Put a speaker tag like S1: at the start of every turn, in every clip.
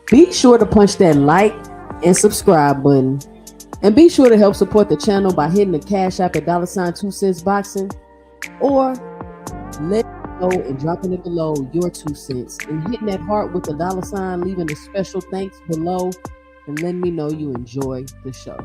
S1: Be sure to punch that like and subscribe button. And be sure to help support the channel by hitting the Cash App at $ 2 cents boxing, or let it know and dropping it below your 2 cents and hitting that heart with the $, leaving a special thanks below and letting me know you enjoy the show.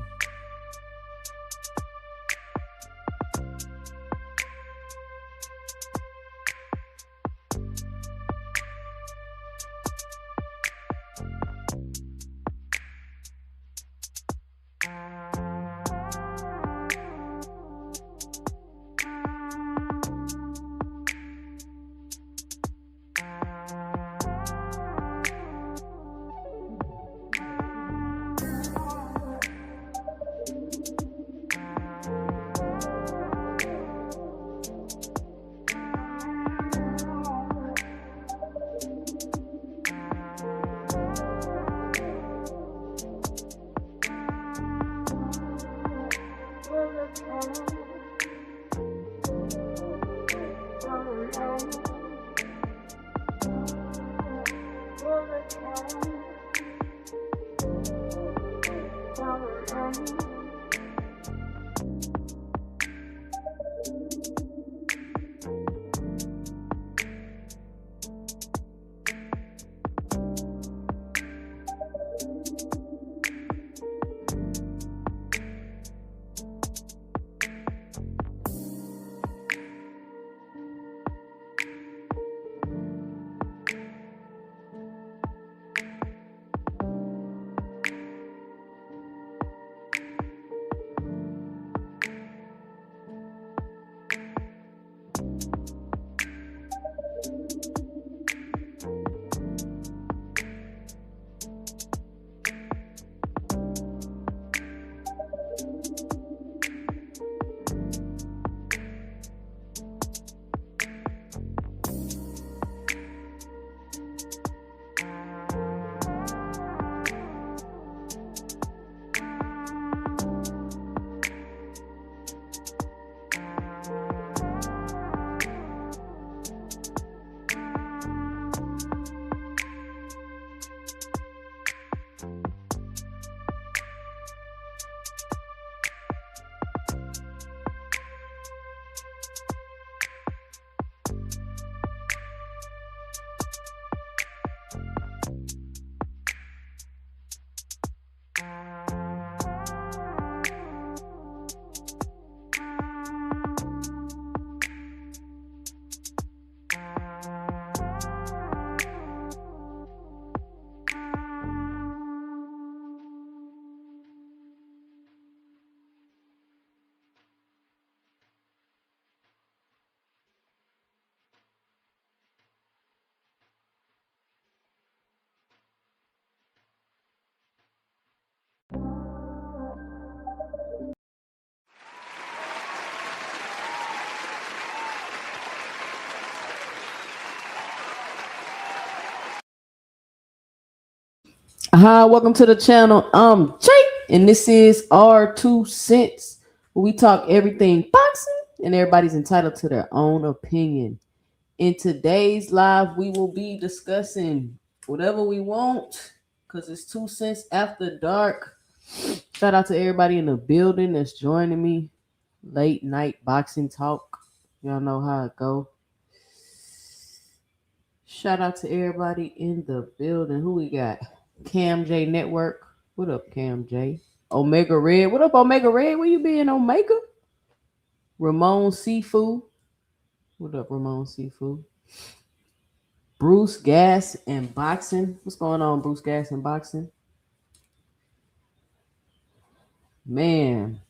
S1: Hi, welcome to the channel. I'm Jake, and this is our 2 cents, where we talk everything boxing, and everybody's entitled to their own opinion. In today's live, we will be discussing whatever we want because it's 2 cents after dark. Shout out to everybody in the building that's joining me. Late night boxing talk. Y'all know how it go. Shout out to everybody in the building. Who we got? Cam J Network. What up, Cam J? Omega Red. What up, Omega Red? Where you been, Omega? Ramon Seafood. What up, Ramon Seafood? Bruce Gas and Boxing. What's going on, Bruce Gas and Boxing? Man,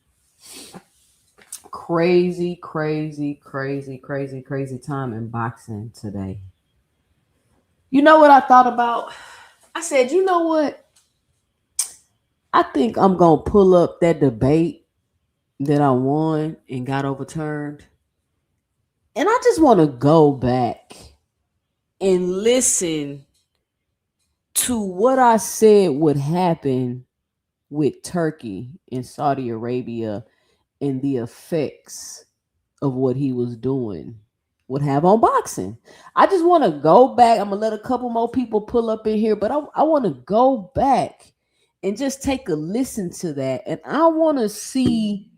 S1: crazy, crazy, crazy, crazy, crazy time in boxing today. You know what I thought about? I said, you know what? I think I'm going to pull up that debate that I won and got overturned. And I just want to go back and listen to what I said would happen with Turkey and Saudi Arabia and the effects of what he was doing would have on boxing. I just want to go back. I'm gonna let a couple more people pull up in here, but I want to go back and just take a listen to that. And I want to see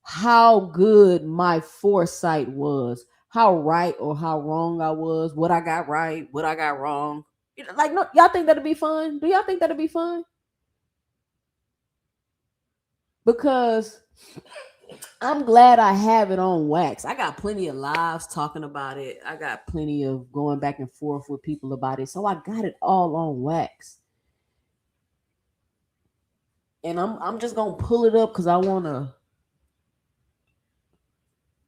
S1: how good my foresight was, how right or how wrong I was, what I got right, what I got wrong. Like, no, y'all think that'd be fun? Do y'all think that'd be fun? Because I'm glad I have it on wax. I got plenty of lives talking about it. I got plenty of going back and forth with people about it. So I got it all on wax. And I'm just gonna pull it up because I wanna,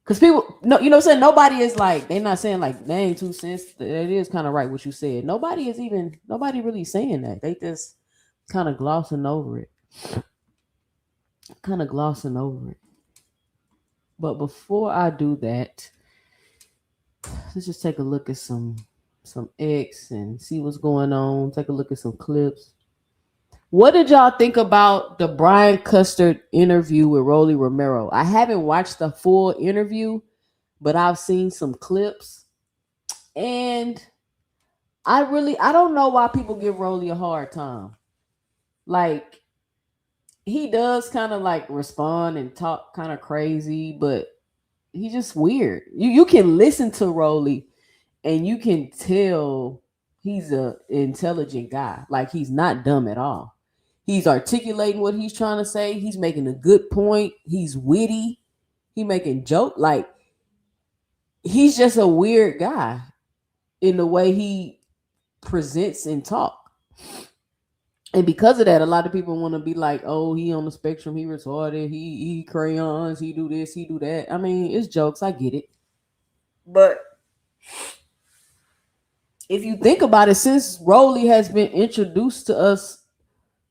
S1: because people, no, you know what I'm saying? Nobody is like, they're not saying like, they ain't 2 cents. It is kind of right what you said. Nobody really saying that. They just kind of glossing over it. Kind of glossing over it. But before I do that, let's just take a look at some X and see what's going on. Take a look at some clips. What did y'all think about the Brian Custard interview with Rolly Romero? I haven't watched the full interview, but I've seen some clips. And I don't know why people give Rolly a hard time. Like, he does kind of like respond and talk kind of crazy, but he's just weird. You can listen to Rolly and you can tell he's a intelligent guy. Like, he's not dumb at all. He's articulating what he's trying to say. He's making a good point. He's witty. He making joke. Like, he's just a weird guy in the way he presents and talk. And because of that, a lot of people want to be like, "Oh, he on the spectrum. He retarded. He crayons. He do this. He do that." I mean, it's jokes. I get it. But if you think about it, since Rolly has been introduced to us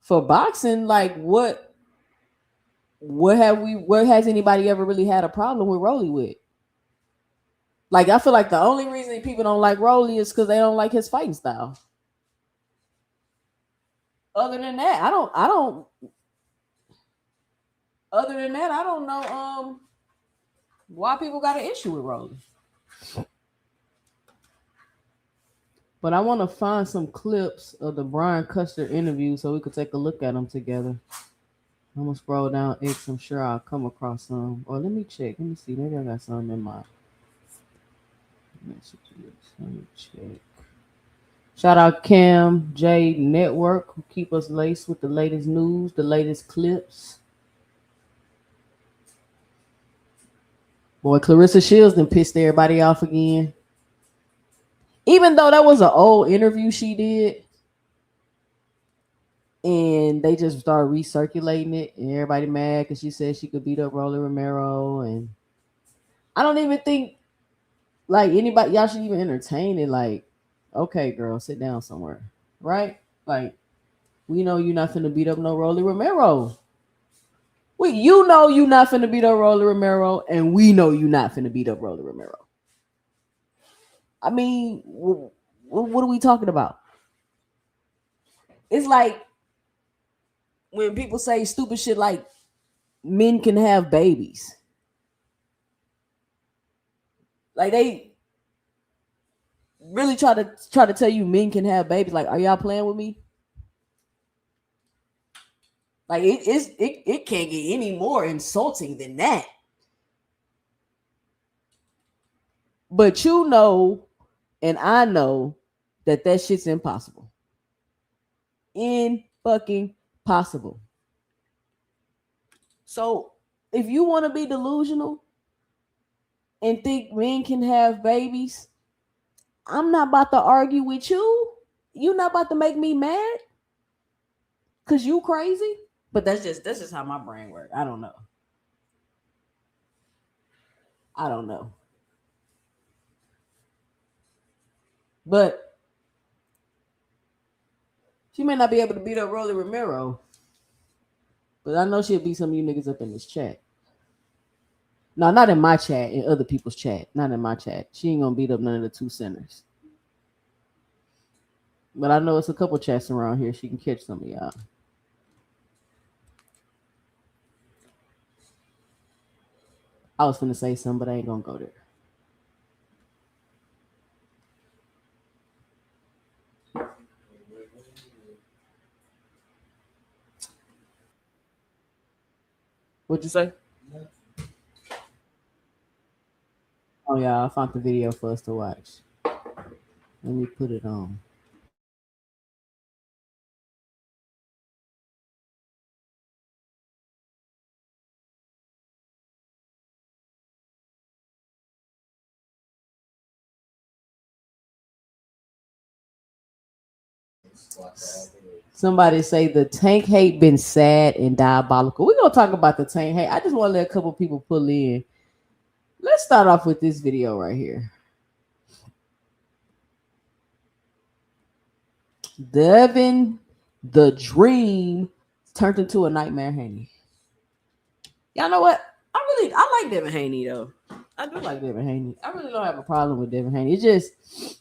S1: for boxing, like what has anybody ever really had a problem with Rolly with? Like, I feel like the only reason people don't like Rolly is because they don't like his fighting style. Other than that, I don't other than that, I don't know why people got an issue with Rolly. But I want to find some clips of the Brian Custer interview so we could take a look at them together. I'm gonna scroll down X. I'm sure I'll come across some. Or let me check. Let me see. Maybe I got some in my messages. Let me check. Shout out Cam J Network, who keep us laced with the latest news, the latest clips. Boy, Clarissa Shields done pissed everybody off again. Even though that was an old interview she did, and they just started recirculating it, and everybody mad because she said she could beat up Rolly Romero, and I don't even think like anybody y'all should even entertain it. Like, okay, girl, sit down somewhere, right? Like, we know you're not finna beat up no Rolly Romero. You know you not finna beat up Rolly Romero, and we know you not finna beat up Rolly Romero. I mean, what are we talking about? It's like when people say stupid shit like men can have babies. Like, they really try to tell you men can have babies. Like, are y'all playing with me? Like, it can't get any more insulting than that. But you know, and I know that shit's impossible. In fucking possible. So if you want to be delusional and think men can have babies, I'm not about to argue with you. You're not about to make me mad because you crazy. But that's just how my brain works. I don't know. I don't know. But she may not be able to beat up Rolly Romero. But I know she'll beat some of you niggas up in this chat. No, not in my chat, in other people's chat. Not in my chat. She ain't gonna beat up none of the 2 centers. But I know it's a couple chats around here. She can catch some of y'all. I was finna say something, but I ain't gonna go there. What'd you say? Oh yeah, I found the video for us to watch. Let me put it on. Somebody say the tank hate been sad and diabolical. We're gonna talk about the tank hate. I just want to let a couple people pull in. Let's start off with this video right here. Devin the Dream turned into a nightmare Haney. Y'all know what? I like Devin Haney though. I do like Devin Haney. I really don't have a problem with Devin Haney. It's just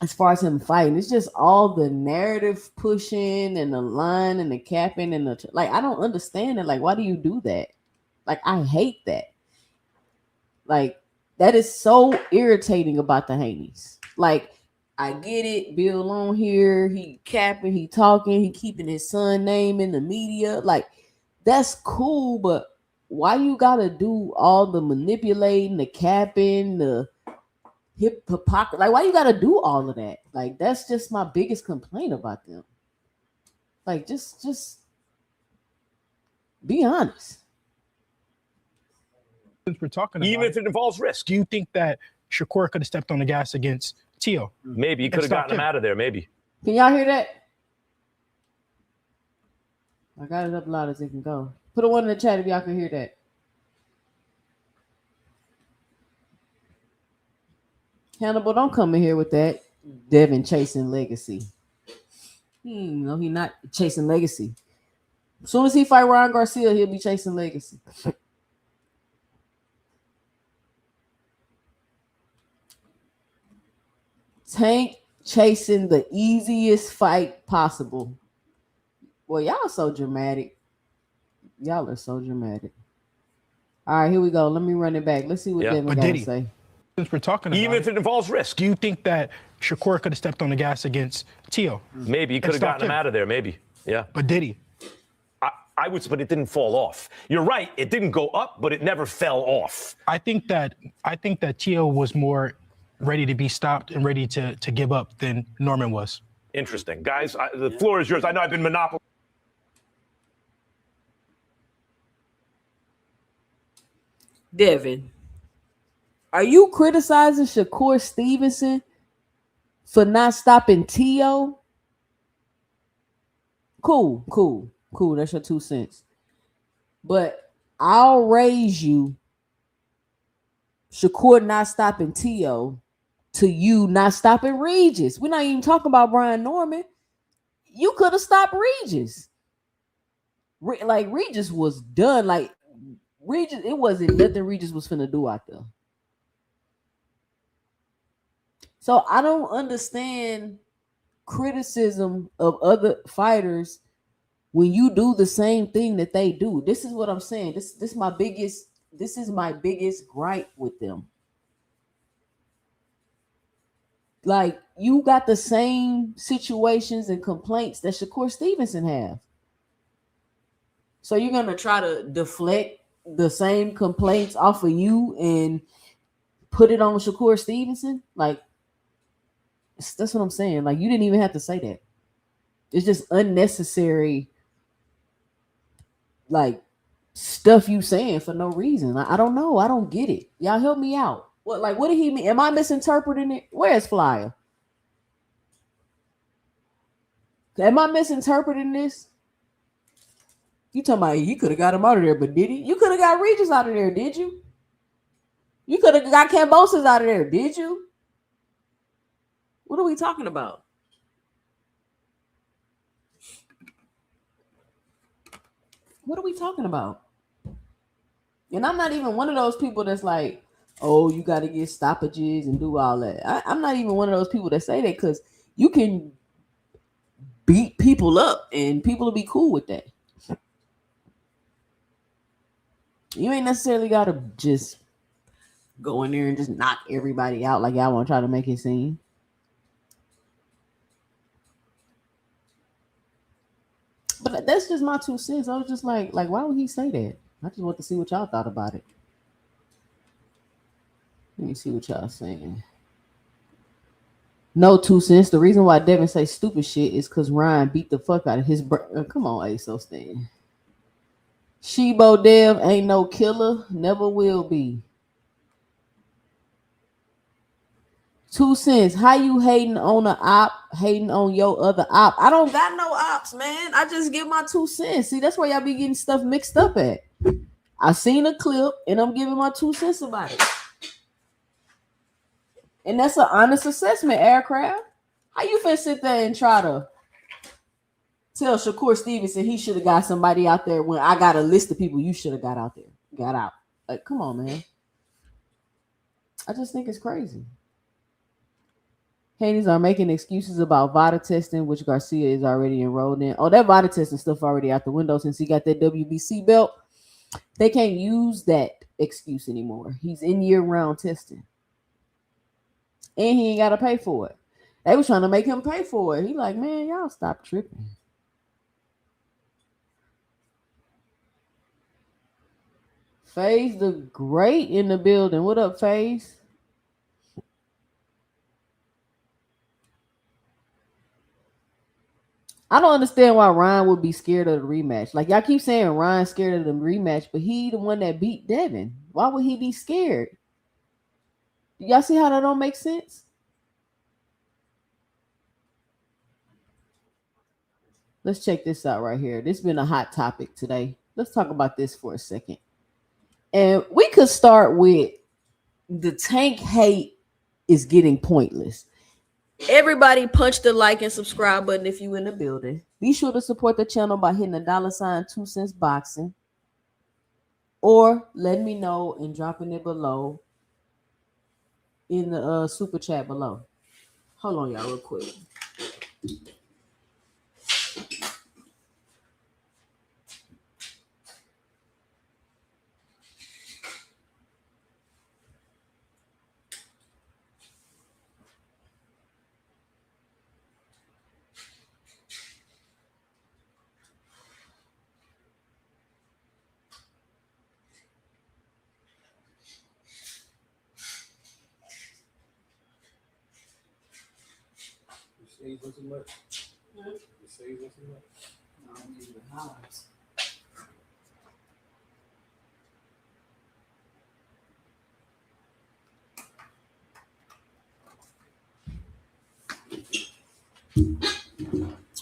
S1: as far as him fighting, it's just all the narrative pushing and the line and the capping and the like. I don't understand it. Like, why do you do that? Like, I hate that. Like, that is so irritating about the Haneys. Like, I get it. Bill on here, he capping, he talking, he keeping his son name in the media. Like, that's cool, but why you gotta do all the manipulating, the capping, the hypocrisy? Like, why you gotta do all of that? Like, that's just my biggest complaint about them. Like, just be honest.
S2: Since we're talking about
S3: even if it involves risk.
S2: do you think that Shakur could have stepped on the gas against Tio?
S3: Maybe he could have gotten him out of there. Maybe.
S1: Can y'all hear that? I got it up loud as it can go. Put a one in the chat if y'all can hear that. Hannibal, don't come in here with that. Devin chasing legacy. No, he not chasing legacy. As soon as he fight Ryan Garcia, he'll be chasing legacy. Tank chasing the easiest fight possible. Well, y'all so dramatic. Y'all are so dramatic. All right, here we go. Let me run it back. Let's see what Devin got to say.
S2: Since we're talking about
S3: even if it involves risk.
S2: do you think that Shakur could have stepped on the gas against Tio?
S3: Maybe he could have gotten him out of there. Maybe. Yeah.
S2: But did he?
S3: I would, but it didn't fall off. You're right. It didn't go up, but it never fell off.
S2: I think that Tio was more ready to be stopped and ready to give up than Norman was.
S3: Interesting. Guys, the floor is yours. I know I've been monopolizing.
S1: Devin, are you criticizing Shakur Stevenson for not stopping Tio? Cool. That's your 2 cents. But I'll raise you Shakur not stopping Tio to you not stopping Regis. We're not even talking about Brian Norman. You could have stopped Regis. Like, Regis was done. Like, Regis, it wasn't nothing Regis was finna do out there. So I don't understand criticism of other fighters when you do the same thing that they do. This is what I'm saying. This is my biggest gripe with them. Like, you got the same situations and complaints that Shakur Stevenson have. So you're gonna try to deflect the same complaints off of you and put it on Shakur Stevenson? Like, that's what I'm saying. Like, you didn't even have to say that. It's just unnecessary, like, stuff you saying for no reason. I don't know. I don't get it. Y'all help me out. What did he mean? Am I misinterpreting it? Where's Flyer? Am I misinterpreting this? You talking about he could have got him out of there, but did he? You could have got Regis out of there, did you? You could have got Kambosos out of there, did you? What are we talking about? What are we talking about? And I'm not even one of those people that's like, oh, you got to get stoppages and do all that. I'm not even one of those people that say that, because you can beat people up and people will be cool with that. You ain't necessarily got to just go in there and just knock everybody out like y'all want to try to make it seem. But that's just my 2 cents. I was just like, why would he say that? I just want to see what y'all thought about it. Let me see what y'all saying. No 2 cents. The reason why Devin say stupid shit is because Ryan beat the fuck out of his brother. Come on, ASO Stan. Shebo Dev ain't no killer. Never will be. 2 cents. How you hating on a op, hating on your other op? I don't got no ops, man. I just give my 2 cents. See, that's why y'all be getting stuff mixed up at. I seen a clip and I'm giving my 2 cents about it. And that's an honest assessment, Aircraft. How you finna sit there and try to tell Shakur Stevenson he should have got somebody out there when I got a list of people you should have got out there? Got out. Like, come on, man. I just think it's crazy. Haters are making excuses about VADA testing, which Garcia is already enrolled in. Oh, that VADA testing stuff already out the window since he got that WBC belt. They can't use that excuse anymore. He's in year-round testing. And he ain't got to pay for it. They was trying to make him pay for it. He like, man, y'all stop tripping. FaZe the Great in the building. What up, FaZe? I don't understand why Ryan would be scared of the rematch. Like, y'all keep saying Ryan's scared of the rematch, but he the one that beat Devin. Why would he be scared? Y'all see how that don't make sense? Let's check this out right here. This has been a hot topic today. Let's talk about this for a second. And we could start with the Tank hate is getting pointless. Everybody punch the like and subscribe button if you in the building. Be sure to support the channel by hitting the $ 2 cents boxing. Or let me know and dropping it below in the super chat below. Hold on, y'all, real quick.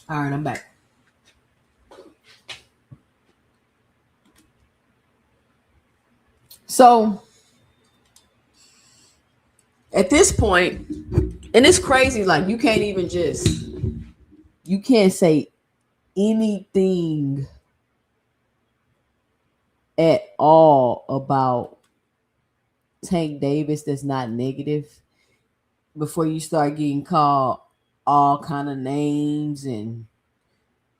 S1: All right, I'm back. So at this point, and it's crazy, like you can't say anything at all about Tank Davis that's not negative before you start getting called all kind of names and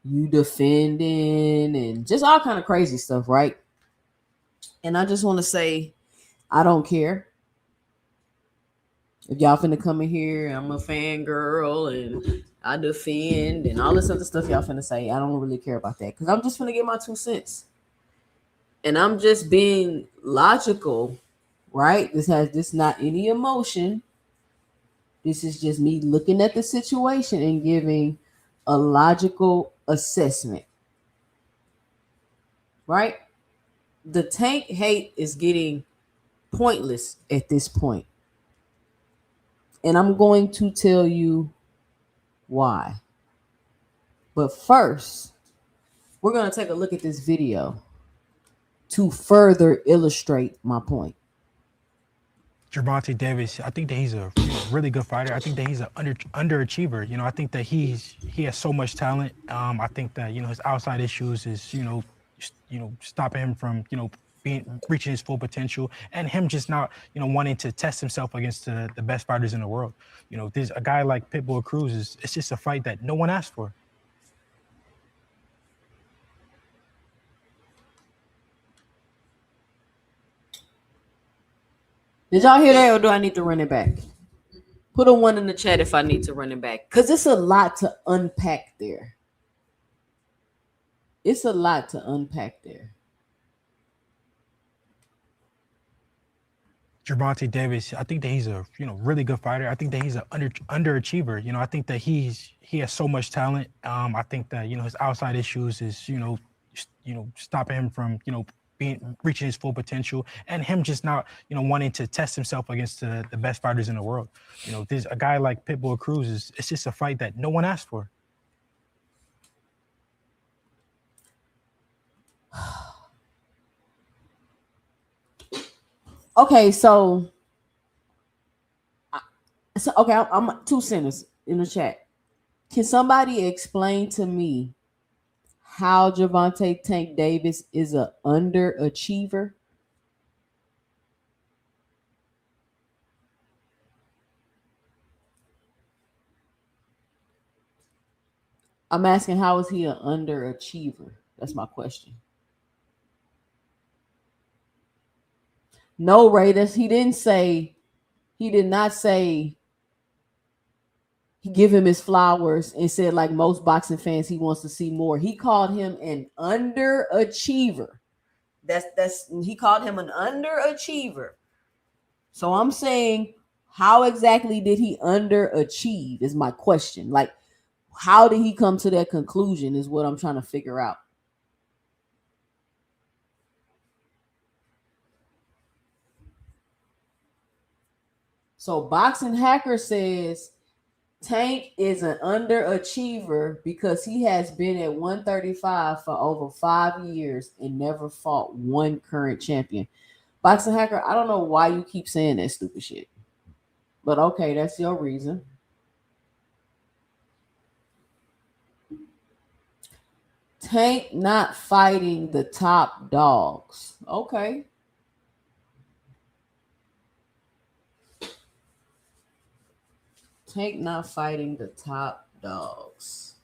S1: you defending and just all kind of crazy stuff, right? And I just want to say, I don't care. If y'all finna come in here, I'm a fangirl and I defend and all this other stuff y'all finna say, I don't really care about that because I'm just finna get my 2 cents. And I'm just being logical, right? This not any emotion. This is just me looking at the situation and giving a logical assessment, right? The Tank hate is getting pointless at this point. And I'm going to tell you why. But first, we're going to take a look at this video to further illustrate my point.
S2: Gervonta Davis, I think that he's a really good fighter. I think that he's an underachiever. I think that he has so much talent. I think that his outside issues is stopping him from reaching his full potential, and him just not wanting to test himself against the best fighters in the world. There's a guy like Pitbull Cruz. It's just a fight that no one asked for.
S1: Did y'all hear that, or do I need to run it back? Put a 1 in the chat if I need to run it back, because it's a lot to unpack there. It's a lot to unpack there.
S2: Gervonta Davis, I think that he's a really good fighter. I think that he's an underachiever. I think that he has so much talent. I think that his outside issues is stopping him from reaching his full potential, and him just not wanting to test himself against the best fighters in the world. There's a guy like Pitbull Cruz it's just a fight that no one asked for.
S1: Okay, so okay, I'm 2 sentences in the chat. Can somebody explain to me how Gervonta Tank Davis is an underachiever? I'm asking, how is he an underachiever? That's my question. No, Ray, he did not say he give him his flowers and said, like most boxing fans, he wants to see more. He called him an underachiever. He called him an underachiever. So I'm saying, how exactly did he underachieve is my question. Like, how did he come to that conclusion is what I'm trying to figure out. So Boxing Hacker says Tank is an underachiever because he has been at 135 for over 5 years and never fought one current champion. Boxing Hacker, I don't know why you keep saying that stupid shit. But okay, that's your reason. Tank not fighting the top dogs. Okay. Tank not fighting the top dogs.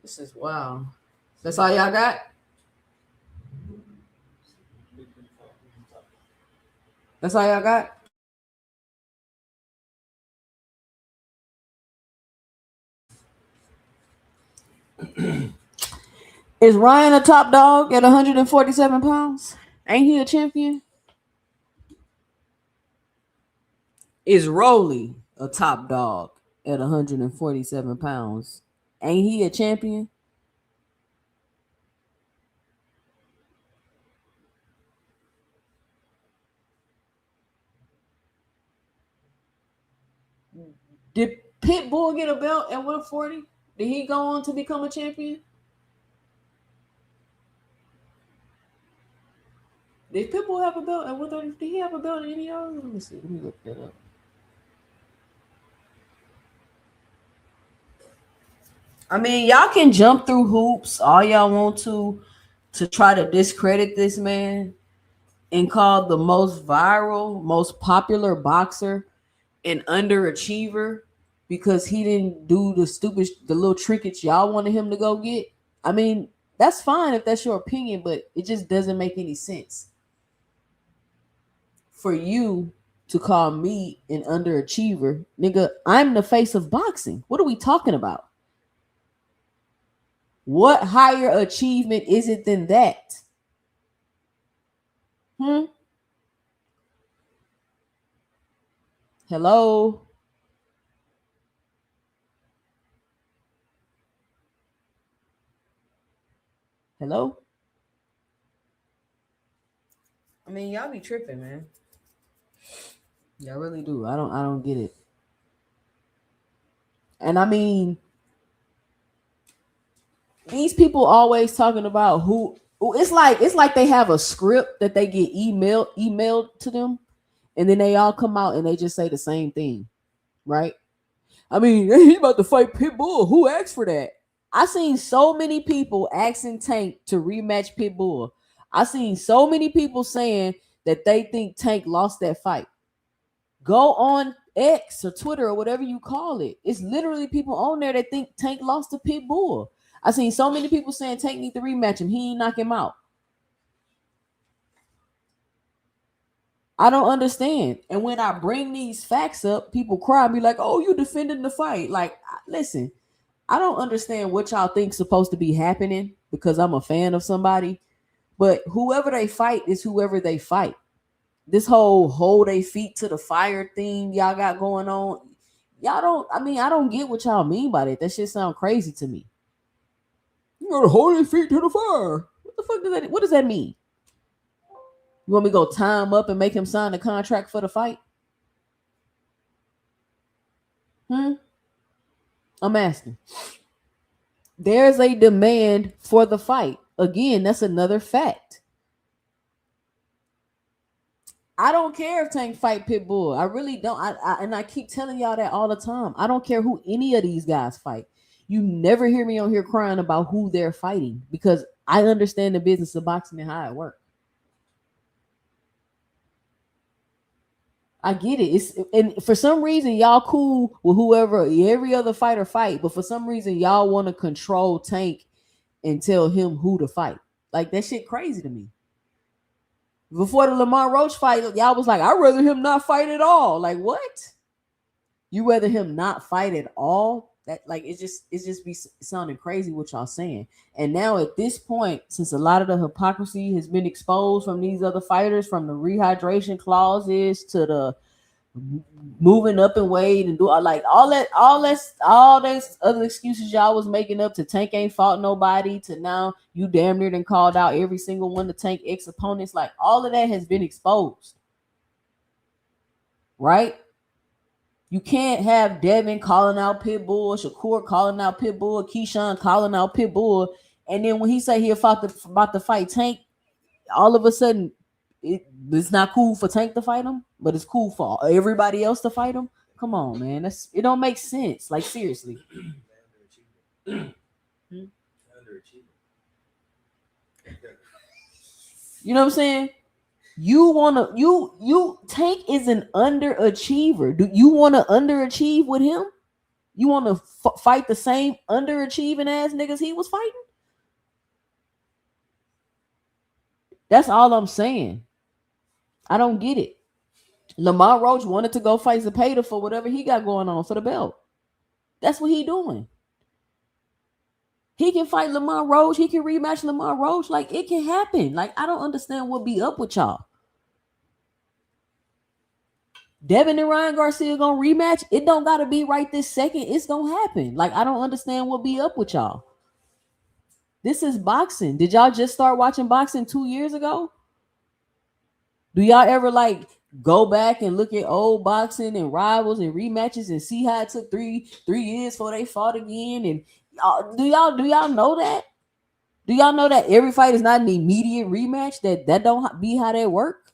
S1: This is wow. That's all y'all got? That's all y'all got? Is Ryan a top dog at 147 pounds? Ain't he a champion? Is Rolly a top dog at 147 pounds? Ain't he a champion? Did Pitbull get a belt at 140? Did he go on to become a champion? Did Pitbull have a belt at 130? Did he have a belt at any other? Let me see. Let me look that up. I mean, y'all can jump through hoops all y'all want to try to discredit this man and call the most viral, most popular boxer an underachiever because he didn't do the little trinkets y'all wanted him to go get. I mean, that's fine if that's your opinion, but it just doesn't make any sense for you to call me an underachiever. Nigga, I'm the face of boxing. What are we talking about? What higher achievement is it than that? Hello? Hello? I mean, y'all be tripping, man. Y'all really do. I don't get it. And I mean, these people always talking about who it's like they have a script that they get emailed to them, and then they all come out and they just say the same thing, right? I mean, he's about to fight Pitbull. Who asked for that? I seen so many people asking Tank to rematch Pitbull. I seen so many people saying that they think Tank lost that fight. Go on X or Twitter or whatever you call it. It's literally people on there that think Tank lost to Pitbull. I seen so many people saying Tank need to rematch him. He ain't knock him out. I don't understand. And when I bring these facts up, people cry and be like, oh, you defending the fight. Like, listen, I don't understand what y'all think's supposed to be happening because I'm a fan of somebody, but whoever they fight is whoever they fight. This whole hold their feet to the fire thing y'all got going on, y'all don't. I mean, I don't get what y'all mean by that. That shit sound crazy to me. You gotta hold their feet to the fire. What the fuck does that? What does that mean? You want me to go tie him up and make him sign the contract for the fight? I'm asking. There's a demand for the fight. Again, that's another fact. I don't care if Tank fight Pitbull. I really don't. I keep telling y'all that all the time. I don't care who any of these guys fight. You never hear me on here crying about who they're fighting because I understand the business of boxing and how it works. I get it. And for some reason, y'all cool with whoever every other fighter fight, but for some reason, y'all want to control Tank and tell him who to fight. Like that shit crazy to me. Before the Lamar Roach fight, y'all was like, I'd rather him not fight at all. Like, what? You rather him not fight at all? That like it's just be sounding crazy what y'all saying. And now at this point, since a lot of the hypocrisy has been exposed from these other fighters, from the rehydration clauses to the moving up in weight and do like all those other excuses y'all was making up to Tank ain't fought nobody to now you damn near done called out every single one of Tank ex opponents. Like all of that has been exposed, right? You can't have Devin calling out Pitbull, Shakur calling out Pitbull, Keyshawn calling out Pitbull, and then when he say he about to fight Tank, all of a sudden it's not cool for Tank to fight him, but it's cool for everybody else to fight him. Come on, man, it don't make sense. Like seriously. You know what I'm saying? You Tank is an underachiever. Do you want to underachieve with him? You want to fight the same underachieving ass niggas he was fighting? That's all I'm saying. I don't get it. Lamar Roach wanted to go fight Zepeda for whatever he got going on for the belt. That's what he doing. He can fight Lamar Roach. He can rematch Lamar Roach. Like, it can happen. Like, I don't understand what be up with y'all. Devin and Ryan Garcia gonna rematch. It don't gotta be right this second. It's gonna happen. Like, I don't understand what be up with y'all. This is boxing. Did y'all just start watching boxing 2 years ago? Do y'all ever like go back and look at old boxing and rivals and rematches and see how it took three years before they fought again? And do y'all know that? Do y'all know that every fight is not an immediate rematch? That don't be how that work?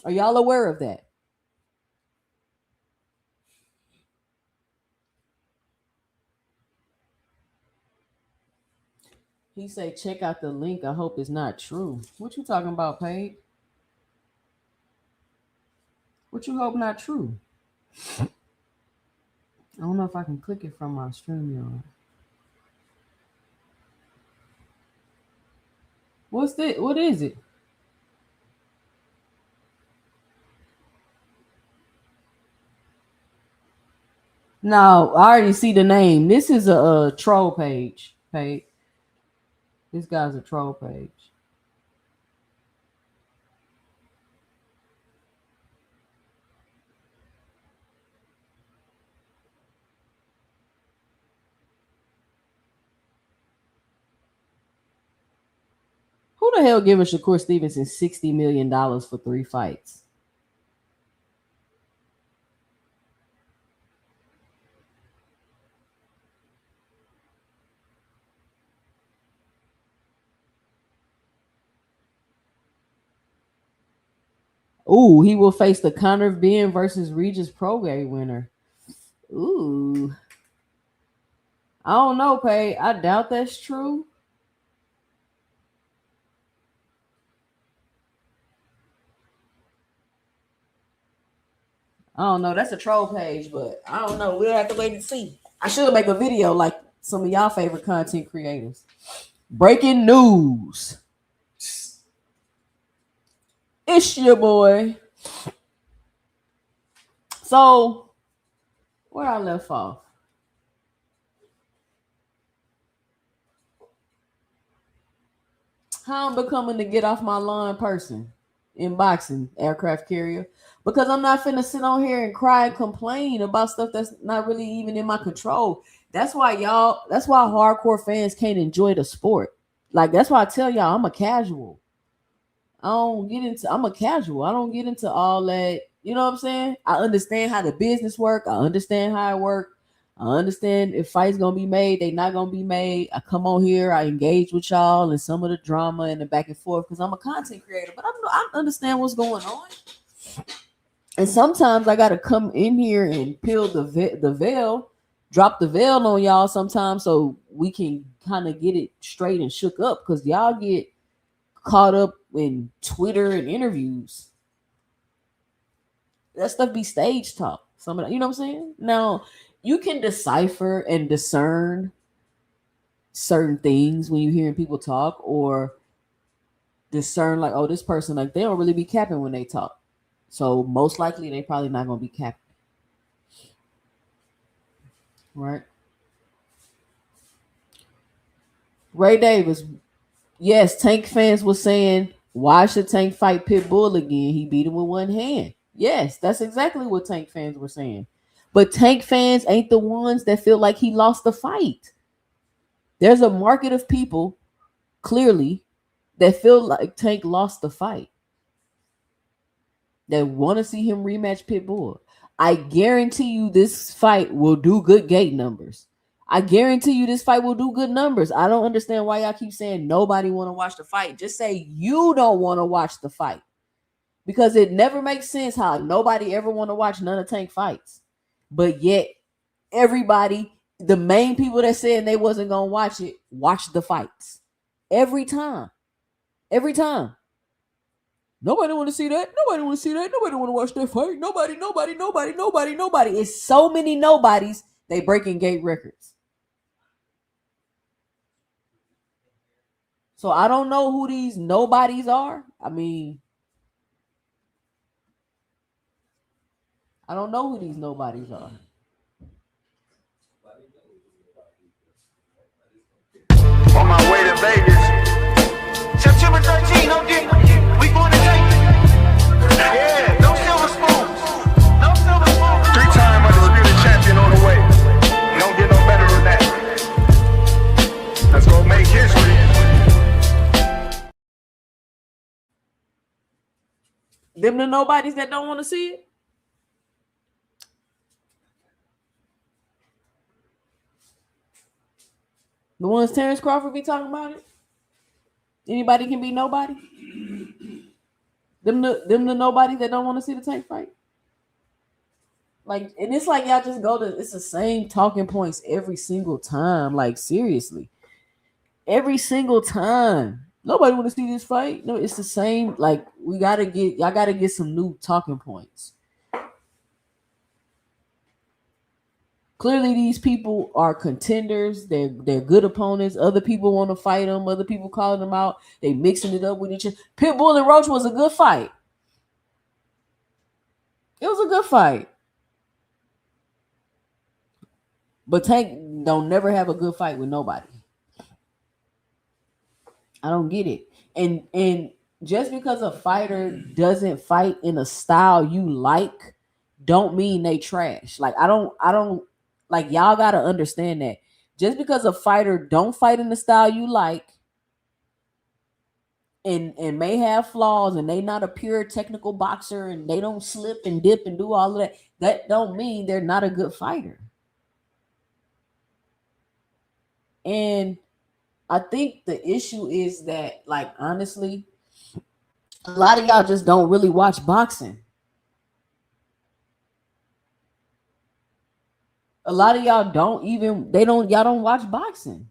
S1: Are y'all aware of that? He say, check out the link. I hope it's not true. What you talking about, Paige? What you hope not true? I don't know if I can click it from my StreamYard. What's that? What is it? No, I already see the name. This is a troll page. This guy's a troll page. Who the hell giving Shakur Stevenson $60 million for 3 fights? Ooh, he will face the Conor Benn versus Regis Prograis winner. Ooh. I don't know, Pay. I doubt that's true. I don't know. That's a troll page, but I don't know. We'll have to wait and see. I should make a video like some of y'all favorite content creators. Breaking news. It's your boy. So, where I left off. how I'm becoming the get off my lawn person in boxing, aircraft carrier, because I'm not finna sit on here and cry and complain about stuff that's not really even in my control. That's why hardcore fans can't enjoy the sport. Like, that's why I tell y'all I'm a casual. I'm a casual. I don't get into all that. You know what I'm saying? I understand how the business work. I understand how it work. I understand if fights gonna be made, they not gonna be made. I come on here, I engage with y'all and some of the drama and the back and forth because I'm a content creator. But I understand what's going on. And sometimes I gotta come in here and peel the veil, drop the veil on y'all sometimes so we can kind of get it straight and shook up because y'all get caught up in Twitter and interviews. That stuff be stage talk. Some of that, you know what I'm saying? Now, you can decipher and discern certain things when you're hearing people talk, or discern like, oh, this person, like, they don't really be capping when they talk. So most likely they probably not gonna be capping. Right? Ray Davis. Yes, Tank fans were saying, why should Tank fight Pitbull again? He beat him with one hand. Yes, that's exactly what Tank fans were saying. But Tank fans ain't the ones that feel like he lost the fight. There's a market of people, clearly, that feel like Tank lost the fight, that want to see him rematch Pitbull. I guarantee you this fight will do good gate numbers. I guarantee you this fight will do good numbers. I don't understand why y'all keep saying nobody want to watch the fight. Just say you don't want to watch the fight. Because it never makes sense how nobody ever want to watch none of Tank fights. But yet everybody, the main people that said they wasn't going to watch it, watch the fights. Every time. Every time. Nobody want to see that. Nobody want to see that. Nobody want to watch that fight. Nobody. It's so many nobodies, they breaking gate records. So I don't know who these nobodies are. I mean, I don't know who these nobodies are.
S4: On my way to Vegas. September 13th, okay? We going to take it. Yeah, no silver spoons. No silver spoons. 3-time undisputed champion on the way. You don't get no better than that. Let's go make history.
S1: Them the nobodies that don't want to see it? The ones Terrence Crawford be talking about it? Anybody can be nobody? Them the nobodies that don't want to see the Tank fight? Like, and it's like y'all just it's the same talking points every single time. Like, seriously. Every single time. Nobody want to see this fight. No, it's the same. Like, y'all gotta get some new talking points. Clearly, these people are contenders. They're good opponents. Other people want to fight them. Other people calling them out. They mixing it up with each other. Pitbull and Roach was a good fight. It was a good fight. But Tank don't never have a good fight with nobody. I don't get it. And just because a fighter doesn't fight in a style you like, don't mean they trash. Like, I don't like, y'all gotta understand that. Just because a fighter don't fight in the style you like and may have flaws and they not a pure technical boxer and they don't slip and dip and do all of that don't mean they're not a good fighter. And I think the issue is that, like, honestly, a lot of y'all just don't really watch boxing. A lot of y'all y'all don't watch boxing.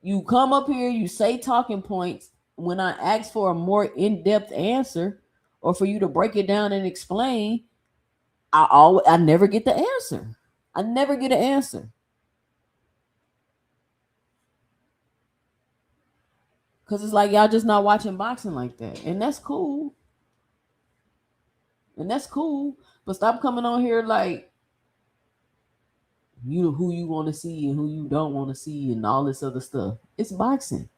S1: You come up here, you say talking points. When I ask for a more in-depth answer or for you to break it down and explain, I never get the answer. I never get an answer. Because it's like y'all just not watching boxing like that. And that's cool. But stop coming on here like who you want to see and who you don't want to see and all this other stuff. It's boxing.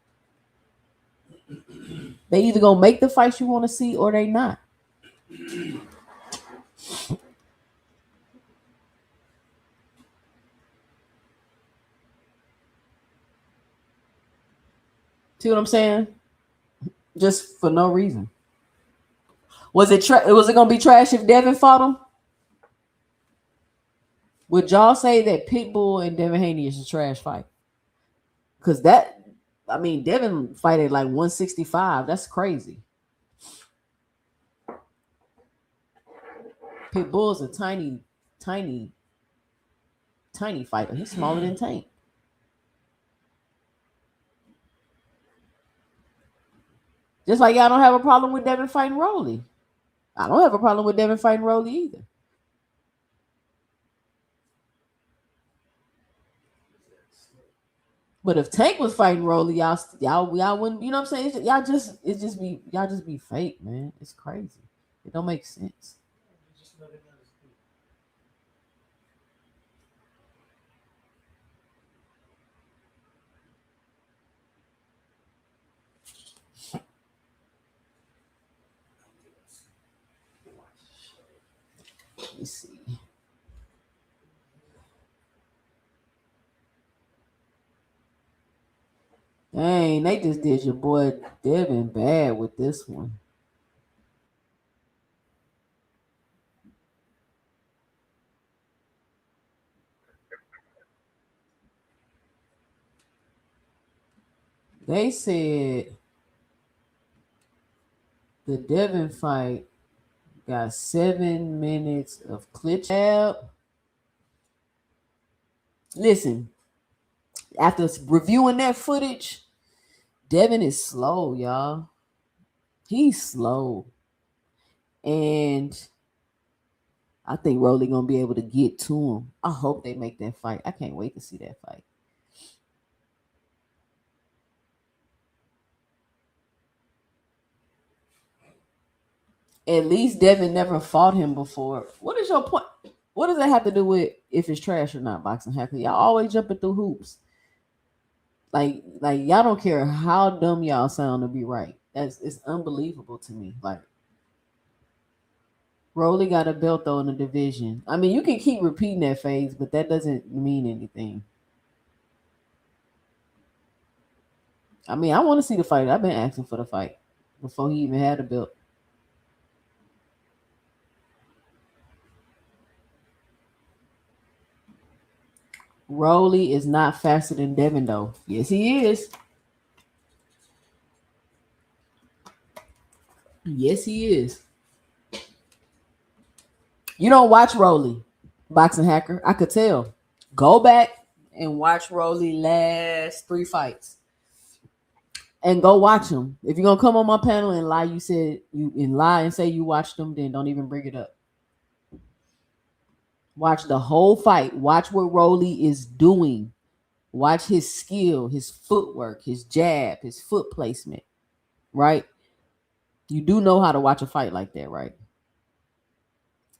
S1: They either gonna make the fights you want to see or they not. See what I'm saying? Just for no reason. Was it gonna be trash if Devin fought him? Would y'all say that Pitbull and Devin Haney is a trash fight? Because Devin fight at like 165. That's crazy. Pitbull's a tiny fighter. He's smaller than Tank. Just like y'all don't have a problem with Devin fighting Rolly. I don't have a problem with Devin fighting Rolly either. But if Tank was fighting Rolly, y'all wouldn't, you know what I'm saying? Y'all just be fake, man. It's crazy. It don't make sense. Let me see. Dang, they just did your boy Devin bad with this one. They said the Devin fight got 7 minutes of clip. Listen, after reviewing that footage, Devin is slow, y'all. He's slow. And I think Rolly gonna be able to get to him. I hope they make that fight. I can't wait to see that fight. At least Devin never fought him before. What is your point? What does that have to do with if it's trash or not, boxing hacker? Y'all always jumping through hoops. Like y'all don't care how dumb y'all sound to be right. It's unbelievable to me. Like Rolly got a belt though in the division. I mean, you can keep repeating that phase, but that doesn't mean anything. I mean, I want to see the fight. I've been asking for the fight before he even had a belt. Rolly is not faster than Devin, though. Yes, he is. Yes, he is. You don't watch Rolly, boxing hacker. I could tell. Go back and watch Rolly last 3 fights. And go watch them. If you're gonna come on my panel and lie, and say you watched them, then don't even bring it up. Watch the whole fight. Watch what Rolly is doing. Watch his skill, his footwork, his jab, his foot placement. Right? You do know how to watch a fight like that, right?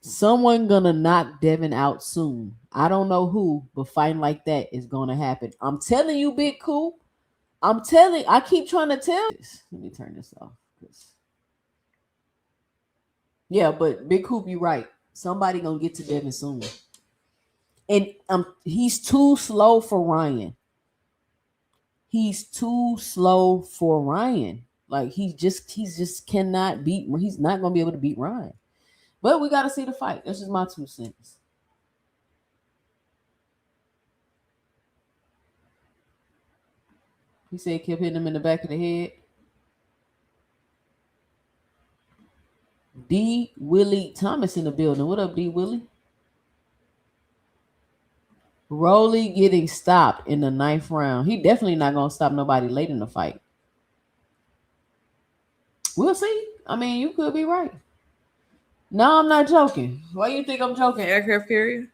S1: Someone gonna knock Devin out soon. I don't know who, but fighting like that is gonna happen. I'm telling you, Big Cool. I keep trying to tell this. Let me turn this off. Yeah, but Big Coop, you're right. Somebody gonna get to Devin soon. And he's too slow for Ryan. He's too slow for Ryan. Like he's just cannot beat. He's not gonna be able to beat Ryan. But we gotta see the fight. That's just my 2 cents. He said he kept hitting him in the back of the head. D. Willie Thomas in the building. What up, D. Willie? Rolly getting stopped in the 9th round. He definitely not gonna stop nobody late in the fight. We'll see. I mean, you could be right. No, I'm not joking. Why you think I'm joking, aircraft carrier?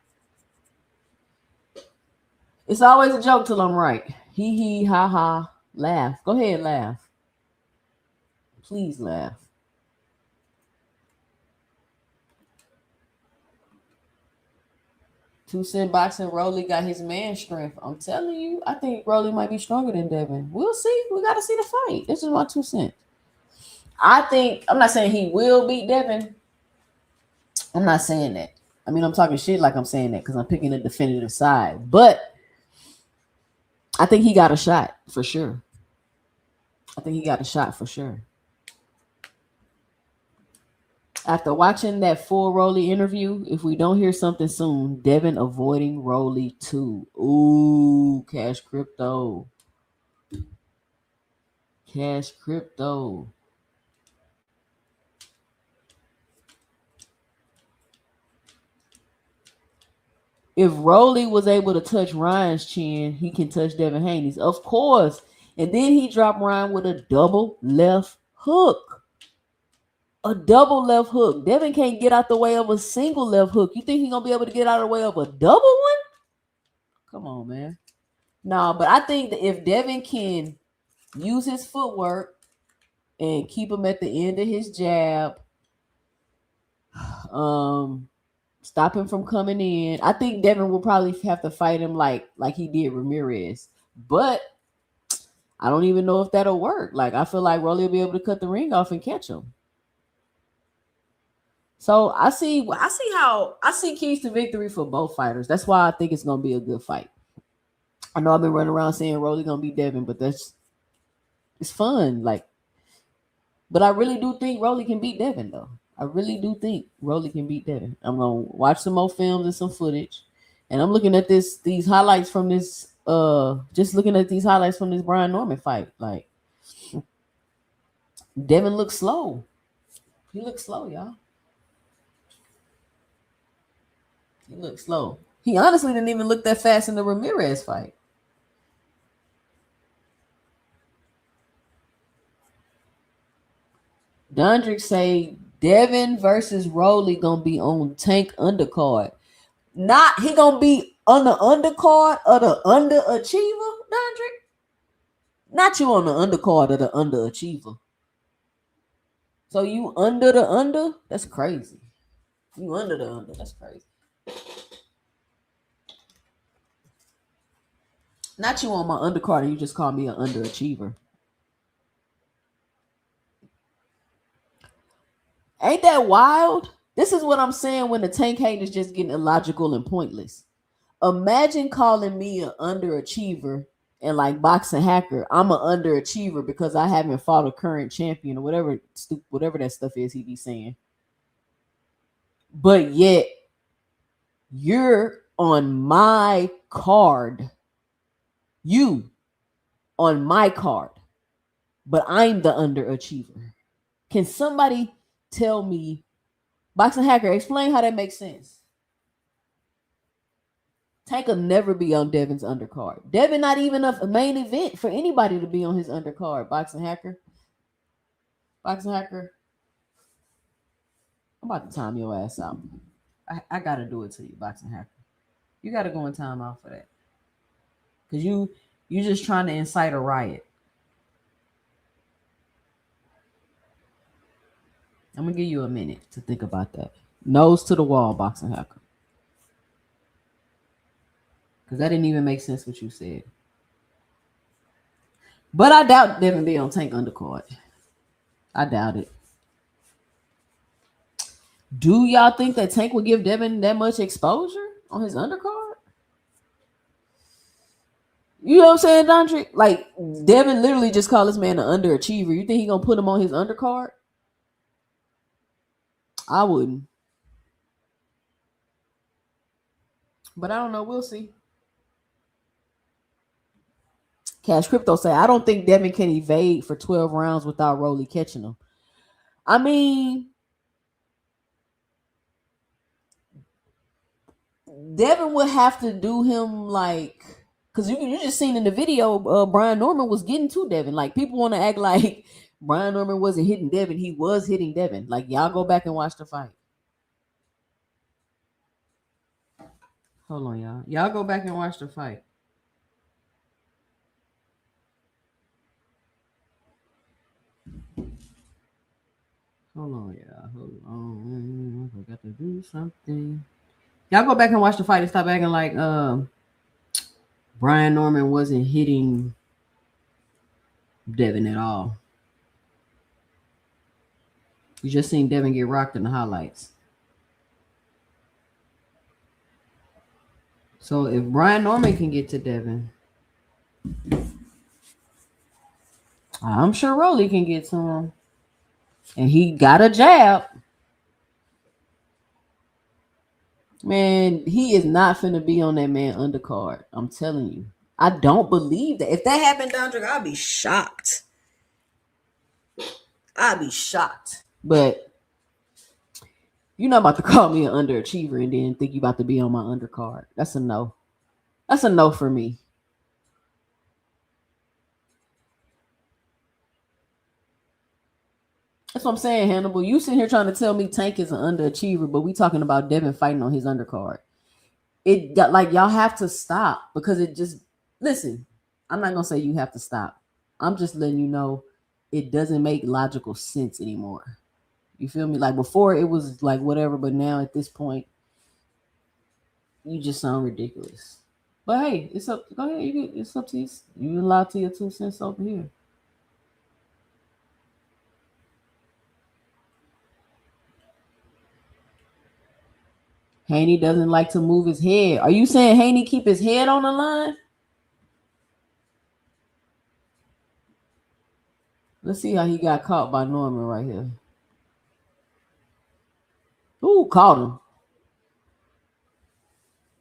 S1: It's always a joke till I'm right. Hee, ha, ha. Laugh. Go ahead, laugh. Please laugh. 2 Cent boxing, Rolly got his man strength. I'm telling you, I think Rolly might be stronger than Devin. We'll see. We got to see the fight. This is my 2 cents. I'm not saying he will beat Devin. I'm not saying that. I mean, I'm talking shit like I'm saying that because I'm picking a definitive side. But I think he got a shot for sure. After watching that full Rolly interview, if we don't hear something soon, Devin avoiding Rolly too. Ooh, Cash Crypto. Cash Crypto. If Rolly was able to touch Ryan's chin, he can touch Devin Haney's. Of course. And then he dropped Ryan with a double left hook. A double left hook. Devin can't get out the way of a single left hook. You think he's going to be able to get out of the way of a double one? Come on, man. No, but I think that if Devin can use his footwork and keep him at the end of his jab, stop him from coming in, I think Devin will probably have to fight him like he did Ramirez. But I don't even know if that'll work. Like, I feel like Rolly will be able to cut the ring off and catch him. So I see keys to victory for both fighters. That's why I think it's gonna be a good fight. I know I've been running around saying Rolly gonna beat Devin, but it's fun. Like, but I really do think Rolly can beat Devin, though. I really do think Rolly can beat Devin. I'm gonna watch some more films and some footage, and I'm looking at these highlights from this. Just looking at these highlights from this Brian Norman fight. Like, Devin looks slow. He looks slow, y'all. He looked slow. He honestly didn't even look that fast in the Ramirez fight. Dondrick say Devin versus Rolly gonna be on Tank undercard. Not he gonna be on the undercard of the underachiever, Dondrick. Not you on the undercard of the underachiever. So you under the under? That's crazy. You under the under? That's crazy. Not you on my undercard and you just call me an underachiever. Ain't that wild? This is what I'm saying when the Tank hate is just getting illogical and pointless. Imagine calling me an underachiever and like Boxing Hacker, I'm an underachiever because I haven't fought a current champion or whatever that stuff is he be saying. But yet, you're on my card. You on my card. But I'm the underachiever. Can somebody tell me, Boxing Hacker, explain how that makes sense? Tank will never be on Devin's undercard. Devin not even a main event for anybody to be on his undercard. Boxing Hacker. Boxing Hacker. I'm about to time your ass out. I gotta do it to you, Boxing Hacker. You gotta go in timeout for that. Because you just trying to incite a riot. I'm gonna give you a minute to think about that. Nose to the wall, Boxing Hacker. Because that didn't even make sense what you said. But I doubt Devin be on Tank undercard. I doubt it. Do y'all think that Tank would give Devin that much exposure on his undercard? You know what I'm saying, Dondrick? Like, Devin literally just called this man an underachiever. You think he gonna put him on his undercard? I wouldn't. But I don't know. We'll see. Cash Crypto say, I don't think Devin can evade for 12 rounds without Rolly catching him. I mean, Devin would have to do him like, because you just seen in the video, Brian Norman was getting to Devin. Like, people want to act like Brian Norman wasn't hitting Devin. He was hitting Devin. Like, y'all go back and watch the fight. Hold on, y'all. Y'all go back and watch the fight. Hold on, y'all. Hold on. I forgot to do something. Y'all go back and watch the fight and stop acting like Brian Norman wasn't hitting Devin at all. You just seen Devin get rocked in the highlights. So if Brian Norman can get to Devin, I'm sure Rolly can get to him. And he got a jab. Man, he is not finna be on that man undercard. I'm telling you. I don't believe that. If that happened, Dondrick, I'd be shocked. I'd be shocked. But you're not about to call me an underachiever and then think you about to be on my undercard. That's a no. That's a no for me. That's what I'm saying, Hannibal. You sitting here trying to tell me Tank is an underachiever, but we talking about Devin fighting on his undercard. It got like y'all have to stop because it just listen. I'm not gonna say you have to stop. I'm just letting you know it doesn't make logical sense anymore. You feel me? Like before it was like whatever, but now at this point, you just sound ridiculous. But hey, it's up. Go ahead, it's up to you. You allowed to your 2 cents over here. Haney doesn't like to move his head. Are you saying Haney keep his head on the line? Let's see how he got caught by Norman right here. Ooh, caught him.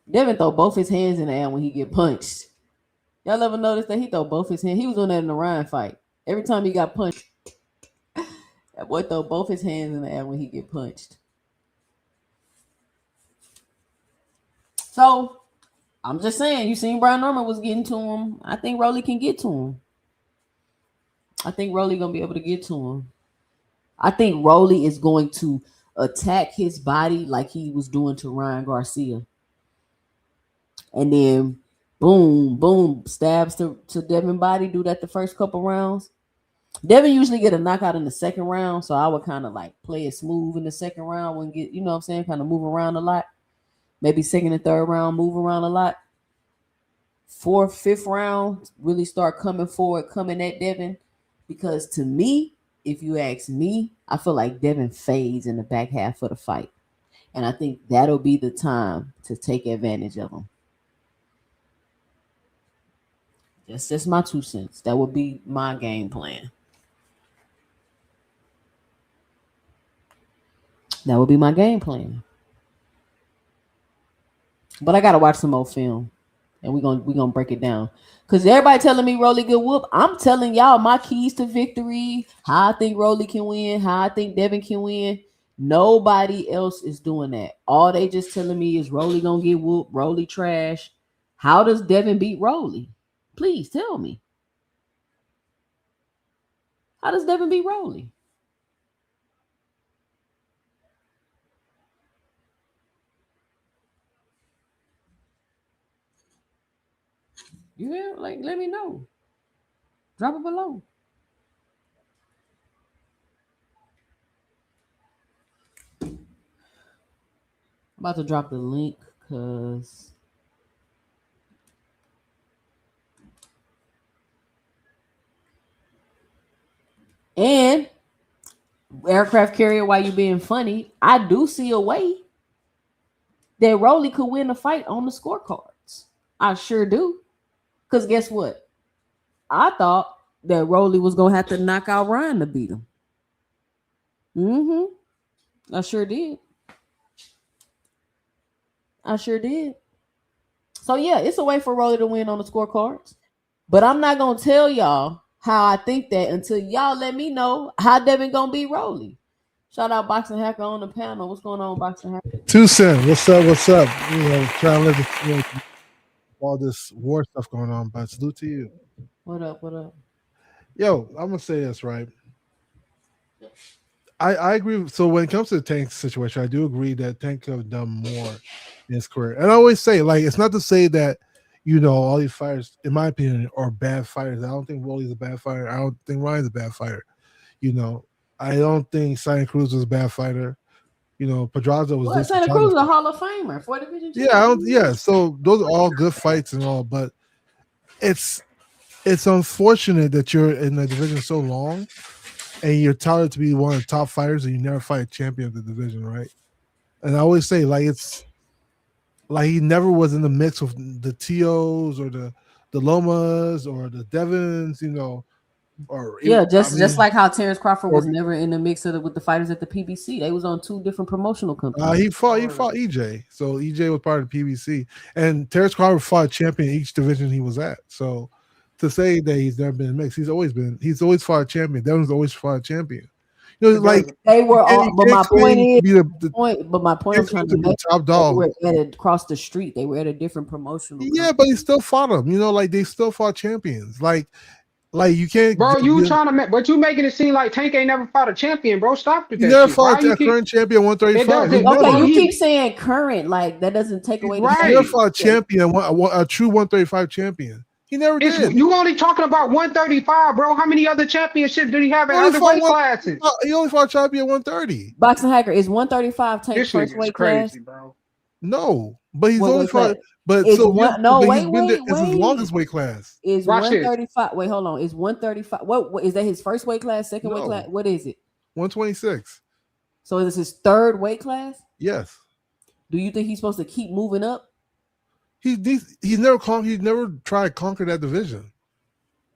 S1: Devin throw both his hands in the air when he get punched. Y'all ever notice that he throw both his hands? He was doing that in the Ryan fight. Every time he got punched, that boy throw both his hands in the air when he get punched. So, I'm just saying, you seen Brian Norman was getting to him. I think Rolly can get to him. I think Rolly going to be able to get to him. I think Rolly is going to attack his body like he was doing to Ryan Garcia. And then, boom, boom, stabs to Devin body. Do that the first couple rounds. Devin usually get a knockout in the second round, so I would kind of like play it smooth in the second round. When get, you know what I'm saying, kind of move around a lot. Maybe second and third round, move around a lot. Fourth, fifth round, really start coming forward, coming at Devin. Because to me, if you ask me, I feel like Devin fades in the back half of the fight. And I think that'll be the time to take advantage of him. That's just my 2 cents. That would be my game plan. That would be my game plan. But I gotta watch some more film, and we're gonna break it down. Cause everybody telling me Rolly good whoop. I'm telling y'all my keys to victory. How I think Rolly can win. How I think Devin can win. Nobody else is doing that. All they just telling me is Rolly gonna get whooped. Rolly trash. How does Devin beat Rolly? Please tell me. How does Devin beat Rolly? You hear? Like, let me know. Drop it below. I'm about to drop the link because and aircraft carrier, why you being funny? I do see a way that Rolly could win the fight on the scorecards. I sure do. Because guess what? I thought that Rolly was going to have to knock out Ryan to beat him. I sure did. So, yeah, it's a way for Rolly to win on the scorecards. But I'm not going to tell y'all how I think that until y'all let me know how Devin going to beat Rolly. Shout out Boxing Hacker on the panel. What's going on, Boxing Hacker?
S5: 2 cents. What's up? You know, trying to live all this war stuff going on, but salute to you.
S1: What up?
S5: Yo, I'm gonna say this, right? I agree. So when it comes to the Tank situation, I do agree that Tank could have done more in his career. And I always say, like, it's not to say that, you know, all these fighters, in my opinion, are bad fighters. I don't think Rolly's a bad fighter. I don't think Ryan's a bad fighter. You know, I don't think Cyan Cruz was a bad fighter. You know, Pedraza was
S1: Well,
S5: just
S1: Santa Cruz is a Hall of Famer, 4 division.
S5: yeah. So those are all good fights and all, but it's unfortunate that you're in the division so long, and you're touted to be one of the top fighters, and you never fight a champion of the division, right? And I always say, like, it's like he never was in the mix of the Tios or the Lomas or the Devons, you know, or
S1: just like how Terrence Crawford was never in the mix with the fighters at the PBC. They was on 2 different promotional companies.
S5: He fought EJ, so EJ was part of the PBC, and Terrence Crawford fought a champion in each division he was at. So to say that he's never been in the mix, he's always fought a champion. Devon's always fought a champion. You know, like
S1: they were all. But my point is, my point I'm trying to make,
S5: top dog.
S1: They were across the street. They were at a different promotional.
S5: Yeah, but he still fought them. You know, like they still fought champions. Like you can't,
S6: bro. But you making it seem like Tank ain't never fought a champion, bro. Stop with that.
S5: He never fought a current champion 135.
S1: Okay, you keep saying current, like that doesn't take away.
S5: Right. He never fought a champion, a true 135 champion. He never did.
S6: You only talking about 135, bro. How many other championships did he have in other weight classes?
S5: He only fought champion 130.
S1: Boxing Hacker is 135 Tank's first weight class,
S6: bro.
S5: No, but he's only fought. But
S1: it's
S5: so
S1: it's
S5: his longest weight class.
S1: Is 135? Wait, hold on. Is 135? What is that? His first weight class? Second weight class? What is it?
S5: 126.
S1: So is this his third weight class?
S5: Yes.
S1: Do you think he's supposed to keep moving up?
S5: He's never tried to conquer that division.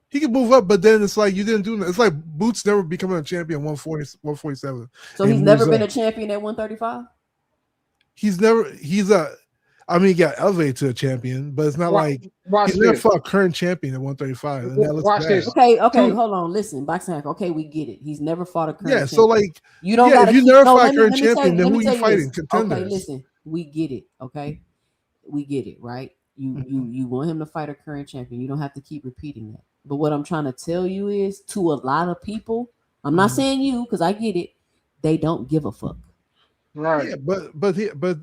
S5: He can move up, but then it's like you didn't do that. It's like Boots never becoming a champion 147.
S1: So he's never been a champion at 135?
S5: He got elevated to a champion, but it's not like he's never fought a current champion at 135. And that looks bad.
S1: This. Okay, hold on. Listen, Boxing Hack. Okay, we get it. He's never fought a current champion.
S5: So like
S1: you don't
S5: if you never fought a current champion, then who are you fighting? Contenders.
S1: Okay, listen, we get it. Okay. We get it, right? You want him to fight a current champion. You don't have to keep repeating that. But what I'm trying to tell you is, to a lot of people, I'm not saying you because I get it, they don't give a fuck.
S6: Right.
S5: Yeah, but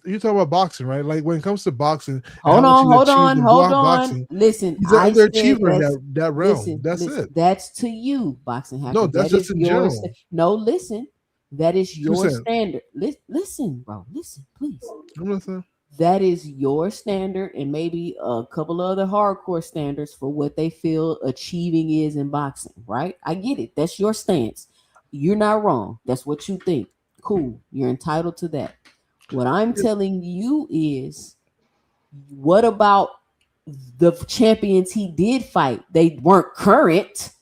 S5: you're talking about boxing, right? Like when it comes to boxing,
S1: hold on.
S5: Boxing,
S1: listen,
S5: he's an underachiever in that realm. That's it.
S1: That's to you, Boxing Hacker.
S5: No, that's just in general.
S1: No, listen. That is your standard. Listen, bro. Listen, please.
S5: I'm listening.
S1: That is your standard and maybe a couple of other hardcore standards for what they feel achieving is in boxing, right? I get it. That's your stance. You're not wrong. That's what you think. Cool. You're entitled to that. What I'm telling you is, what about the champions he did fight? They weren't current,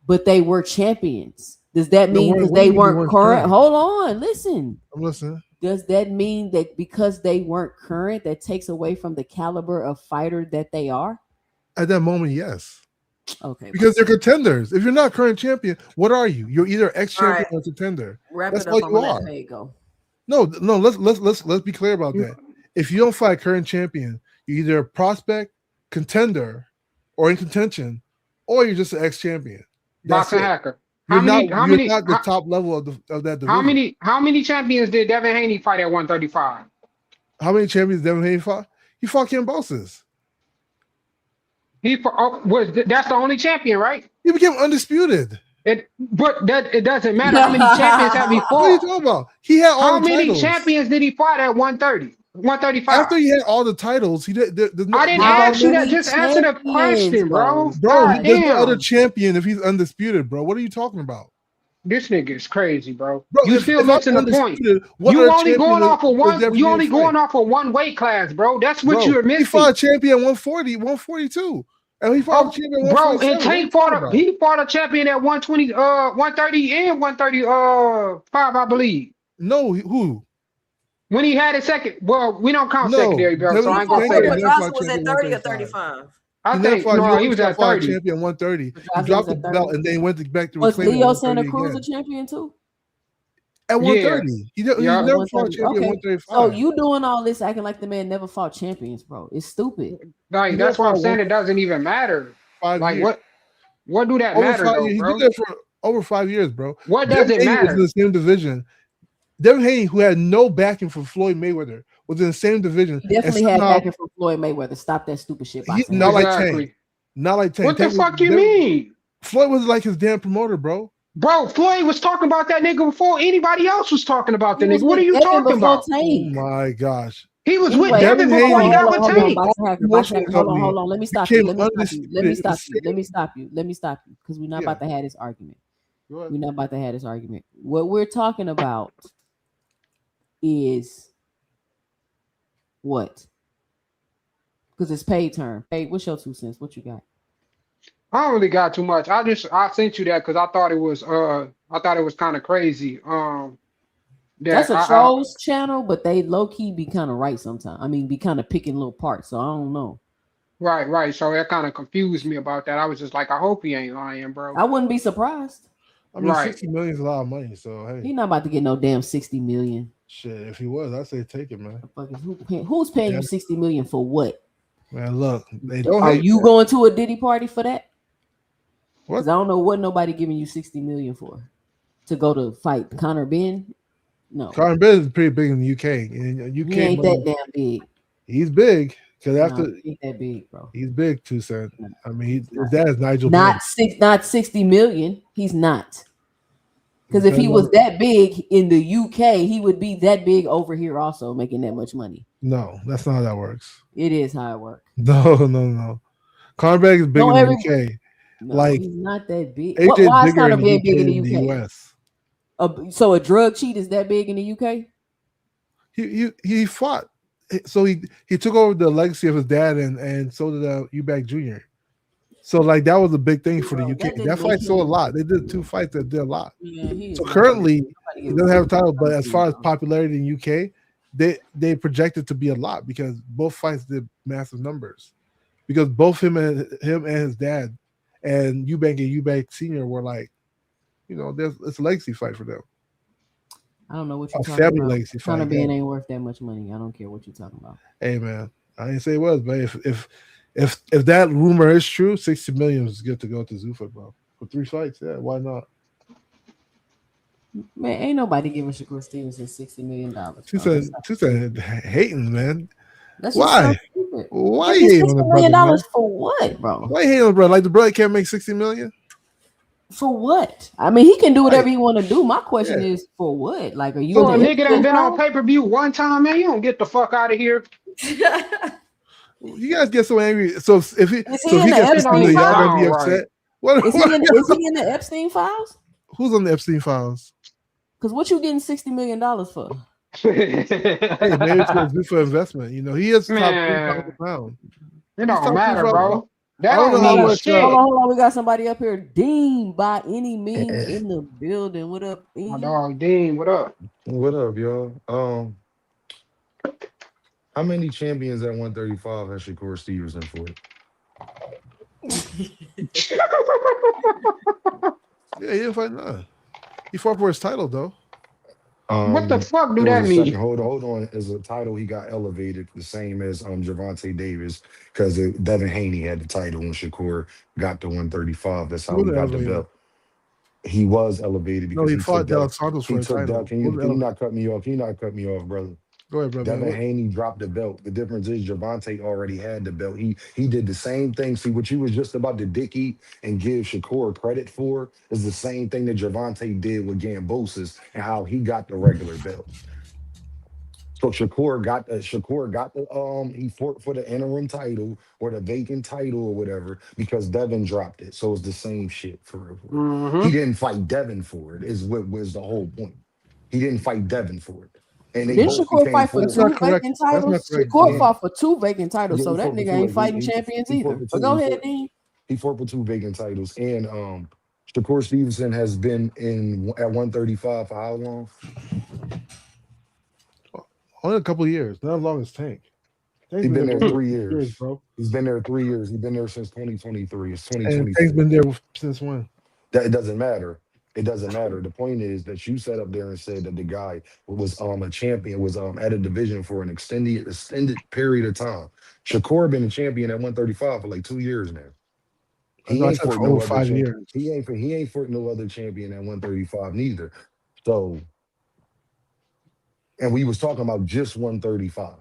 S1: but they were champions. Does that mean because they weren't current? Hold on. Listen.
S5: I'm listening.
S1: Does that mean that because they weren't current, that takes away from the caliber of fighter that they are?
S5: At that moment, yes.
S1: Okay.
S5: Because they're contenders. If you're not current champion, what are you? You're either ex-champion or contender. That's all you are. No. Let's be clear about that. If you don't fight current champion, you're either a prospect, contender, or in contention, or you're just an ex-champion.
S6: Boxing Hacker.
S5: You're not the top level of that division.
S6: How many champions did Devin Haney fight at 135?
S5: How many champions Devin Haney fought? He fought Kambosos.
S6: That's the only champion, right?
S5: He became undisputed.
S6: It doesn't matter how many champions have he fought.
S5: What are you talking about? He had all
S6: how
S5: the
S6: many
S5: titles.
S6: Champions did he fight at 130? 135.
S5: After he had all the titles, he did.
S6: I didn't ask you that. Just answer the question, bro.
S5: Bro, there's no other champion if he's undisputed, bro. What are you talking about?
S6: This nigga is crazy, bro.
S5: Bro,
S6: You still missing the point. You only going off of one. You only going off of one weight class, bro. That's what you're missing.
S5: He fought champion 140, 142. And he fought champion 147.
S6: Bro, and Tank he fought a champion at 120, 130 and 135, I believe.
S5: No, who?
S6: When he had a second, well, we don't count secondary, bro. So I ain't gonna say that.
S7: Pedraza was at 30 or 35.
S6: I think he was at 30.
S5: Champion 130. He dropped the belt and then went back to
S1: was Leo Santa Cruz a champion too?
S5: At 130. He never fought champion 135.
S1: So you doing all this acting like the man never fought champions, bro. It's stupid.
S6: Like that's why I'm saying it doesn't even matter. Like what do that matter, though,
S5: he
S6: bro?
S5: did that for over 5 years, bro.
S6: What does it matter?
S5: Was in the same division. Devin Haney, who had no backing from Floyd Mayweather, was in the same division.
S1: He definitely had backing from Floyd Mayweather. Stop that stupid shit.
S5: Not like Tank. Not like Tank.
S6: What the fuck you mean?
S5: Floyd was like his damn promoter, bro.
S6: Bro, Floyd was talking about that nigga before anybody else was talking about the
S1: He was
S6: nigga. What are
S1: with
S6: you
S1: Devin
S6: talking
S1: before
S6: about?
S5: Oh
S1: Tank.
S5: my gosh.
S6: He was with
S1: Anyway,
S6: Devin
S5: Devin
S6: before he
S5: Haney
S6: got with
S1: hold on,
S6: Tank.
S1: Box Hacker. Hold on. Let me stop you.
S5: became
S1: Let me stop you. Let me stop you.
S5: undisputed.
S1: Let me stop you. Let me stop you. Because we're not
S5: Yeah.
S1: about to have this argument.
S5: Go ahead.
S1: We're not about to have this argument. What we're talking about is what? Because it's paid term. Hey, what's your 2 cents? What you got?
S6: I don't really got too much. I sent you that because I thought it was kind of crazy.
S1: That's
S6: That
S1: a trolls channel, but they low key be kind of right sometimes. I mean, be kind of picking little parts. So I don't know.
S6: right. So that kind of confused me about that. I was just like, I hope he ain't lying, bro.
S1: I wouldn't be surprised.
S5: I mean,
S6: Right.
S5: 60 million is a lot of money. So hey,
S1: He's not about to get no damn 60 million.
S5: shit. If he was, I'd say take it, man.
S1: Who's paying
S5: Yeah.
S1: you 60 million for what?
S5: Man, look, they don't.
S1: Are
S5: hate
S1: you
S5: that.
S1: going to a Diddy party for that?
S5: What?
S1: Because I don't know what nobody giving you 60 million for to go to fight Conor Ben. No,
S5: Conor Ben is pretty big in the UK. In UK,
S1: he ain't
S5: money,
S1: that damn big.
S5: he's big because
S1: No,
S5: after
S1: he ain't that big, bro.
S5: he's big, 2 cents.
S1: No.
S5: I mean, his dad is Nigel.
S1: Not
S5: Ben.
S1: not 60 million. He's not. Because if he
S5: Ben
S1: was
S5: never-
S1: that big in the UK, he would be that big over here also making that much money.
S5: No, that's not how that works.
S1: It is how it works.
S5: No. Conor Ben is big
S1: Don't
S5: in
S1: ever-
S5: the UK.
S1: No,
S5: Like,
S1: he's not that big.
S5: AJ
S1: Why
S5: is
S1: is
S5: bigger
S1: Conor
S5: in the
S1: Ben
S5: UK
S1: big in the
S5: than the
S1: UK?
S5: US.
S1: So a drug cheat is that big in the UK?
S5: He fought. So he took over the legacy of his dad, and so did Eubank Jr. So like that was a big thing for the
S1: Bro,
S5: UK.
S1: that didn't
S5: That fight
S1: make
S5: sold a
S1: him-
S5: lot. They did 2 fights that did a lot.
S1: Yeah, he is
S5: So
S1: not
S5: currently
S1: big. Nobody
S5: he
S1: gives
S5: doesn't have a
S1: shit
S5: title,
S1: about
S5: but as far as
S1: him.
S5: popularity in UK, they projected to be a lot because both fights did massive numbers. Because both him and his dad and Eubank Senior were like, it's a legacy fight for them.
S1: I don't know what you're
S5: A
S1: talking
S5: family
S1: about.
S5: legacy fight.
S1: Conor Ben
S5: Yeah.
S1: ain't worth that much money. I don't care what you're talking about.
S5: Hey man, I didn't say it was, but if that rumor is true, 60 million is good to go to Zuffa, bro. For 3 fights, yeah, why not?
S1: Man, ain't nobody giving Shakur Stevenson $60 million.
S5: She said hating, man.
S1: That's
S5: Why?
S1: just so stupid.
S5: Why
S1: Give
S5: you
S1: me
S5: hating on
S1: $60
S5: the
S1: million
S5: brother, man?
S1: for what, bro?
S5: Why you hating on the brother? Like the brother can't make 60 million?
S1: For what? I mean, he can do whatever he want to do. My question is, for what? Like, are you
S6: So a
S1: in the
S6: nigga that been on
S1: NFL?
S6: pay-per-view one time, man, you don't get the fuck out of here.
S5: You guys get so angry. So if he
S1: in
S5: gets
S1: the
S5: 60
S1: Epstein
S5: million, y'all
S6: files?
S5: gonna be
S6: Right.
S5: upset. What?
S1: Is he in the Epstein files?
S5: Who's on the Epstein files?
S1: Because what you getting $60 million for?
S5: Hey, maybe it's good for investment. He is top
S6: Man.
S5: 3,000 pounds.
S6: It
S5: He's top
S6: don't matter,
S5: 3,000.
S6: bro. That
S5: I don't
S6: don't
S5: know how
S6: mean
S5: much,
S6: shit.
S1: Hold on. We got somebody up here. Dean, by any means, in the building. What up,
S6: My
S1: Dean?
S6: dog Dean, what up?
S8: What up, y'all? How many champions at 135 has Shakur Stevenson for?
S5: Yeah, he didn't fight none. He fought for his title though.
S6: What the fuck do
S8: It was
S6: that
S8: a
S6: mean?
S8: second. Hold on. As a title, he got elevated the same as Gervonta Davis because Devin Haney had the title when Shakur got to 135. That's how he got the belt. He was elevated
S5: No,
S8: because
S5: he
S8: he
S5: fought
S8: took
S5: Del
S8: that.
S5: Santos
S8: He
S5: for a
S8: took
S5: title.
S8: that. Can you not cut me off? Can you not cut me off, brother?
S5: Go ahead, brother.
S8: Devin Haney dropped the belt. The difference is Gervonta already had the belt. He did the same thing. See, what you was just about to dicky and give Shakur credit for is the same thing that Gervonta did with Gambosis and how he got the regular belt. So Shakur got the he fought for the interim title or the vacant title or whatever because Devin dropped it. So it's the same shit for real.
S6: Mm-hmm.
S8: He didn't fight Devin for it, is what was the whole point. He didn't fight Devin for it. And they
S1: Didn't
S8: both
S1: Shakur
S8: became
S1: fight for
S8: full.
S1: 2 vacant titles?
S5: correct.
S1: Shakur
S8: Yeah.
S1: fought for 2 vacant titles,
S8: Yeah,
S1: so
S8: he
S1: that
S8: fought for
S1: nigga
S8: two,
S1: ain't
S8: like,
S1: fighting
S8: he
S1: champions
S8: fought
S1: either.
S8: for
S1: But
S8: two,
S1: go
S8: he
S1: ahead,
S8: fought-
S1: Dean.
S8: He fought for 2 vacant titles. And Shakur Stevenson has been at 135 for how long?
S5: Only a couple of years. Not as long as Tank.
S8: He's been there
S5: for
S8: 3 years.
S5: bro.
S8: He's been there 3 years. He's been there since 2023. It's
S5: And
S8: 2024.
S5: Tank's been there since when?
S8: That it doesn't matter. It doesn't matter. The point is that you sat up there and said that the guy was a champion, was at a division for an extended period of time. Shakur been a champion at 135 for like 2 years now. He
S5: I
S8: ain't
S5: said
S8: for
S5: for
S8: no
S5: over
S8: other
S5: 5
S8: champion.
S5: years.
S8: He ain't for no other champion at 135 neither. So, and we was talking about just 135.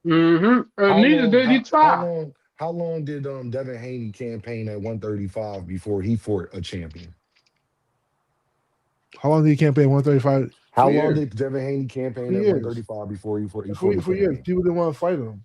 S6: Mm-hmm.
S8: How
S6: Neither
S8: long-
S6: did he
S8: how-
S6: try.
S8: How long did Devin Haney campaign at 135 before he fought a champion?
S5: How long did he campaign 135?
S8: How
S5: For
S8: long
S5: years.
S8: did Devin Haney campaign
S5: For
S8: at
S5: years.
S8: 135 before he fought
S5: For
S8: the
S5: years,
S8: champion?
S5: people didn't want to fight him.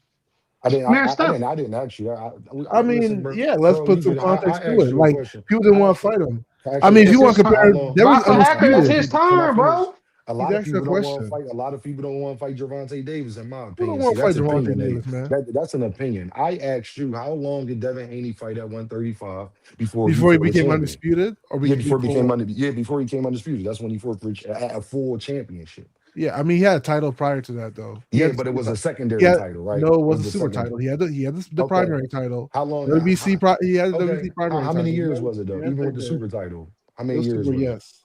S8: I didn't.
S6: Man,
S8: I
S6: stop.
S8: didn't ask you.
S5: I
S8: Listen,
S5: mean,
S8: bro,
S5: yeah, let's
S8: bro,
S5: put some
S8: I
S5: context to
S8: asked
S5: it.
S8: you a
S5: Like,
S8: question.
S5: people didn't
S8: I
S5: want
S8: asked
S5: to
S8: you-
S5: fight him.
S8: I asked
S5: I mean, if
S8: you
S5: you
S8: a
S5: want to
S8: question.
S5: compare,
S8: How long-
S5: that was
S6: Boxer Hacker is
S5: undisputed.
S6: his
S8: Can I
S6: time,
S8: finish?
S6: bro.
S8: A lot
S5: He's
S8: of
S5: asking
S8: people
S5: a
S8: don't want to
S5: question.
S8: fight. A lot of people don't want to fight Gervonta Davis, in my
S5: Who
S8: opinion.
S5: don't want to fight
S8: That's
S5: Gervonta
S8: opinionated.
S5: Davis, man?
S8: That's an opinion. I asked you, how long did Devin Haney fight at 135 before
S5: Before he
S8: fought a
S5: became
S8: champion?
S5: undisputed, or
S8: Yeah, before he became undisputed. That's when he fought for a full championship.
S5: Yeah, I mean, he had a title prior to that, though. He
S8: Yeah,
S5: had the
S8: but it was
S5: super
S8: a secondary
S5: title.
S8: title, right?
S5: No, it was a
S8: the
S5: super
S8: second-
S5: title. He had the
S8: Okay.
S5: primary title.
S8: How long?
S5: WBC. He had the
S8: Okay.
S5: WBC primary.
S8: How many
S5: title.
S8: years was it though?
S5: Yeah,
S8: Even with the
S5: secondary.
S8: super title, how
S5: It
S8: many
S5: was
S8: years
S5: super,
S8: was it?
S5: yes.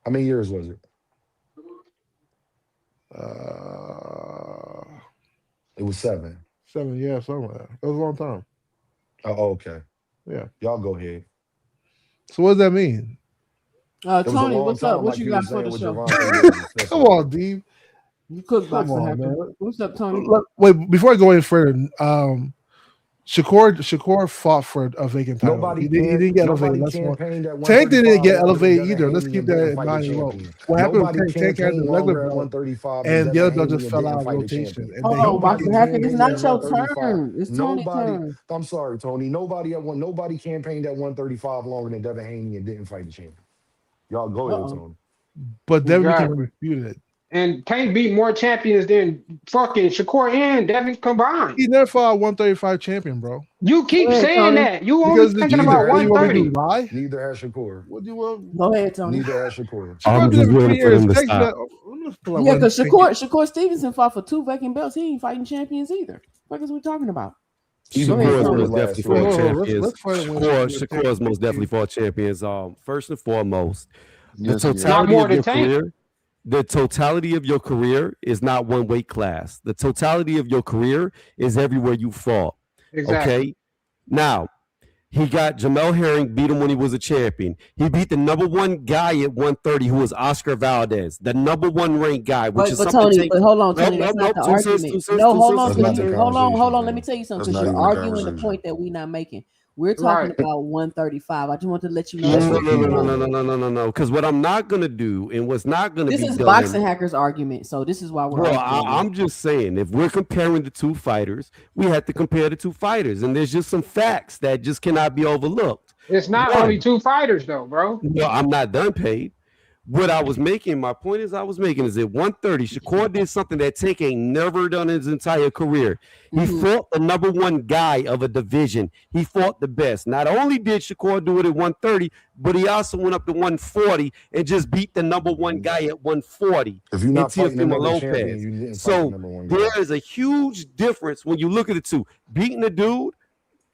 S8: How many years was it? It was 7.
S5: 7, yeah, something like that. That was a long time.
S8: Oh, okay.
S5: Yeah.
S8: Y'all go ahead.
S5: So what does that mean?
S8: It was a
S1: Tony,
S8: long
S1: what's
S8: time,
S1: up? What
S8: like
S1: you
S8: you
S1: got
S8: was
S1: for
S8: saying
S1: the
S8: with
S1: show?
S8: Gervonta Davis. That's
S5: Come
S8: all.
S5: on, Dean.
S1: You cook
S5: Come
S1: Boxer
S5: on,
S1: Hacker.
S5: man.
S1: What's up, Tony?
S5: Wait, before I go any further, Shakur fought for a vacant title.
S8: Nobody
S5: He didn't get elevated.
S8: Nobody
S5: That's one.
S8: campaigned at
S5: Tank didn't get
S8: 135 longer than
S5: elevated
S8: Devin
S5: either. Let's
S8: Haney
S5: keep
S8: and
S5: that
S8: didn't
S5: in
S8: fight the
S5: mind as well.
S8: champion.
S5: What happened
S8: Nobody
S5: with Tank? Tank had
S8: campaigned
S5: the regular
S8: longer at
S5: belt,
S8: 135 than
S5: and the
S8: Devin
S5: other belt
S8: Haney
S5: just
S8: and
S5: fell
S8: didn't
S5: out of
S8: fight the
S5: rotation.
S8: champion.
S5: And
S1: Hold
S5: then
S1: on,
S8: Nobody
S1: Boxer Hacker. It's
S8: campaigned
S1: not
S8: at
S1: your
S8: 135.
S1: turn. It's Tony's
S8: Nobody.
S1: turn.
S8: I'm sorry, Tony. Nobody campaigned at 135 longer than Devin Haney and didn't fight the champion. Y'all go ahead,
S1: Uh-oh.
S8: Tony.
S5: but Devin became
S6: Exactly.
S5: undisputed.
S6: And Tank beat more champions than fucking Shakur and Devin combined.
S5: He never fought a 135 champion, bro.
S6: You keep
S1: Go ahead,
S6: saying
S1: Tony.
S6: that. You only
S5: Because
S6: thinking
S8: neither
S6: about
S8: has
S5: what do you want me to
S6: 130.
S5: do? Lie?
S8: Neither has Shakur.
S5: What do you want?
S1: Go ahead, Tony.
S8: Neither has Shakur.
S5: Shakur
S9: I'm
S5: did
S9: just
S5: it for
S9: waiting for
S5: years.
S9: him to
S5: Tank's
S9: stop.
S5: not- I'm just like,
S1: Yeah,
S5: what
S1: because
S5: Tank-
S1: Shakur Stevenson fought for 2 vacant belts. He ain't fighting champions either. What is we talking about?
S8: Even
S1: Go ahead,
S9: Shakur is
S1: Tony.
S9: most
S8: last
S9: definitely
S8: fight.
S9: fought
S5: Hold on,
S9: champions.
S5: let's fight him when
S9: Shakur is most definitely fought champions. First and foremost, the
S8: Yes, he is.
S6: Not
S9: totality
S6: more
S9: of
S6: than
S9: your
S6: Tank.
S9: career. The totality of your career is not one weight class. The totality of your career is everywhere you fought.
S6: Exactly.
S9: Okay. Now, he got Jamel Herring, beat him when he was a champion. He beat the #1 guy at 130, who was Oscar Valdez, the #1 ranked guy, which
S1: But,
S9: is
S1: but
S9: something.
S1: Tony,
S9: Tank-
S1: but hold on,
S9: No,
S1: Tony.
S9: no,
S1: That's
S9: no,
S1: not the
S9: 2 cents,
S1: argument.
S9: 2 cents,
S1: No,
S9: 2
S1: hold
S9: cents,
S1: on,
S8: That's
S9: two
S8: not
S1: Tony.
S8: the
S9: cents.
S1: Hold on.
S8: conversation,
S1: Let me
S8: man.
S1: tell you something.
S8: That's
S1: Because
S8: not
S1: you're
S8: even the
S1: arguing the
S8: conversation.
S1: point that we're not making. We're talking about 135. I just want to let you know.
S8: That's
S1: That's
S8: what
S1: what
S8: people
S9: No. Because what I'm not gonna do and what's not gonna
S1: this
S9: be
S1: is
S9: done.
S1: Boxing Hackers argument. So this is why we're
S9: Bro,
S1: arguing.
S9: I'm just saying, if we're comparing the two fighters, we have to compare the two fighters, and there's just some facts that just cannot be overlooked.
S6: It's not
S9: One.
S6: only 2 fighters though, bro.
S9: No, I'm not done paid. What I was making, my point is, at 130, Shakur did something that Tank ain't never done in his entire career. He fought the #1 guy of a division. He fought the best. Not only did Shakur do it at 130, but he also went up to 140 and just beat the #1 guy at 140.
S8: If you're not
S9: and
S8: fighting
S9: Teofimo
S8: another champion,
S9: Lopez.
S8: you didn't fight
S9: So
S8: the #1 guy.
S9: there is a huge difference when you look at the two. Beating a dude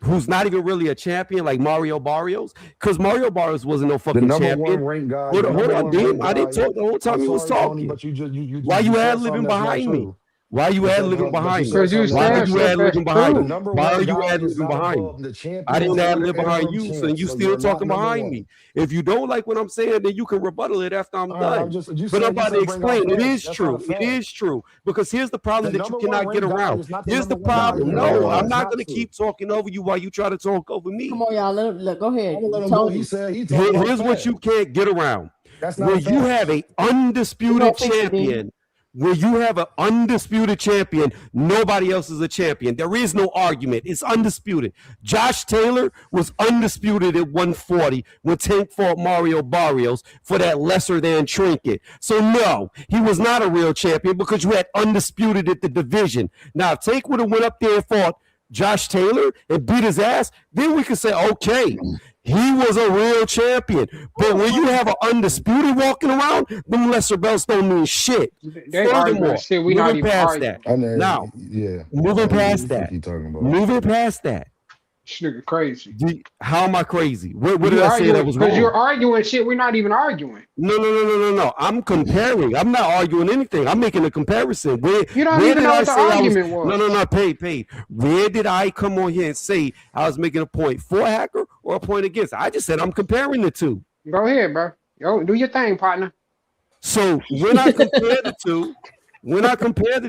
S9: who's not even really a champion like Mario Barrios, because Mario Barrios wasn't no
S8: The
S9: fucking
S8: #1
S9: champion.
S8: ranked guy.
S9: Hold
S8: the
S9: on,
S8: number one
S9: Dean.
S8: ranked
S9: I didn't
S8: guy-
S9: talk the whole time
S8: I'm
S9: you was
S8: sorry, Tony,
S9: talking.
S8: but you
S9: Why you
S8: said
S9: ad
S8: something
S9: libbing
S8: that's not
S9: behind me?
S8: true.
S9: Why you
S8: But
S9: ad
S8: you
S9: libbing
S8: said
S9: behind me?
S6: Because you
S8: something
S9: Why
S8: that's
S9: are
S6: said
S9: you
S8: not
S9: ad
S6: stuff
S8: true.
S6: that's
S9: libbing behind
S8: The
S9: me?
S6: true.
S8: #1
S9: Why are you
S8: guy
S9: ad
S8: is
S9: libbing
S8: not
S9: behind me?
S8: above the champion.
S9: I didn't ad lib
S8: and
S9: behind
S8: interim
S9: you, so
S8: champ,
S9: you
S8: so
S9: still
S8: you're not
S9: talking
S8: number
S9: behind
S8: one.
S9: me. If you don't like what I'm saying, then you can rebuttal it after I'm
S8: All right,
S9: done.
S8: I'm just, you
S9: But I'm
S8: said,
S9: about to
S8: bring out
S9: explain. It
S8: facts.
S9: is
S8: That's
S9: true.
S8: not a
S9: It
S8: fact.
S9: is true. Because here's the problem
S8: The
S9: that you
S8: #1
S9: cannot get
S8: ranked guy
S9: around.
S8: is not the
S9: Here's the
S8: #1 guy.
S9: problem.
S8: No,
S9: No, I'm
S8: it's
S9: not
S8: not
S9: going to
S8: true.
S9: keep talking over you while you try to talk over me.
S1: Come on, y'all. Let go ahead.
S8: I'm gonna let him go.
S1: Tony.
S8: He said he talking about
S9: Here's what
S8: facts.
S9: you can't get around.
S8: That's not
S9: Where
S8: a
S9: you
S8: fact.
S9: have a
S1: You
S9: undisputed
S1: gonna fix it, Dean.
S9: champion, where you have an undisputed champion, nobody else is a champion. There is no argument. It's undisputed. Josh Taylor was undisputed at 140 when Tank fought Mario Barrios for that lesser than trinket. So no, he was not a real champion because you had undisputed at the division. Now, if Tank would have went up there and fought Josh Taylor and beat his ass, then we could say, okay, he was a real champion. But when you have an undisputed walking around, them lesser belts don't mean shit.
S6: They arguing shit we not
S9: moving
S6: even
S9: past
S6: arguing.
S9: that.
S8: I know,
S9: Now,
S8: yeah.
S9: moving past
S8: What
S9: that.
S8: you talking about?
S9: Moving past that.
S6: This nigga crazy.
S9: How am I crazy? What did I say that was
S6: Because you're
S9: wrong?
S6: arguing shit we're not even arguing.
S9: No. I'm comparing. I'm not arguing anything. I'm making a comparison.
S6: You don't even know what the argument was.
S9: No. Paid. Where did I come on here and say I was making a point for Hacker or a point against? I just said I'm comparing the two.
S6: Go ahead, bro. Yo, do your thing, partner.
S9: So when I compare the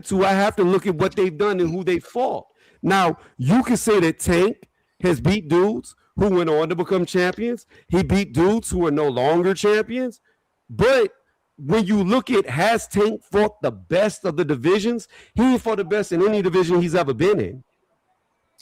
S9: two, I have to look at what they've done and who they fought. Now, you can say that Tank has beat dudes who went on to become champions. He beat dudes who are no longer champions. But when you look at has Tank fought the best of the divisions, he ain't fought the best in any division he's ever been in.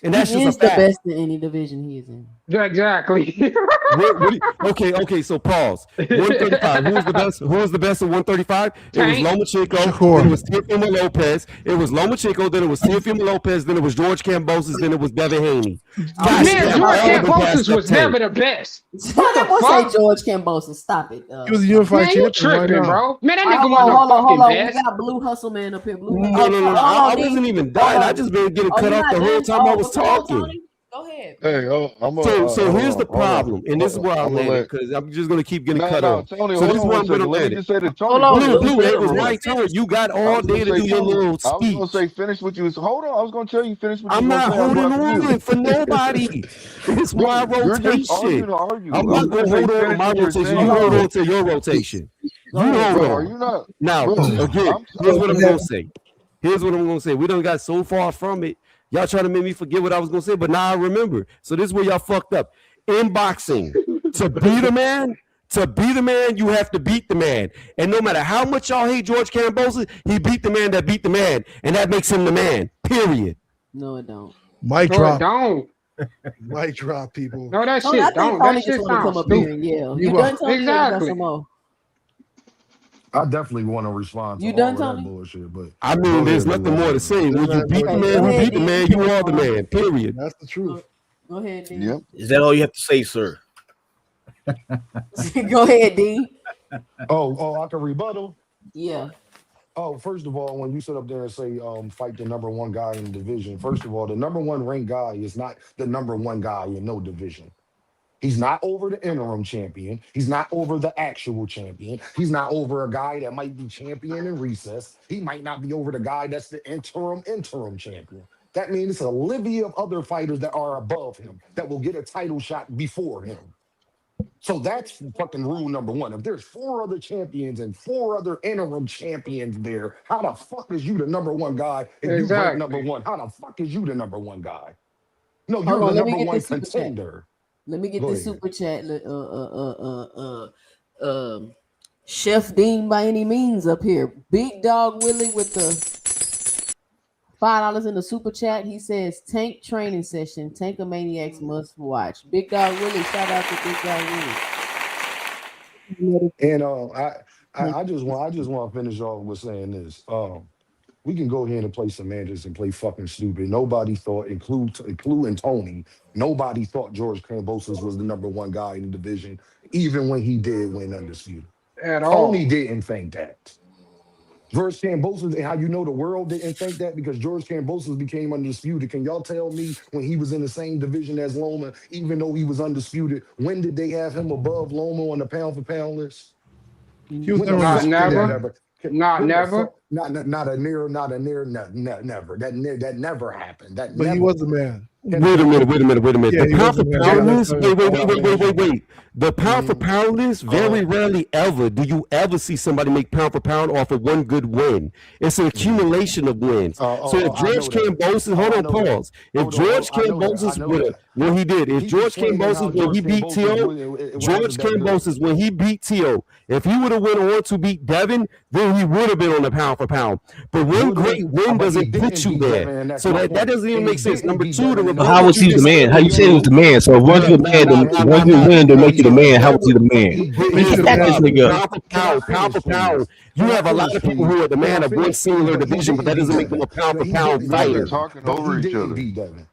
S9: And that's
S1: He is
S9: just a
S1: the
S9: fact.
S1: best in any division he is in.
S6: Exactly.
S9: Okay, so pause. 135. Who was the best at 135? It was
S6: Tank.
S9: Lomachenko,
S5: Shakur.
S9: then it was Teofimo Lopez. It was Lomachenko, then it was Teofimo Lopez, then it was George Kambosos, then it was Devin Haney.
S6: Man, George Kambosos was never the best. What the
S1: That boy
S6: fuck?
S1: say George Kambosos. Stop it.
S5: He was a unified
S6: Man, you
S5: champion. Why
S6: tripping,
S5: not?
S6: bro. Man, that
S1: Hold
S6: nigga
S1: on,
S6: wasn't
S1: hold
S6: the
S1: on.
S6: fucking
S1: We
S6: best.
S1: got Blue Hustle Man up here. Blue.
S9: No. I wasn't even dying. I just been getting cut
S1: you
S9: off
S1: not
S9: the whole
S1: done?
S9: time I was
S1: Come on,
S9: talking.
S1: Tony. Go ahead.
S10: Hey, I'm
S9: So here's the problem, and this is where I'm at because I'm just gonna keep getting cut off.
S10: Tony,
S9: So
S10: hold
S9: this is
S10: on
S9: where
S10: one
S9: I'm gonna
S10: second. Let
S9: land
S10: me
S9: it.
S10: just say that
S1: Hold
S10: Tony.
S1: on,
S9: Blue, it was
S1: Blue.
S9: my turn. You got all day to do your little
S10: I was gonna
S9: speech.
S10: say finish what you was. Hold on, I was gonna tell you finish what you
S9: I'm
S10: was
S9: not
S10: gonna say.
S9: holding
S10: I'm
S9: on for nobody. It's my
S10: You're just
S9: rotation.
S10: arguing to argue.
S9: I'm not gonna hold on to my rotation. You hold on to your rotation. You hold
S10: Bro, are
S9: on.
S10: you not?
S9: Now,
S10: Bro,
S9: again,
S10: I'm
S9: here's what I'm
S10: sorry.
S9: gonna say. Here's what I'm gonna say. We done got so far from it. Y'all trying to make me forget what I was gonna say, but now I remember. So this is where y'all fucked up. In boxing, to beat a man, you have to beat the man. And no matter how much y'all hate George Kambosos, he beat the man that beat the man, and that makes him the man. Period.
S1: No, it don't.
S5: Mic
S6: No, it
S5: drop.
S6: don't.
S5: Mic drop, people.
S6: No, that
S1: Tony, I
S6: shit
S1: think
S6: don't.
S1: Tony
S6: That shit
S1: just want to come
S6: sounds
S1: up here
S6: stupid.
S1: and yell.
S5: You
S1: You done, Tony? Or you got
S6: Exactly.
S1: some more?
S8: I definitely want to respond to
S1: You
S8: all
S1: done,
S8: of that
S1: Tony?
S8: bullshit, but
S9: I
S8: go
S9: mean,
S8: ahead,
S9: there's nothing more to say. When you beat the
S1: Okay,
S9: man,
S1: go
S9: who
S1: ahead,
S9: beat the
S1: D.
S9: man, you are the man. Period.
S5: That's the truth.
S1: Go ahead, D.
S10: Yep.
S11: Is that all you have to say, sir?
S1: Go ahead, D.
S8: Oh, I can rebuttal.
S1: Yeah.
S8: Oh, first of all, when you sit up there and say fight the number one guy in the division, first of all, the number one ranked guy is not the number one guy in no division. He's not over the interim champion. He's not over the actual champion. He's not over a guy that might be champion in recess. He might not be over the guy that's the interim champion. That means it's a levy of other fighters that are above him that will get a title shot before him. So that's fucking rule number one. If there's 4 other champions and 4 other interim champions there, how the fuck is you the number one guy? If you rank number one, how the fuck is you the number one guy? No, you're
S1: Hold on,
S8: the
S1: let me
S8: number
S1: get
S8: one
S1: this super chat.
S8: contender.
S1: Let me get
S8: Go
S1: this
S8: ahead.
S1: super chat. Chef Dean by any means up here. Big Dog Willie with the $5 in the super chat. He says Tank training session. Tankomaniacs must watch. Big Dog Willie. Shout out to Big Dog Willie.
S8: And I just want to finish off with saying this. We can go ahead and play semantics and play fucking stupid. Nobody thought, including Tony, nobody thought George Kambosos was the number one guy in the division, even when he did win undisputed.
S6: At all.
S8: Tony didn't think that. George Kambosos, and how you know the world didn't think that? Because George Kambosos became undisputed. Can y'all tell me when he was in the same division as Loma, even though he was undisputed, when did they have him above Loma on the pound for pound list?
S5: He was
S8: When the
S5: never
S8: fuck
S6: Not
S8: did
S5: undisputed.
S8: that
S6: never.
S8: ever?
S6: Not
S8: When the
S6: never.
S8: fuck- Not a near, never. That never happened. That
S5: But
S8: never.
S5: he was the man.
S9: Wait a minute.
S5: Yeah,
S9: The
S5: he
S9: pound
S5: was
S9: for
S5: the man.
S9: pound
S5: Yeah,
S9: list, wait. The pound for pound list, very rarely ever do you ever see somebody make pound for pound off of one good win. It's an accumulation of wins. So if
S8: I know
S9: George
S8: that.
S9: Kambosos, hold
S8: I
S9: on,
S8: know that.
S9: pause. If
S8: Hold on,
S9: George
S8: I know that.
S9: Kambosos
S8: I know
S9: would have,
S8: that.
S9: what he did, if
S8: He's
S9: George
S8: explaining how
S9: Kambosos, when he
S8: George
S9: beat
S8: Kambosos
S9: T.O.,
S8: it
S9: George
S8: wasn't that good.
S9: Kambosos, when he beat T.O., if he would have went on to beat Devin, then he would have been on the pound for pound. But one
S8: Would've,
S9: great win
S8: but he
S9: doesn't put
S8: didn't
S9: you
S8: beat Devin,
S9: there.
S8: and that's
S9: So
S8: my
S9: that
S8: point.
S9: doesn't even
S8: And
S9: make
S8: he
S9: sense.
S8: didn't
S9: Number
S8: beat
S9: two, to
S8: Devin, and
S9: rebut
S8: that's
S11: How
S9: what
S11: was
S9: you
S11: he the
S9: just
S11: man?
S9: said,
S11: How you said he was the man? So once you're the man, once you win, they make you the man. How was he the man?
S9: Here's the
S11: Back this
S9: problem.
S11: nigga.
S9: Pound for pound. You have a lot of people who are the man of one singular division, but that doesn't make them a pound for pound
S10: You guys are
S9: fighter.
S10: talking over each other.
S8: beat Devin.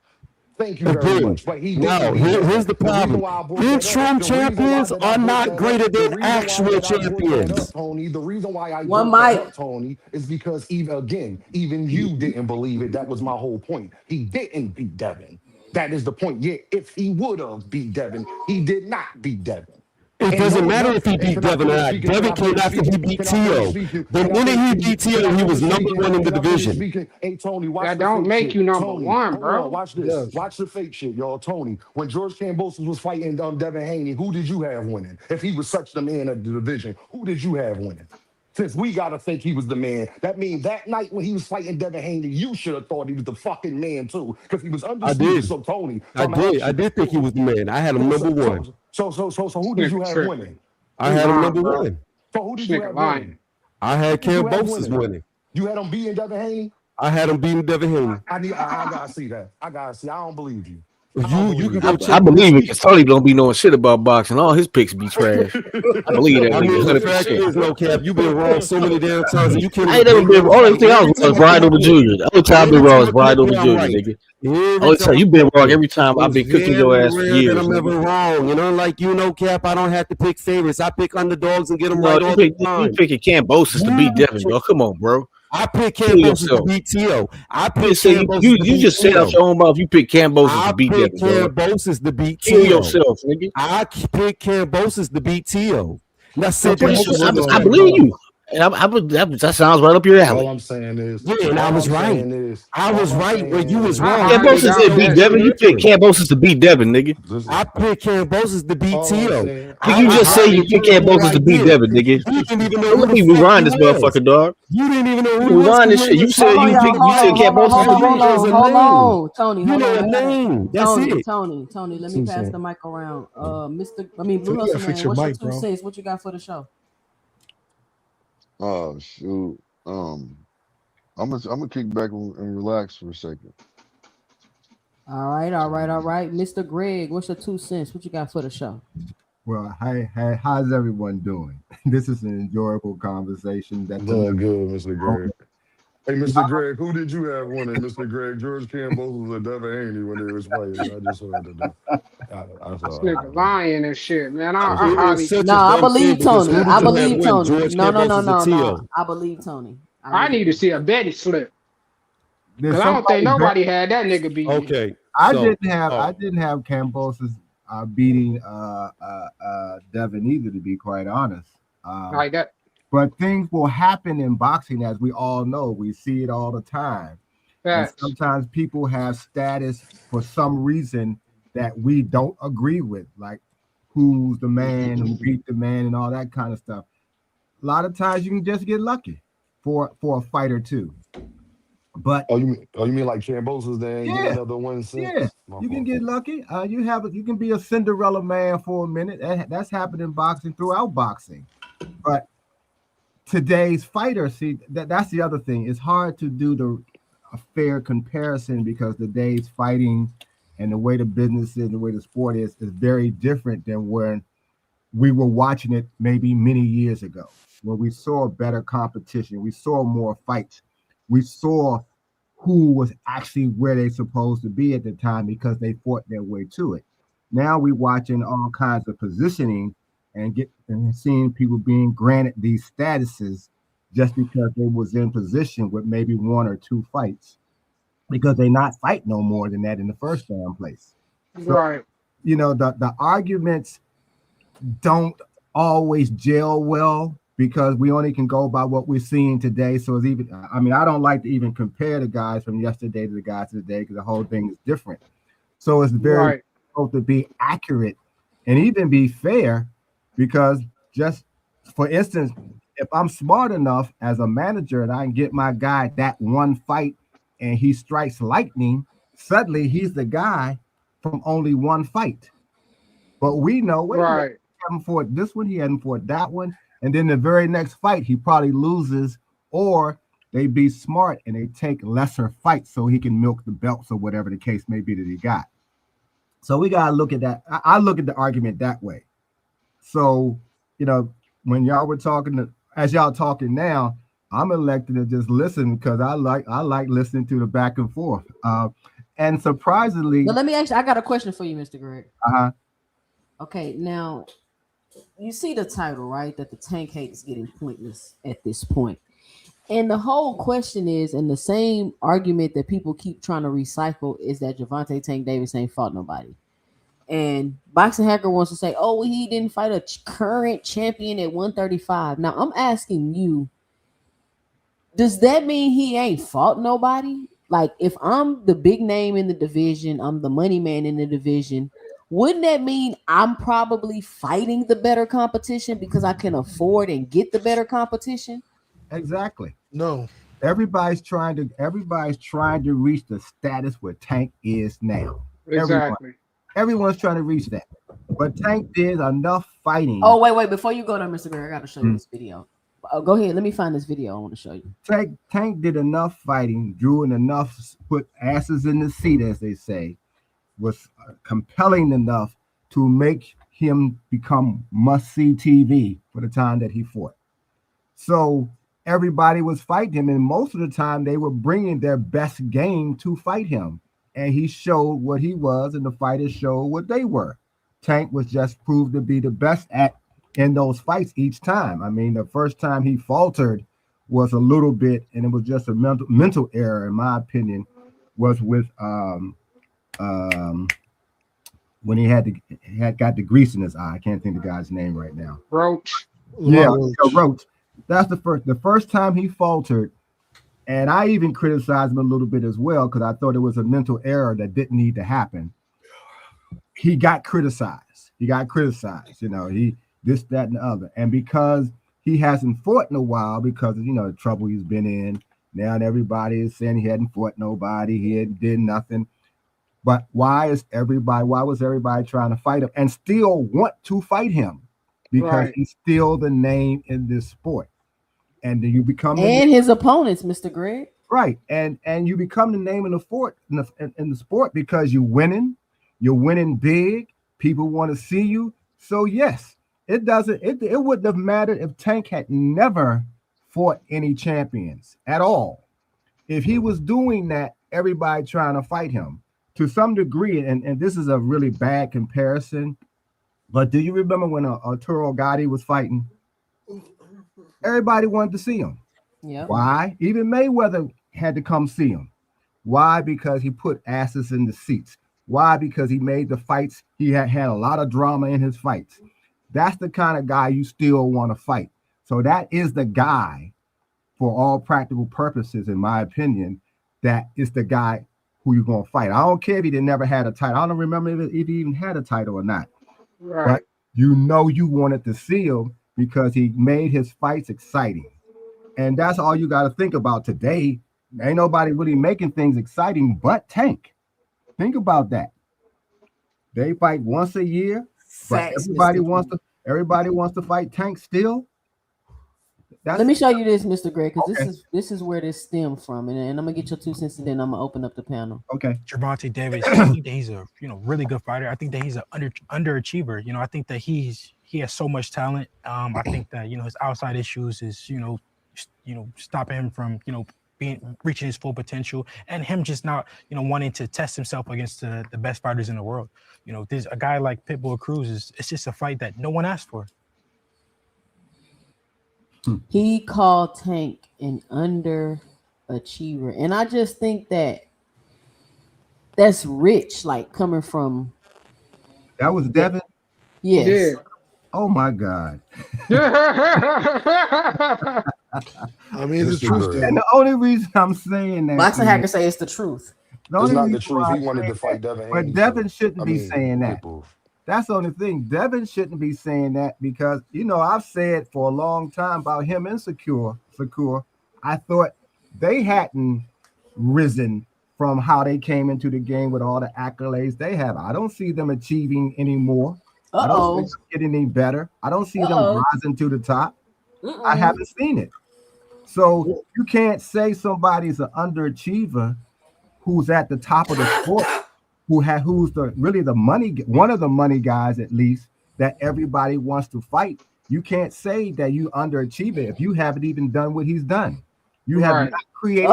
S8: Thank you very
S9: Again,
S8: much. But he
S9: now
S8: didn't beat Devin.
S9: here's the
S8: The reason
S9: problem.
S8: why I brought that up,
S9: Interim
S8: the reason why
S9: champions
S8: that I
S9: are
S8: brought
S9: not
S8: that
S9: greater
S8: up, the
S9: than
S8: reason why
S9: actual
S8: that I brought that
S9: champions.
S8: up, Tony, the reason why I
S1: One
S8: brought that
S1: mic.
S8: up, Tony, is because even you didn't believe it. That was my whole point. He didn't beat Devin. That is the point. Yeah, if he would have beat Devin, he did not beat Devin.
S9: It doesn't matter if he beat Devin or not. Devin came after he beat T.O. The minute he beat T.O., he was number one in the division.
S8: Hey, Tony, watch
S6: That
S8: the
S6: don't
S8: fake
S6: make
S8: shit.
S6: you number
S8: Tony,
S6: one,
S8: hold
S6: bro.
S8: on, watch this.
S5: Yes.
S8: Watch the fake shit, y'all. Tony, when George Kambosos was fighting Devin Haney, who did you have winning? If he was such the man of the division, who did you have winning? Since we gotta think he was the man, that means that night when he was fighting Devin Haney, you should have thought he was the fucking man too, because he was undisputed.
S9: did.
S8: So Tony,
S9: I did think he was the man. I had him number one.
S8: So who did you have winning?
S9: I had him number one.
S8: So who did
S6: This
S8: you
S6: nigga
S8: have
S6: lying.
S8: winning?
S9: I had
S8: Who did you have
S9: Kambosos winning.
S8: You had him beating Devin Haney?
S9: I had him beating Devin Haney.
S8: I gotta see that. I gotta see. I don't believe you.
S9: You can go
S11: I
S9: check.
S11: believe it because Tony don't be knowing shit about boxing. All his picks be trash. I believe that
S9: I mean,
S11: nigga
S9: the fact
S11: 100%.
S9: is, no cap, you've been wrong so many damn times, and you can't.
S11: I ain't never been. Only thing I was wrong was Brian Over Jr. The only time I've been wrong is Brian Over Jr. Nigga. Only time you've been wrong every time I've been cooking your ass for years.
S9: I'm never wrong, and unlike you, no cap, I don't have to pick favorites. I pick underdogs and get them
S11: No,
S9: right all the time.
S11: you picking Kambosos to beat Devin, bro. Come on, bro.
S9: I pick Kambosos to beat T.O. I pick
S11: You just said out your own mouth you pick Kambosos to beat Devin, bro.
S9: I pick Kambosos to beat
S11: Kill
S9: T.O.
S11: yourself, nigga.
S9: I pick Kambosos to beat T.O. That's
S11: I believe you. And that sounds right up your alley.
S8: All I'm saying is,
S9: yeah, and I was right. I was right when you was wrong.
S11: Kambosos said beat Devin. You pick Kambosos to beat Devin, nigga.
S9: I pick Kambosos to beat T.O.
S11: You just say you pick Kambosos to beat Devin, nigga.
S9: You didn't even know.
S11: Let me rewind this motherfucker, dog.
S9: You didn't even know who
S11: rewind this shit. You said Kambosos to beat.
S1: Hold on, Tony.
S9: You know a name. That's it.
S1: Tony. Let me pass the mic around. Blue
S5: You gotta
S1: Hustle
S5: fix
S1: Man.
S5: your
S1: What's your
S5: mic,
S1: 2
S5: bro.
S1: cents? What you got for the show?
S10: Oh shoot. I'm gonna kick back and relax for a second.
S1: All right. Mr. Greg, what's your 2 cents? What you got for the show?
S12: Well, how's everyone doing? This is an enjoyable conversation.
S8: Doing good, Mr. Greg. Hey, Mr. Greg, who did you have winning, Mr. Greg? George Kambosos or Devin Haney when they was fighting? I just wanted to know.
S6: This nigga lying and shit, man.
S1: I believe Tony. I believe Tony. No. I believe Tony.
S6: I need to see a Betty slip. Because I don't think nobody had that nigga beat.
S9: Okay.
S12: I didn't have Kambosos beating Devin either, to be quite honest.
S6: Like that.
S12: But things will happen in boxing, as we all know. We see it all the time. And sometimes people have status for some reason that we don't agree with, like who's the man, who beat the man, and all that kind of stuff. A lot of times you can just get lucky for a fight or two. But
S8: you mean like Kambosos then?
S12: Yeah,
S8: get another one since?
S12: Yeah, you can get lucky. You can be a Cinderella man for a minute. That's happened in boxing, throughout boxing. But today's fighter, see, that's the other thing. It's hard to do a fair comparison because today's fighting and the way the business is, the way the sport is very different than when we were watching it maybe many years ago, where we saw better competition, we saw more fights, we saw who was actually where they supposed to be at the time because they fought their way to it. Now we're watching all kinds of positioning and seeing people being granted these statuses just because they was in position with maybe 1 or 2 fights, because they not fight no more than that in the first damn place. So,
S6: right.
S12: The arguments don't always gel well because we only can go by what we're seeing today. So it's even, I don't like to even compare the guys from yesterday to the guys today because the whole thing is different. So it's very difficult to be accurate and even be fair, because just for instance, if I'm smart enough as a manager and I can get my guy that one fight and he strikes lightning, suddenly he's the guy from only one fight. But we know, he hadn't fought this one, he hadn't fought that one. And then the very next fight, he probably loses, or they be smart and they take lesser fights so he can milk the belts or whatever the case may be that he got. So we got to look at that. I look at the argument that way. So, when y'all were talking, as y'all talking now, I'm elected to just listen because I like listening to the back and forth. And surprisingly,
S1: but let me I got a question for you, Mr. Greg. Okay, now you see the title, right? That the tank hate is getting pointless at this point. And the whole question is, and the same argument that people keep trying to recycle is that Gervonta Tank Davis ain't fought nobody. And Boxing Hacker wants to say, oh, he didn't fight a current champion at 135. Now, I'm asking you, does that mean he ain't fought nobody? Like, if I'm the big name in the division, I'm the money man in the division, wouldn't that mean I'm probably fighting the better competition because I can afford and get the better competition?
S12: Exactly.
S5: No.
S12: Everybody's trying to reach the status where Tank is now.
S6: Exactly.
S12: Everyone's trying to reach that. But Tank did enough fighting.
S1: Oh, wait. Before you go there, Mr. Gray, I got to show you this video. Go ahead. Let me find this video. I want to show you.
S12: Tank did enough fighting, drew in enough, put asses in the seat, as they say, was compelling enough to make him become must-see TV for the time that he fought. So everybody was fighting him, and most of the time they were bringing their best game to fight him. And he showed what he was, and the fighters showed what they were. Tank was just proved to be the best at in those fights each time. I mean, the first time he faltered was a little bit, and it was just a mental error, in my opinion, was with when he had got the grease in his eye. I can't think of the guy's name right now.
S6: Roach.
S12: Yeah, Roach. That's the first time he faltered, and I even criticized him a little bit as well because I thought it was a mental error that didn't need to happen. He got criticized. You know, he this, that, and the other, and because he hasn't fought in a while because of, you know, the trouble he's been in. Now everybody is saying he hadn't fought nobody. He hadn't did nothing. But why was everybody trying to fight him and still want to fight him? Because he's still the name in this sport. And then you become
S1: his opponents, Mr. Greg.
S12: Right. And you become the name in the sport because you're winning big. People want to see you. So yes, it wouldn't have mattered if Tank had never fought any champions at all. If he was doing that, everybody trying to fight him to some degree, and this is a really bad comparison, but do you remember when Arturo Gatti was fighting? Everybody wanted to see him.
S1: Yeah.
S12: Why? Even Mayweather had to come see him. Why? Because he put asses in the seats. Why? Because he made the fights. He had a lot of drama in his fights. That's the kind of guy you still want to fight. So that is the guy, for all practical purposes, in my opinion, that is the guy who you're going to fight. I don't care if he never had a title. I don't remember if he even had a title or not.
S6: Right.
S12: But you know you wanted to see him because he made his fights exciting. And that's all you got to think about today. Ain't nobody really making things exciting but Tank. Think about that. They fight once a year, but everybody wants to fight Tank still.
S1: Let me show you this, Mr. Gray, because this is where this stems from, and I'm gonna get your 2 cents, and then I'm gonna open up the panel.
S12: Okay.
S2: Gervonta Davis, I think that he's a really good fighter. I think that he's an underachiever. I think that he has so much talent. I think that his outside issues is stopping him from reaching his full potential, and him just not wanting to test himself against the best fighters in the world. There's a guy like Pitbull Cruz. It's just a fight that no one asked for.
S1: He called Tank an underachiever, and I just think that's rich, like coming from.
S12: That was Devin.
S1: Yes.
S6: Yeah.
S12: Oh my God.
S5: I mean, it's the truth.
S12: And the only reason I'm saying that,
S1: Boxing Hacker say it's the truth.
S8: It's not the truth. He wanted to fight Devin Haney.
S12: But Devin shouldn't be saying that. That's the only thing. Devin shouldn't be saying that because, I've said for a long time about him and Shakur. I thought they hadn't risen from how they came into the game with all the accolades they have. I don't see them achieving anymore. I don't see them getting any better. I don't see them rising to the top. I haven't seen it. So you can't say somebody's an underachiever who's at the top of the sport. Who's the money, one of the money guys at least that everybody wants to fight. You can't say that you underachieve it if you haven't even done what he's done. You have not created.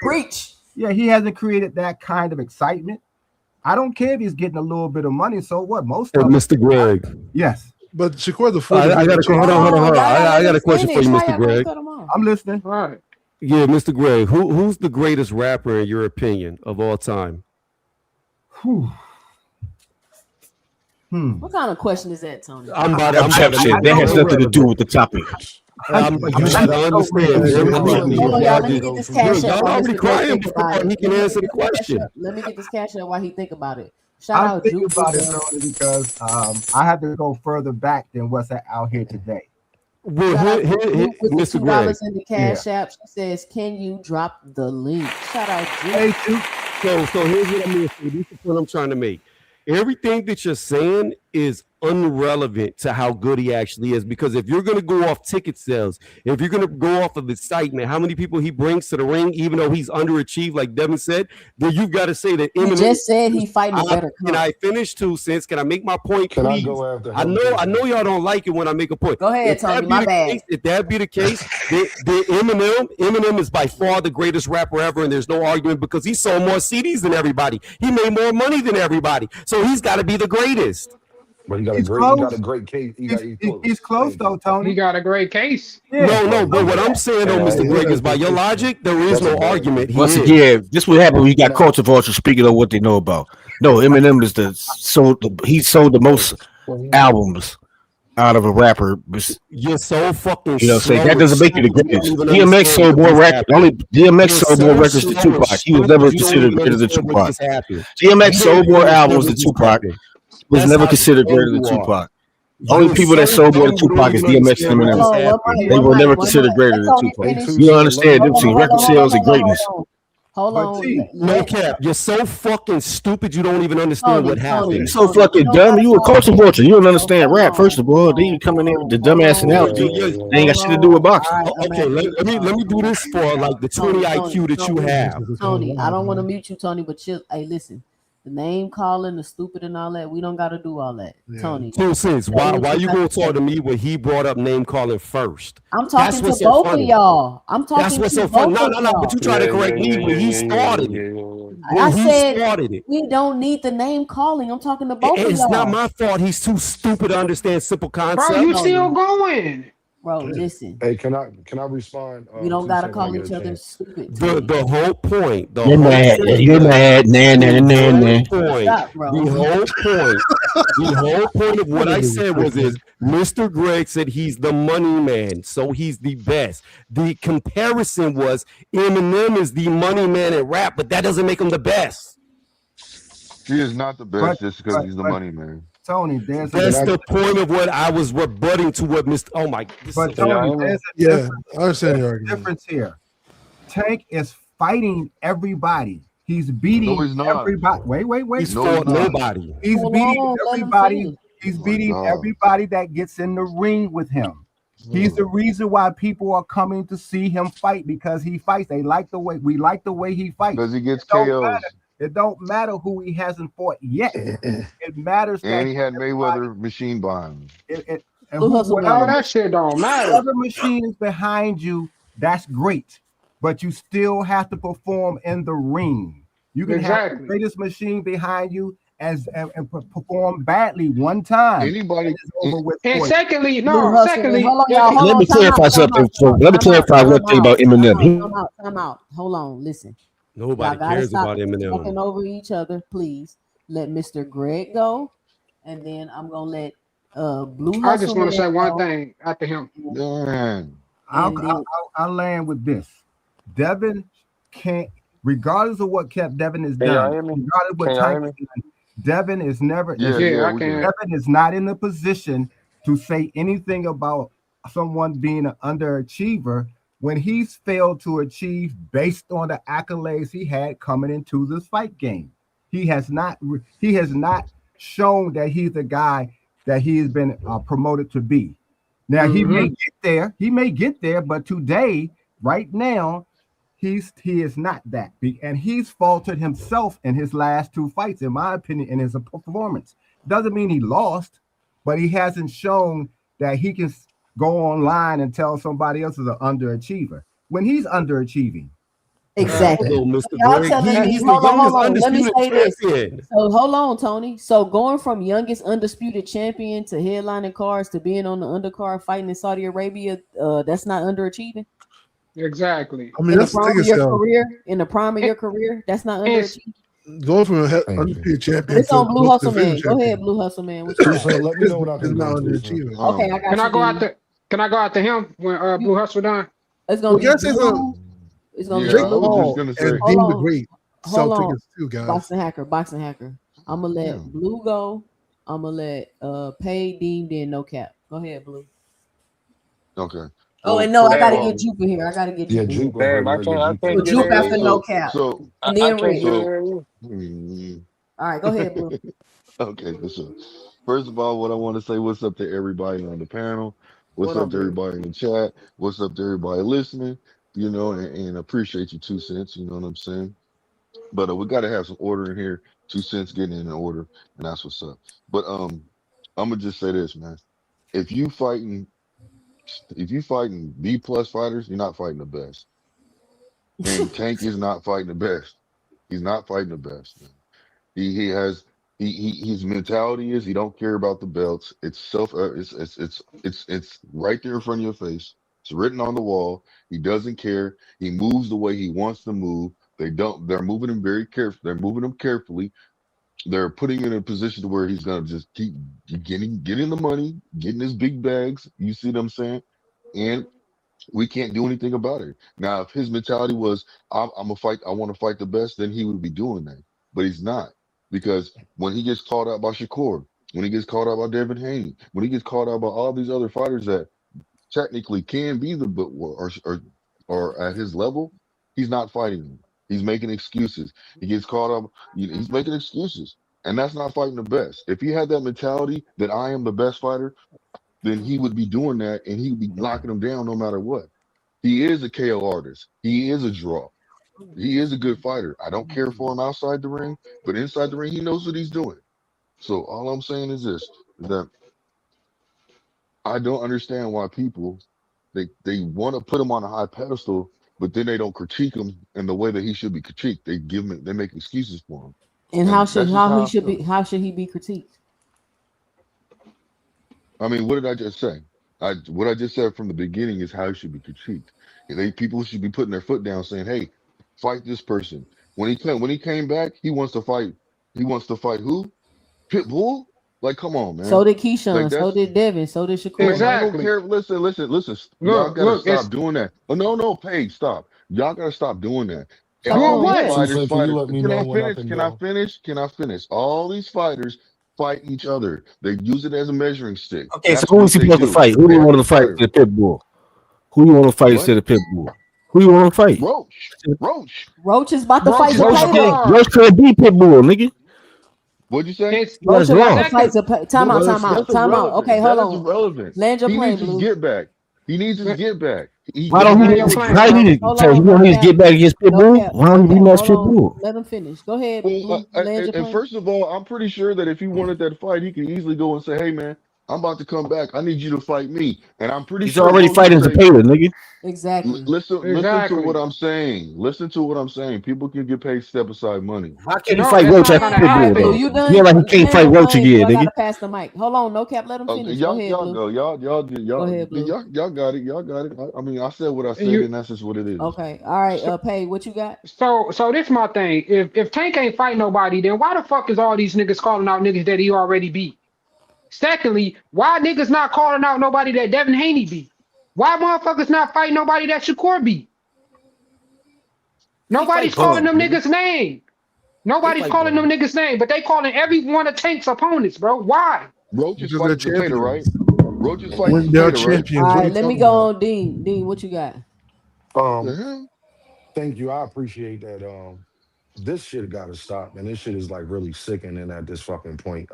S1: Preach.
S12: Yeah, he hasn't created that kind of excitement. I don't care if he's getting a little bit of money. So what? Most of
S9: Mr. Greg.
S12: Yes.
S5: But Shakur,
S9: I got a question for you, Mr. Greg.
S12: I'm listening.
S6: All right.
S9: Yeah, Mr. Greg. Who's the greatest rapper in your opinion of all time?
S1: What kind of question is that, Tony?
S11: Objection. That has nothing to do with the topic.
S9: You should understand. Y'all already crying before he can answer the question.
S1: Let me get this cash out while he think about it.
S12: I'm thinking about it only because I have to go further back than what's out here today.
S9: Well, Mr. Greg.
S1: $2 in the cash app. She says, "Can you drop the link?" Shout out,
S12: Hey,
S9: So here's what I'm going to say. This is what I'm trying to make. everything that you're saying is irrelevant to how good he actually is. Because if you're going to go off ticket sales, if you're going to go off of excitement, how many people he brings to the ring, even though he's underachieved, like Devin said, then you've got to say that
S1: He
S9: Eminem.
S1: just said he fighting a better
S9: Can I finish 2 cents? Can I make my point,
S8: Can I
S9: please?
S8: go after
S9: I
S8: him?
S9: know y'all don't like it when I make a point.
S1: Go ahead,
S9: If that
S1: Tony.
S9: be
S1: My
S9: the
S1: bad.
S9: case- If that be the case, then Eminem is by far the greatest rapper ever, and there's no argument because he sold more CDs than everybody. He made more money than everybody, so he's got to be the greatest.
S8: But he got
S12: He's
S8: a
S12: close.
S8: great case.
S12: He's close though, Tony.
S6: He got a great case.
S9: No, but what I'm saying though, Mr. Greg, is by your logic, there is no argument. He
S11: Once
S9: is.
S11: again, this what happened when you got culture vultures speaking of what they know about. No, Eminem is he sold the most albums out of a rapper.
S9: You're so fucking.
S11: You know,
S9: slow.
S11: say that doesn't make you the greatest.
S9: You don't even
S11: DMX
S9: understand
S11: sold more
S9: what just
S11: records. Only DMX sold more
S9: You're
S11: records
S9: so
S11: than Tupac. He was
S9: slow.
S11: never
S9: You don't
S11: considered
S9: even
S11: greater than
S9: understand what
S11: Tupac.
S9: just happened.
S11: DMX
S9: You
S11: sold
S9: don't
S11: more
S9: even
S11: albums than
S9: understand what
S11: Tupac.
S9: just
S11: Was
S9: That's
S11: never
S9: how
S11: considered
S9: slow
S11: greater than
S9: you are.
S11: Tupac. Only people that sold more than Tupac is DMX and Eminem. They were never considered greater than Tupac. You don't understand them between record sales and greatness.
S1: Hold on.
S9: No cap. You're so fucking stupid. You don't even understand what happened.
S11: You so fucking dumb. You a culture vulture. You don't understand rap. First of all, then you coming in with the dumbass analogy. They ain't got shit to do with boxing.
S9: Okay, let me do this for like the 20 IQ that you have.
S1: Tony, I don't want to mute you, Tony, but hey, listen. The name calling, the stupid and all that, we don't got to do all that. Tony.
S9: 2 cents. Why you gonna talk to me when he brought up name calling first?
S1: I'm talking to both of y'all. I'm talking
S9: That's what's
S1: to
S9: so
S1: both
S9: funny.
S1: of
S9: No.
S1: y'all.
S9: But you try to correct me when he started it.
S1: I
S9: When he
S1: said
S9: started it.
S1: we don't need the name calling. I'm talking to both of
S9: It's
S1: y'all.
S9: not my fault. He's too stupid to understand simple concepts.
S6: Bro, you still going?
S1: Bro, listen.
S8: Hey, can I respond?
S1: We don't
S8: 2
S1: gotta
S8: seconds,
S1: call
S8: I get
S1: each
S8: a
S1: other
S8: chance.
S1: stupid.
S9: The whole point.
S11: You're mad. You're mad. Nah.
S1: Stop, bro.
S9: The whole point of what I said was Mr. Greg said he's the money man, so he's the best. The comparison was Eminem is the money man at rap, but that doesn't make him the best.
S10: He is not the best just because he's the money man.
S12: Tony,
S9: That's the point of what I was rebutting to what Mr. Oh my.
S12: But Tony, there's a
S5: Yeah, I understand your argument.
S12: difference here. Tank is fighting everybody. He's beating
S10: No, he's not.
S12: everybody. Wait.
S9: He's
S10: No,
S9: fought
S10: he's not.
S9: nobody.
S12: He's
S1: Hold
S12: beating
S1: on, let him
S12: everybody.
S1: finish.
S12: He's
S10: Oh my
S12: beating
S10: God.
S12: everybody that gets in the ring with him. He's the reason why people are coming to see him fight because he fights. We like the way he fights.
S10: Because he gets
S12: It don't
S10: KOs.
S12: matter. It don't matter who he hasn't fought yet. It matters that
S10: And he had Mayweather machine behind him.
S12: and
S1: Blue Hustle
S12: whatever
S1: Man.
S6: That shit don't matter.
S12: other machine is behind you, that's great. But you still have to perform in the ring. You can have the
S6: Exactly.
S12: greatest machine behind you and perform badly one time.
S10: Anybody,
S12: It's over with.
S6: And
S12: for you.
S6: secondly,
S1: Blue
S6: no,
S1: Hustle,
S6: secondly,
S1: hold on, y'all, hold
S11: Let
S1: on,
S11: me
S1: time
S11: clarify
S1: out,
S11: something.
S1: time out,
S11: Let me
S1: time out,
S11: clarify one
S1: time
S11: thing
S1: out,
S11: about Eminem.
S1: Time out. Hold on, listen.
S9: Nobody
S1: Y'all gotta
S9: cares
S1: stop
S9: about
S1: talking
S9: Eminem.
S1: over each other, please. Let Mr. Greg go, and then I'm gonna let Blue Hustle
S6: I just want to say
S1: Man
S6: one
S1: go.
S6: thing after him.
S10: man,
S12: I'll land with this. Devin can't, regardless of what Devin has
S10: Can y'all
S12: done,
S10: hear me?
S12: regardless of what
S10: Can y'all hear
S12: Tank has done, Devin is never.
S6: Yeah, I
S10: we
S6: can.
S12: Devin is not in the position to say anything about someone being an underachiever when he's failed to achieve based on the accolades he had coming into this fight game. He has not shown that he's the guy that he has been promoted to be. Now he may get there, but today, right now, he is not that big, and he's faltered himself in his last two fights, in my opinion, in his performance. Doesn't mean he lost, but he hasn't shown that he can go online and tell somebody else is an underachiever when he's underachieving.
S1: Exactly.
S9: Hello, Mr.
S1: Y'all
S9: Greg.
S1: telling me,
S9: He's the
S1: hold
S9: youngest
S1: on. Let me
S9: undisputed
S1: say this.
S9: champion.
S1: So hold on, Tony. So going from youngest undisputed champion to headlining cards to being on the undercard fighting in Saudi Arabia, that's not underachieving.
S6: Exactly.
S5: I mean,
S1: In the
S5: that's the
S1: prime of
S5: biggest
S1: your
S5: sell.
S1: career, in the prime of your career, that's not
S6: It's-
S1: underachieving.
S5: Going from a undisputed champion
S1: It's
S5: to
S1: on Blue
S5: most
S1: Hustle Man.
S5: division
S1: Go ahead,
S5: champion.
S1: Blue Hustle Man. What you got?
S8: So let me know when I
S5: It's
S8: can
S5: not
S8: go.
S5: underachieving.
S1: Okay, I got
S6: Can
S1: you.
S6: I go
S1: dude.
S6: after? Can I go after him when Blue Hustle done?
S1: It's gonna
S5: Well, can I
S1: be
S5: say
S1: Blue.
S5: something?
S1: It's gonna
S10: Yeah,
S1: be
S5: Drake
S10: I was
S1: Blue.
S10: just
S5: Paul
S10: gonna
S5: and
S10: say.
S5: Dean
S1: Hold
S5: the
S1: on.
S5: Great
S1: Hold
S5: sell
S1: on.
S5: tickets too, guys.
S1: Boxing hacker. I'm gonna let
S10: Yeah.
S1: Blue go. I'm gonna let Pay Deemed in no cap. Go ahead, Blue.
S10: Okay.
S1: Oh,
S10: Well,
S1: and no, I
S10: first
S1: gotta
S10: of all,
S1: get Jupe in here. I gotta get
S8: Yeah,
S1: Jupe in here.
S8: Juke over
S3: Damn, I
S8: there.
S3: can't. I
S1: So
S3: can't get
S1: Jupe
S3: in
S1: after
S3: here.
S1: no cap.
S10: so
S1: And then
S3: I can't
S1: Red.
S3: get in here.
S10: mm,
S1: All right, go ahead, Blue.
S10: Okay, for sure. First of all, what I want to say, what's up to everybody on the panel? What's
S1: What
S10: up
S1: up,
S10: to
S1: dude?
S10: everybody in the chat? What's up to everybody listening? And appreciate you 2 cents. You know what I'm saying? But we got to have some order in here. 2 cents getting in order, and that's what's up. But I'm gonna just say this, man. If you fighting, if you fighting B+ fighters, you're not fighting the best. And Tank is not fighting the best. He's not fighting the best, man. He has his mentality is he don't care about the belts. It's it's right there in front of your face. It's written on the wall. He doesn't care. He moves the way he wants to move. They're moving him very carefully. They're moving him carefully. They're putting him in a position to where he's gonna just keep getting the money, getting his big bags. You see what I'm saying? And we can't do anything about it. Now, if his mentality was, I'm a fight, I want to fight the best, then he would be doing that. But he's not. Because when he gets called out by Shakur, when he gets called out by Devin Haney, when he gets called out by all these other fighters that technically can be or at his level, he's not fighting them. He's making excuses. He gets caught up, he's making excuses. And that's not fighting the best. If he had that mentality that I am the best fighter, then he would be doing that and he would be locking them down no matter what. He is a KO artist. He is a draw. He is a good fighter. I don't care for him outside the ring, but inside the ring, he knows what he's doing. So all I'm saying is this, is that I don't understand why people, they want to put him on a high pedestal, but then they don't critique him in the way that he should be critiqued. They make excuses for him.
S1: And
S10: that's just how I feel.
S1: how should he be critiqued?
S10: I mean, what did I just say? What I just said from the beginning is how he should be critiqued. People should be putting their foot down, saying, "Hey, fight this person." When he came back, he wants to fight. He wants to fight who? Pitbull? Like, come on, man.
S1: So did Keyshawn.
S10: Like,
S1: So did Devin. So did Shakur.
S10: I don't care. Listen. Y'all gotta stop doing that. Oh, no, Paige, stop. Y'all gotta stop doing that. And all these fighters. Can I finish? All these fighters fight each other. They use it as a measuring stick.
S11: Okay,
S10: That's
S11: so who
S10: what
S11: is he
S10: they
S11: supposed to
S10: do.
S11: fight? Who do you want to fight to the Pitbull? Who do you want to fight
S10: What?
S11: instead of Pitbull? Who you want to fight?
S10: Roach
S1: is about to fight
S11: Roach could be Pitbull, nigga.
S10: What'd you say?
S1: Roach about to fight. Time out. Okay, hold on.
S10: Irrelevant.
S1: Land your
S10: He
S1: plane,
S10: needs his
S1: Blue.
S10: get back. He needs his get back.
S11: Why don't he? Why he need to get back against Pitbull? Why don't he match Pitbull?
S1: Let him finish. Go ahead.
S10: Well, and first of all, I'm pretty sure that if he wanted that fight, he could easily go and say, "Hey, man, I'm about to come back. I need you to fight me." And I'm pretty
S11: He's
S10: sure
S11: already fighting Zepeda, nigga.
S1: Exactly.
S10: Listen to what I'm saying. Listen to what I'm saying. People can get paid step aside money.
S11: Why can't he fight Roach at Pitbull though?
S1: You done?
S11: Yeah, like he can't fight Roach again,
S1: I
S11: nigga.
S1: gotta pass the mic. Hold on, no cap. Let him finish. Go ahead, Blue.
S10: Go. Y'all got it. Y'all got it. I mean, I said what I said, and that's just what it is.
S1: Okay. All right. Pay. What you got?
S6: So this my thing. If Tank ain't fight nobody, then why the fuck is all these niggas calling out niggas that he already beat? Secondly, why niggas not calling out nobody that Devin Haney beat? Why motherfuckers not fighting nobody that Shakur beat? Nobody's calling them niggas' name. Nobody's calling them niggas' name, but they calling every one of Tank's opponents, bro. Why?
S10: Roach is fighting Zepeda, right? Roach is fighting
S5: They're
S10: Zepeda, right?
S5: champions.
S1: All right. Let me go on, Dean. Dean, what you got?
S8: Thank you. I appreciate that. This shit got to stop, and this shit is like really sickening at this fucking point.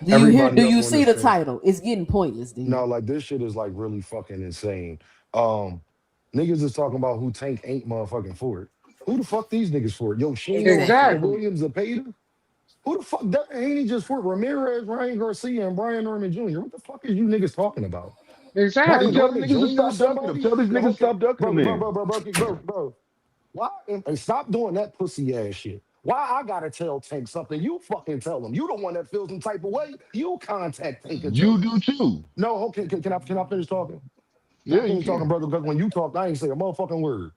S1: Do you see the title? It's getting pointless, Dean.
S8: No, like this shit is like really fucking insane. Niggas is talking about who Tank ain't motherfucking for it. Who the fuck these niggas for it? Yo, Shane Williams, Zepeda. Who the fuck that ain't he just for Ramirez, Ryan Garcia, and Brian Norman Jr.? What the fuck is you niggas talking about?
S6: Exactly.
S10: Tell these niggas to stop ducking him. Tell these niggas to stop ducking him.
S8: Bro. Why? And stop doing that pussy ass shit. Why I gotta tell Tank something? You fucking tell him. You the one that feels some type of way. You contact Tank.
S10: You do too.
S8: No, okay. Can I finish talking?
S10: Yeah,
S8: you talking, brother. Because when you talk, I ain't say a motherfucking word.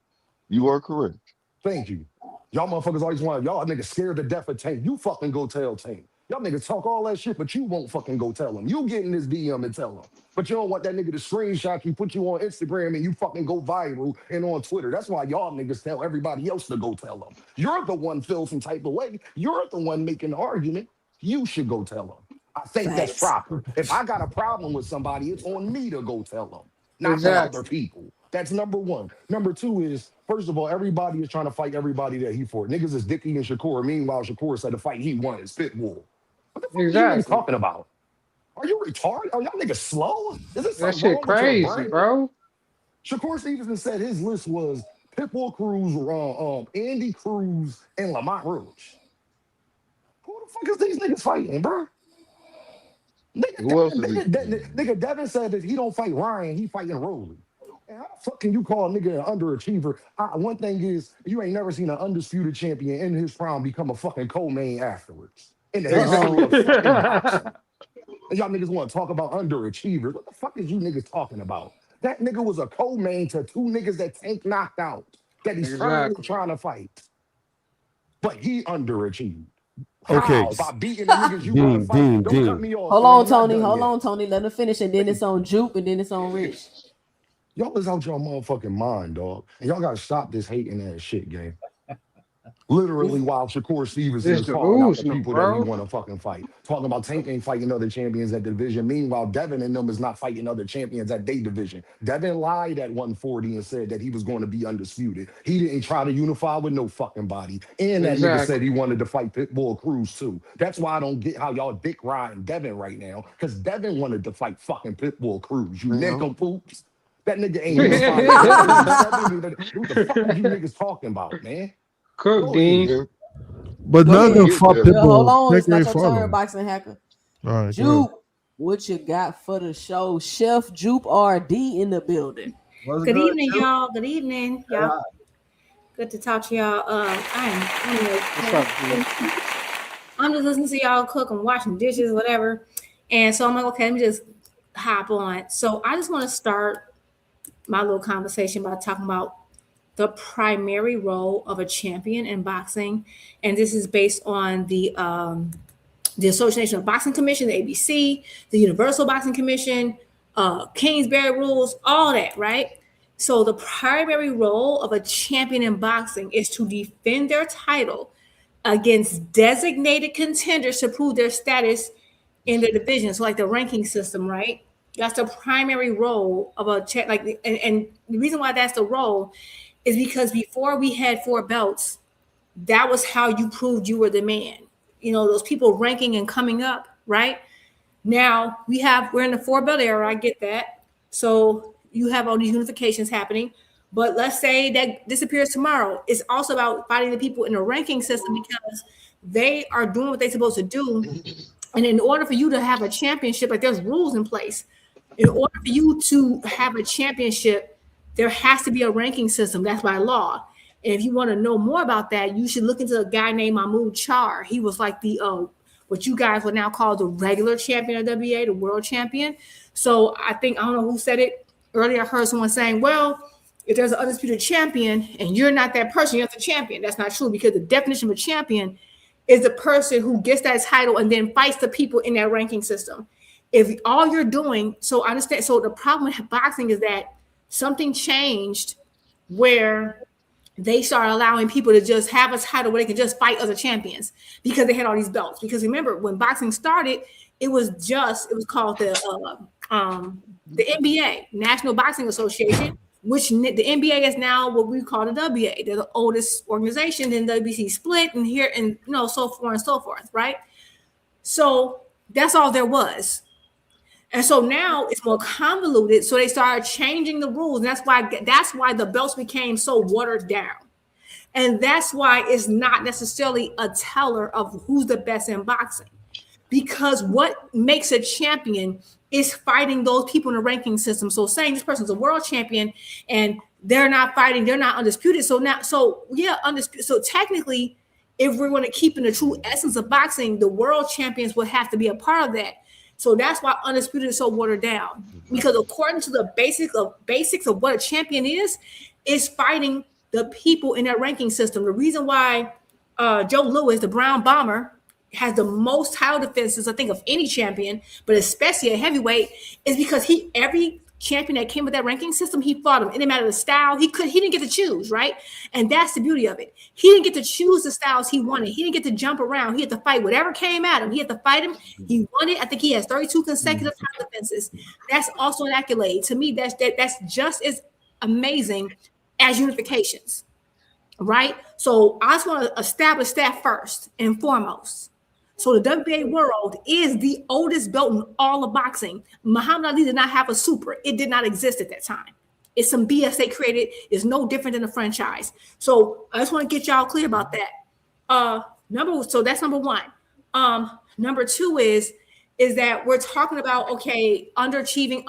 S10: You are correct.
S8: Thank you. Y'all motherfuckers always want y'all niggas scared to death of Tank. You fucking go tell Tank. Y'all niggas talk all that shit, but you won't fucking go tell him. You get in this DM and tell him. But you don't want that nigga to screenshot you, put you on Instagram, and you fucking go viral and on Twitter. That's why y'all niggas tell everybody else to go tell them. You're the one feels some type of way. You're the one making the argument. You should go tell them. I think that's proper. If I got a problem with somebody, it's on me to go tell them, not the other people. That's number one. Number two is, first of all, everybody is trying to fight everybody that he fought. Niggas is Dickie and Shakur. Meanwhile, Shakur said the fight he won is Pitbull.
S3: What the fuck are you
S6: Exactly.
S3: niggas talking about? Are you retarded? Are y'all niggas slow? Is this
S6: That
S3: something
S6: shit
S3: wrong with your
S6: crazy,
S3: brain?
S6: bro.
S3: Shakur Stevenson said his list was Pitbull Cruz, Andy Cruz, and Lamont Rouge. Who the fuck is these niggas fighting, bro?
S10: Who else is he?
S3: Nigga Devin said that he don't fight Ryan, he fighting Rolly. And how the fuck can you call a nigga an underachiever? One thing is, you ain't never seen an undisputed champion in his prime become a fucking co-main afterwards. In the history of fucking boxing. And y'all niggas want to talk about underachievers. What the fuck is you niggas talking about? That nigga was a co-main to two niggas that Tank knocked out, that he's currently trying to fight. But he underachieved.
S9: Okay.
S3: How? By beating the niggas you want to fight. Don't cut me off.
S1: Hold
S3: man.
S1: on,
S3: I'm not
S1: Tony.
S3: done
S1: Hold
S3: yet.
S1: on, Tony. Let him finish, and then it's on Jupe, and then it's on Rich.
S3: Y'all is out your motherfucking mind, dog. And y'all gotta stop this hating ass shit, gang. Literally, while Shakur Stevenson is calling out the people that we want to fucking fight. Talking about Tank ain't fighting other champions at the division. Meanwhile, Devin and them is not fighting other champions at their division. Devin lied at 140 and said that he was going to be undisputed. He didn't try to unify with no fucking body. And that nigga said he wanted to fight Pitbull Cruz too. That's why I don't get how y'all dick riding Devin right now. Because Devin wanted to fight fucking Pitbull Cruz. You nincompoops. That nigga ain't unified. What the fuck are you niggas talking about, man?
S6: Cook, Dean.
S5: But none of them fought
S1: Hold
S5: Pitbull.
S1: on, it's
S5: Take
S1: not
S5: away
S1: your
S5: from
S1: turn,
S5: him.
S1: boxing hacker.
S5: All right,
S1: Jupe, what you got for the show? Chef Jupe RD in the building.
S13: Good evening, y'all. Good evening, y'all. Good to talk to y'all. I'm just listening to y'all cook and washing dishes, whatever. And so I'm like, okay, let me just hop on. So I just want to start my little conversation by talking about the primary role of a champion in boxing. And this is based on the Association of Boxing Commission, the ABC, the Universal Boxing Commission, Kingsbury rules, all that, right? So the primary role of a champion in boxing is to defend their title against designated contenders to prove their status in their division. So like the ranking system, right? That's the primary role of a and the reason why that's the role is because before we had 4 belts, that was how you proved you were the man. You know, those people ranking and coming up, right? Now we're in the 4-belt era. I get that. So you have all these unifications happening. But let's say that disappears tomorrow. It's also about fighting the people in the ranking system because they are doing what they're supposed to do. And in order for you to have a championship, like there's rules in place. In order for you to have a championship, there has to be a ranking system. That's by law. And if you want to know more about that, you should look into a guy named Mahmoud Char. He was like the what you guys would now call the regular champion of WBA, the world champion. So I don't know who said it earlier. I heard someone saying, well, if there's an undisputed champion and you're not that person, you're not the champion. That's not true because the definition of a champion is the person who gets that title and then fights the people in that ranking system. If all you're doing, so I understand. So the problem with boxing is that something changed where they started allowing people to just have a title where they can just fight other champions because they had all these belts. Because remember, when boxing started, it was called the NBA, National Boxing Association, which the NBA is now what we call the WBA. They're the oldest organization. Then WBC split and here and so forth and so forth, right? So that's all there was. And so now it's more convoluted. So they started changing the rules. And that's why the belts became so watered down. And that's why it's not necessarily a teller of who's the best in boxing. Because what makes a champion is fighting those people in the ranking system. So saying this person's a world champion and they're not fighting, they're not undisputed. Undisputed. So technically, if we're going to keep in the true essence of boxing, the world champions would have to be a part of that. So that's why undisputed is so watered down. Because according to the basics of what a champion is fighting the people in that ranking system. The reason why Joe Louis, the Brown Bomber, has the most title defenses, I think, of any champion, but especially a heavyweight, is because every champion that came with that ranking system, he fought him. It didn't matter the style. He didn't get to choose, right? And that's the beauty of it. He didn't get to choose the styles he wanted. He didn't get to jump around. He had to fight whatever came at him. He had to fight him. He won it. I think he has 32 consecutive title defenses. That's also an accolade. To me, that's just as amazing as unifications, right? So I just want to establish that first and foremost. So the WBA world is the oldest belt in all of boxing. Muhammad Ali did not have a super. It did not exist at that time. It's some BS they created. It's no different than a franchise. So I just want to get y'all clear about that. So that's number one. Number two is that we're talking about, okay, underachieving,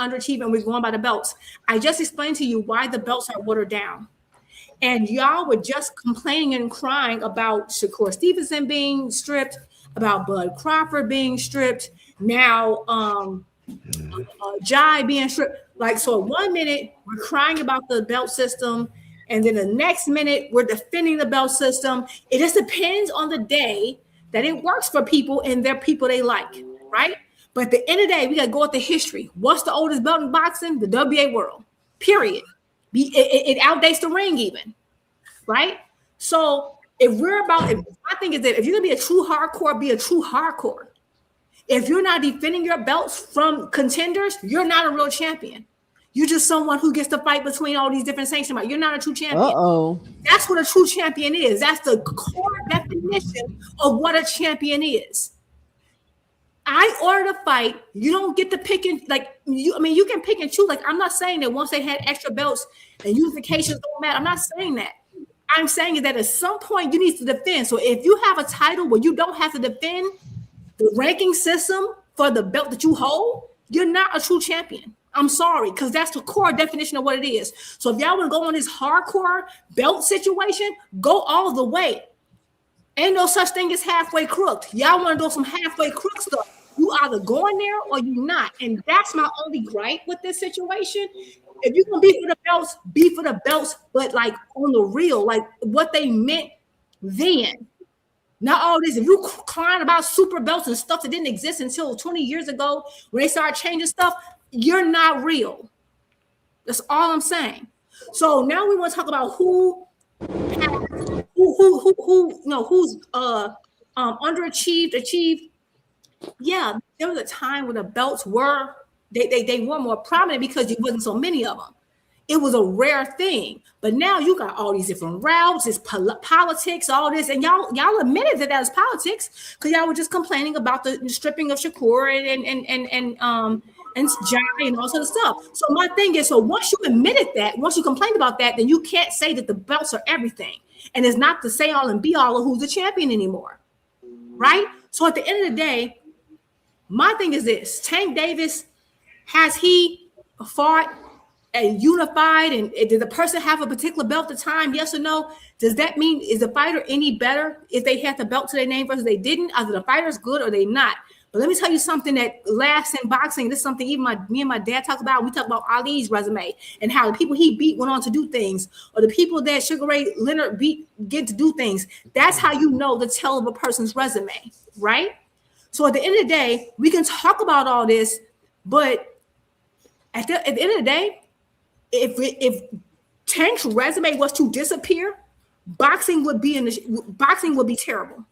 S13: we're going by the belts. I just explained to you why the belts are watered down. And y'all were just complaining and crying about Shakur Stevenson being stripped, about Bud Crawford being stripped, now Jai being stripped. Like, so 1 minute we're crying about the belt system, and then the next minute we're defending the belt system. It just depends on the day that it works for people and their people they like, right? But at the end of the day, we gotta go with the history. What's the oldest belt in boxing? The WBA world, period. It outdates the ring even, right? So if my thing is that if you're gonna be a true hardcore, be a true hardcore. If you're not defending your belts from contenders, you're not a real champion. You're just someone who gets to fight between all these different sanctions. You're not a true champion. That's what a true champion is. That's the core definition of what a champion is. I ordered a fight. You don't get to pick and you can pick and choose. Like, I'm not saying that once they had extra belts and unifications don't matter. I'm not saying that. I'm saying that at some point you need to defend. So if you have a title where you don't have to defend the ranking system for the belt that you hold, you're not a true champion. I'm sorry, because that's the core definition of what it is. So if y'all want to go on this hardcore belt situation, go all the way. Ain't no such thing as halfway crooked. Y'all want to do some halfway crook stuff. You either going there or you not. And that's my only gripe with this situation. If you're going to be for the belts, be for the belts, but like on the real, like what they meant then. Not all this. If you crying about super belts and stuff that didn't exist until 20 years ago when they started changing stuff, you're not real. That's all I'm saying. So now we want to talk about who's underachieved, achieved. Yeah, there was a time when the belts were they were more prominent because there wasn't so many of them. It was a rare thing, but now you got all these different routes. It's politics, all this, and y'all admitted that was politics because y'all were just complaining about the stripping of Shakur and Jai and all sorts of stuff. So my thing is, so once you admitted that, once you complained about that, then you can't say that the belts are everything, and it's not the say all and be all of who's the champion anymore, right? So at the end of the day, my thing is this: Tank Davis, has he fought and unified, and did the person have a particular belt at the time? Yes or no? Does that mean is the fighter any better if they had the belt to their name versus they didn't? Either the fighter's good or they not. But let me tell you something that lasts in boxing. This is something even me and my dad talk about. We talk about Ali's resume and how the people he beat went on to do things, or the people that Sugar Ray Leonard beat get to do things. That's how you know the tell of a person's resume, right? So at the end of the day, we can talk about all this, but at the end of the day, if Tank's resume was to disappear, boxing would be terrible.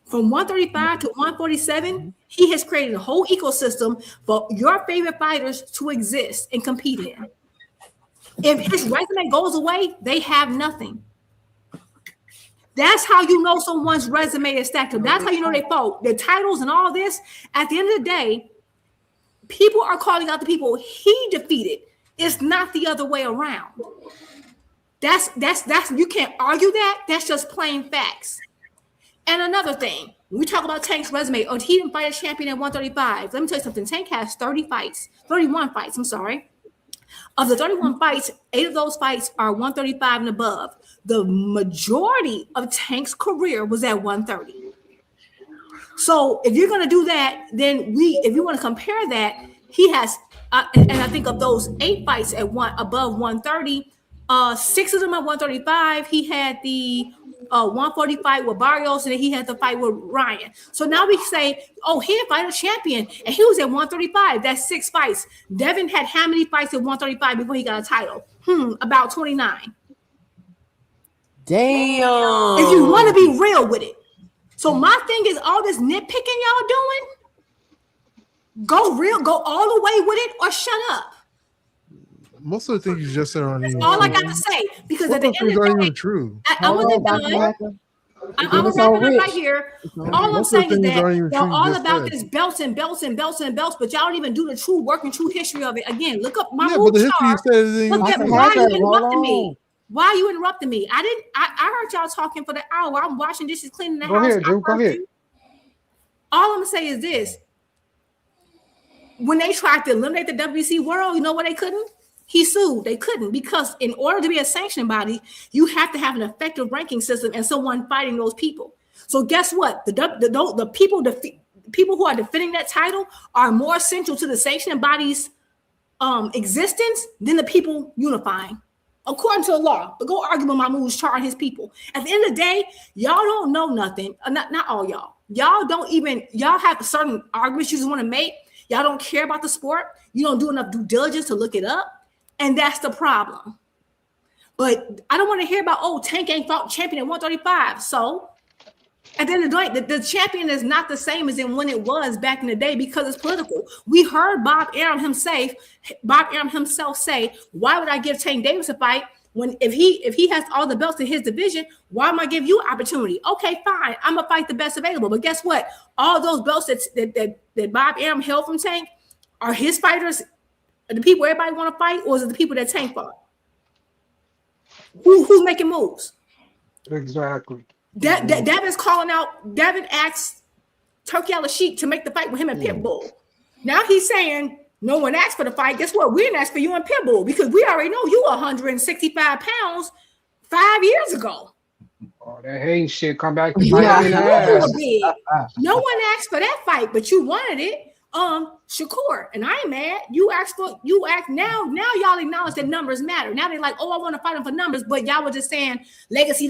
S13: From 135 to 147, he has created a whole ecosystem for your favorite fighters to exist and compete in. If his resume goes away, they have nothing. That's how you know someone's resume is stacked up. That's how you know they fought. The titles and all this, at the end of the day, people are calling out the people he defeated. It's not the other way around. That's you can't argue that. That's just plain facts. And another thing, when we talk about Tank's resume, he didn't fight a champion at 135. Let me tell you something. Tank has 31 fights, I'm sorry. Of the 31 fights, 8 of those fights are 135 and above. The majority of Tank's career was at 130. So if you're going to do that, then if you want to compare that, he has, and I think of those 8 fights at above 130, 6 of them at 135. He had the 140 fight with Barrios, and then he had the fight with Ryan. So now we say, oh, he didn't fight a champion, and he was at 135. That's 6 fights. Devin had how many fights at 135 before he got a title? About 29.
S1: Damn.
S13: If you want to be real with it. So my thing is, all this nitpicking y'all doing, go all the way with it or shut up.
S5: Most of the things you just said aren't even
S13: all
S5: true.
S13: I got to say, because
S5: Most
S13: at the
S5: of
S13: end of the
S5: aren't
S13: day,
S5: even true.
S13: I wasn't done. I'm gonna wrap it up right here. All I'm saying is that
S5: y'all
S13: all about this belts and belts and belts and belts, but y'all don't even do the true work and true history of it. Again, look up my move chart. Why are you interrupting me? Why are you interrupting me? I heard y'all talking for the hour. I'm washing dishes, cleaning the house.
S6: Ahead, Drew. Go ahead.
S13: All I'm gonna say is this: when they tried to eliminate the WC world, you know what they couldn't? He sued. They couldn't, because in order to be a sanctioned body, you have to have an effective ranking system and someone fighting those people. So guess what? The people who are defending that title are more essential to the sanctioned body's existence than the people unifying, according to the law. But go argue with Mahmoud's chart and his people. At the end of the day, y'all don't know nothing. Not all y'all. Y'all have certain arguments you just want to make. Y'all don't care about the sport. You don't do enough due diligence to look it up. And that's the problem. But I don't want to hear about, Tank ain't fought champion at 135. So at the end of the day, the champion is not the same as in when it was back in the day, because it's political. We heard Bob Arum himself say, why would I give Tank Davis a fight when if he has all the belts in his division, why am I give you opportunity? Okay, fine. I'm gonna fight the best available. But guess what? All those belts that Bob Arum held from Tank are his fighters. The people everybody want to fight, or is it the people that Tank fought? Who's making moves?
S6: Exactly.
S13: Devin's calling out. Devin asked Turkey Al-Sheikh to make the fight with him and Pitbull. Now he's saying no one asked for the fight. Guess what? We didn't ask for you and Pitbull, because we already know you 165 pounds 5 years ago.
S6: Oh, that hate shit come back to
S13: You
S6: bite me in the ass.
S13: big. No one asked for that fight, but you wanted it. Shakur, and I ain't mad. You asked now y'all acknowledge that numbers matter. Now they're like, I want to fight them for numbers, but y'all were just saying legacy.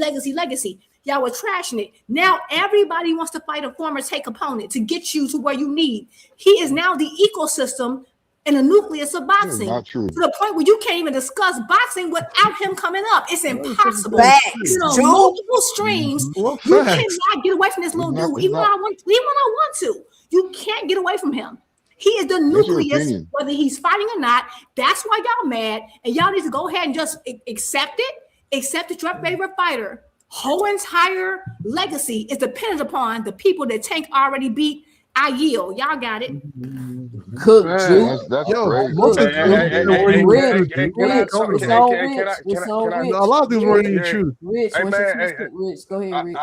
S13: Y'all were trashing it. Now everybody wants to fight a former Tank opponent to get you to where you need. He is now the ecosystem and the nucleus of boxing, to the point where you can't even discuss boxing without him coming up. It's impossible. Multiple streams. You cannot get away from this little dude, even when I want to. You can't get away from him. He is the nucleus, whether he's fighting or not. That's why y'all mad, and y'all need to go ahead and just accept it. Accept that your favorite fighter, whole entire legacy, is dependent upon the people that Tank already beat. I yield. Y'all got it.
S1: Cook,
S10: that's crazy.
S5: A lot of things weren't even true.
S1: Rich,
S14: Hey, man,
S1: Rich, go ahead, Rich.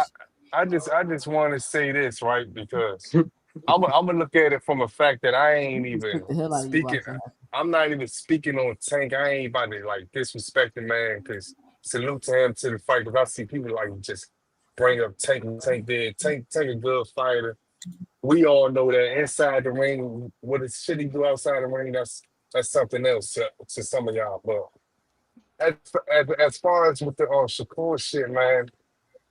S14: I just want to say this, right? Because I'm gonna look at it from a fact that I ain't even speaking. I'm not even speaking on Tank. I ain't about to like disrespect the man, because salute to him to the fight. Because I see people like just bring up Tank. Tank a good fighter. We all know that inside the ring, what the shit he do outside the ring, that's something else to some of y'all. But as far as with the Shakur shit, man,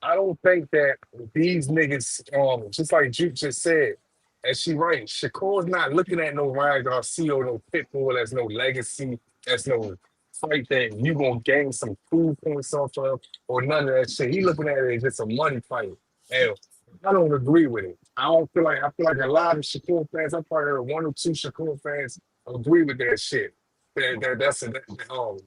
S14: I don't think that these niggas, just like Juke just said, and she right, Shakur's not looking at no Ryan Garcia or no Pitbull as no legacy, as no fight that you gonna gain some cool points off of, or none of that shit. He looking at it as just a money fight. And I don't agree with it. I feel like a lot of Shakur fans, I probably heard one or two Shakur fans agree with that shit. That's a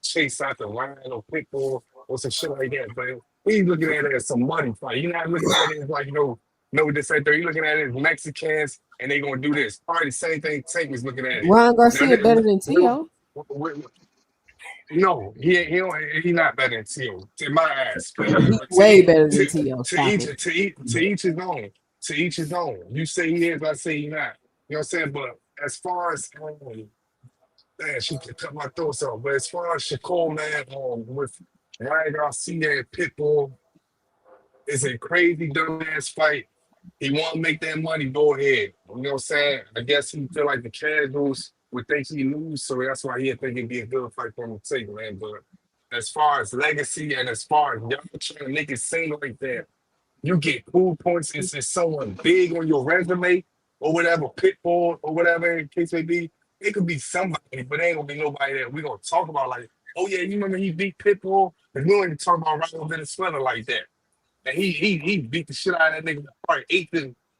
S14: chase out the Ryan or Pitbull or some shit like that. But he's looking at it as some money fight. You're not looking at it as like, no, this right there. You're looking at it as Mexicans and they gonna do this. Probably the same thing Tank was looking at it.
S1: Ryan Garcia better than Tio.
S14: No, he not better than Tio. In my eyes,
S1: way better than Tio.
S14: To each his own. To each his own. You say he is, I say he not. You know what I'm saying? But as far as man, she can cut my throats off. But as far as Shakur, man, with Ryan Garcia and Pitbull, it's a crazy dumbass fight. He want to make that money, go ahead. You know what I'm saying? I guess he feel like the casuals would think he lose, so that's why he think it'd be a good fight for him to take, man. But as far as legacy and as far as y'all trying to make it seem like that, you get cool points and it's someone big on your resume or whatever, Pitbull or whatever the case may be. It could be somebody, but it ain't gonna be nobody that we're gonna talk about like, oh yeah, you remember he beat Pitbull? And we don't even talk about Raul Venezuela like that. And he beat the shit out of that nigga probably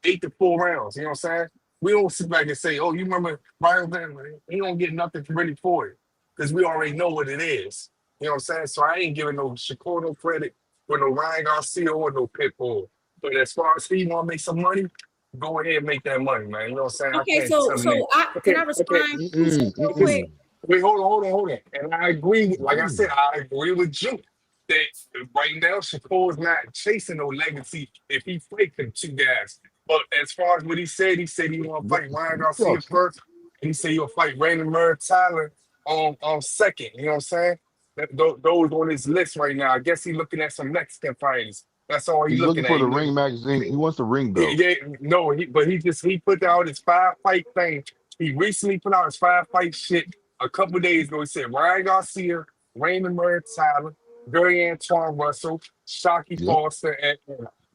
S14: 8 to 4 rounds. You know what I'm saying? We don't sit back and say, oh, you remember Raul Venezuela? He don't get nothing really for it. Because we already know what it is. You know what I'm saying? So I ain't giving no Shakur no credit for no Ryan Garcia or no Pitbull. But as far as he want to make some money, go ahead and make that money, man. You know what I'm saying? I
S13: Okay,
S14: can't
S13: so
S14: tell him.
S13: can I respond real quick?
S14: Wait, hold on. And I agree. Like I said, I agree with you that right now Shakur is not chasing no legacy if he fight them two guys. But as far as what he said he want to fight Ryan Garcia first, and he said he'll fight Raymond Murray Tyler on second. You know what I'm saying? Those on his list right now. I guess he's looking at some Mexican fighters. That's all
S10: He's looking for the ring magazine. He wants the ring belt.
S14: He put out his 5-fight thing. He recently put out his 5-fight shit a couple days ago. He said Ryan Garcia, Raymond Murray Tyler, Gary Antoine Russell, Shockey Foster,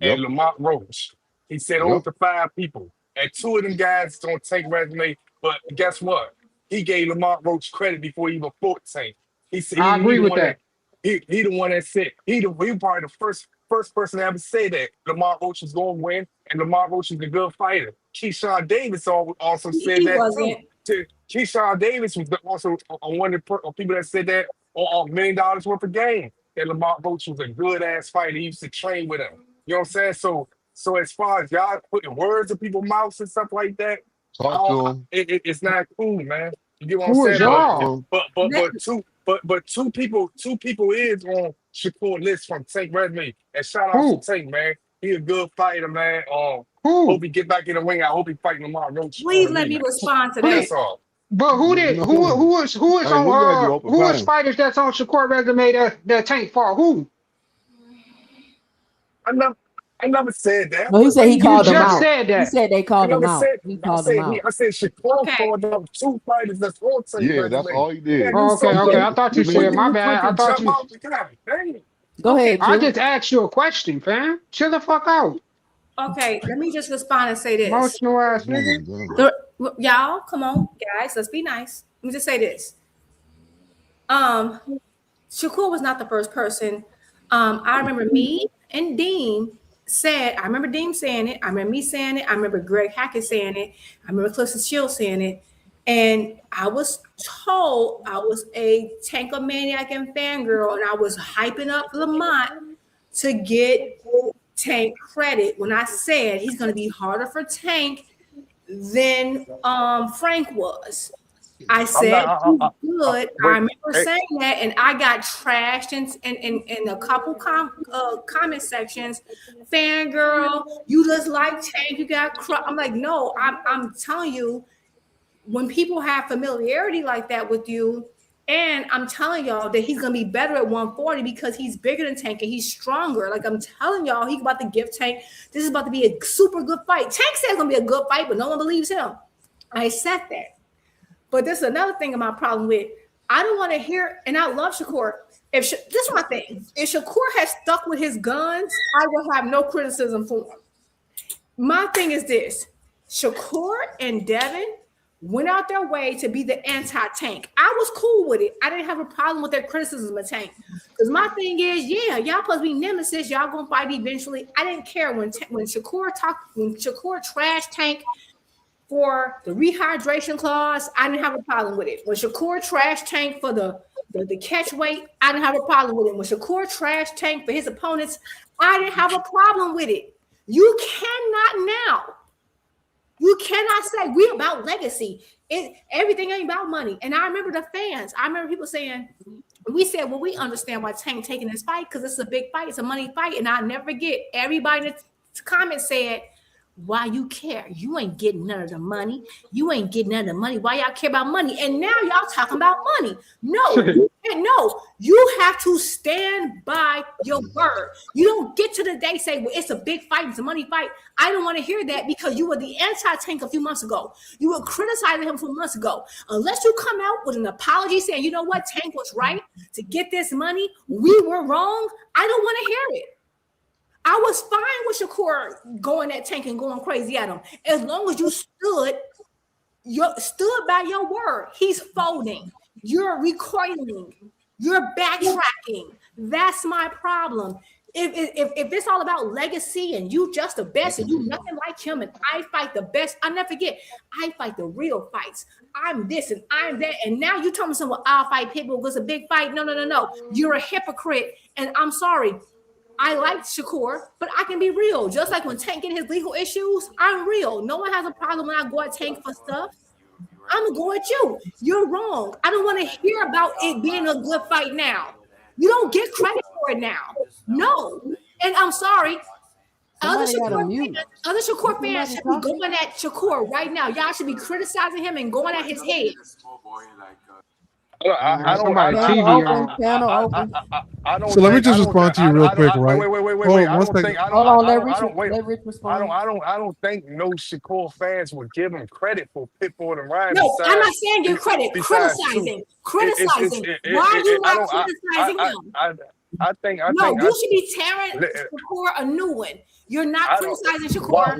S14: and Lamont Roach. He said over the 5 people. And 2 of them guys don't take resume, but guess what? He gave Lamont Roach credit before he even fought Tank. He said
S6: I agree with that.
S14: He the one that said he probably the first person to ever say that Lamont Roach was going to win, and Lamont Roach is a good fighter. Keyshawn Davis also said
S13: He
S14: that
S13: wasn't.
S14: too. Keyshawn Davis was also one of the people that said that on $1 million worth of game. That Lamont Roach was a good ass fighter. He used to train with him. You know what I'm saying? So as far as y'all putting words in people's mouths and stuff like that, it's not cool, man. You get what I'm saying?
S6: Y'all?
S14: But two people is on Shakur list from Tank Redmayne. And shout out to Tank, man. He a good fighter, man. Hope he get back in the ring. I hope he fight Lamar Roach.
S13: Please let me respond to that.
S14: That's all.
S6: But who is fighters that's on Shakur resume that Tank fought? Who?
S14: I never said that.
S1: No, he said he called them out.
S6: Said that.
S1: He said they called him out. He called them out.
S14: I said Shakur called out 2 fighters that's on Tank.
S10: Yeah, that's all he did.
S6: Okay. I thought you said my bad. I thought you.
S1: Go ahead.
S6: I just asked you a question, fam. Chill the fuck out.
S13: Okay, let me just respond and say this.
S6: Emotional ass nigga.
S13: Y'all, come on, guys. Let's be nice. Let me just say this. Shakur was not the first person. I remember me and Dean said, I remember Dean saying it. I remember me saying it. I remember Greg Hackett saying it. I remember Clifton Shield saying it. And I was told I was a Tankomaniac and fangirl, and I was hyping up Lamont to get Tank credit when I said he's going to be harder for Tank than Frank was. I said good. I remember saying that, and I got trashed in a couple comment sections. Fangirl, you just like Tank. You got I'm like, no, I'm telling you, when people have familiarity like that with you, and I'm telling y'all that he's gonna be better at 140 because he's bigger than Tank and he's stronger. Like I'm telling y'all, he's about to give Tank. This is about to be a super good fight. Tank said it's gonna be a good fight, but no one believes him. I said that. But this is another thing of my problem with. I don't want to hear, and I love Shakur. This is my thing. If Shakur had stuck with his guns, I would have no criticism for him. My thing is this: Shakur and Devin went out their way to be the anti-Tank. I was cool with it. I didn't have a problem with their criticism of Tank. Because my thing is, yeah, y'all supposed to be nemesis. Y'all gonna fight eventually. I didn't care when Shakur trashed Tank for the rehydration clause. I didn't have a problem with it. When Shakur trashed Tank for the catch weight, I didn't have a problem with it. When Shakur trashed Tank for his opponents, I didn't have a problem with it. You cannot now. You cannot say we about legacy. Everything ain't about money. And I remember the fans. I remember people saying, we said, well, we understand why Tank taking this fight because it's a big fight. It's a money fight. And I'll never forget, everybody in the comments said, why you care? You ain't getting none of the money. You ain't getting none of the money. Why y'all care about money? And now y'all talking about money. No, you have to stand by your word. You don't get to the day say, well, it's a big fight, it's a money fight. I don't want to hear that because you were the anti-Tank a few months ago. You were criticizing him 4 months ago. Unless you come out with an apology saying, you know what, Tank was right to get this money. We were wrong. I don't want to hear it. I was fine with Shakur going at Tank and going crazy at him. As long as you stood by your word. He's folding. You're recoiling. You're backtracking. That's my problem. If it's all about legacy and you just the best and you nothing like him and I fight the best, I'll never forget, I fight the real fights. I'm this and I'm that. And now you tell me something, I'll fight Pitbull was a big fight. No. You're a hypocrite. And I'm sorry. I like Shakur, but I can be real. Just like when Tank getting his legal issues, I'm real. No one has a problem when I go at Tank for stuff. I'm gonna go at you. You're wrong. I don't want to hear about it being a good fight now. You don't get credit for it now. No. And I'm sorry. Other Shakur fans should be going at Shakur right now. Y'all should be criticizing him and going at his head.
S14: I don't.
S5: So let me just respond to you real quick, right?
S14: Wait. I don't think no Shakur fans would give him credit for Pitbull and Ryan.
S13: No, I'm not saying give credit. Criticizing. Why are you not criticizing him? You should be tearing Shakur a new one. You're not criticizing Shakur.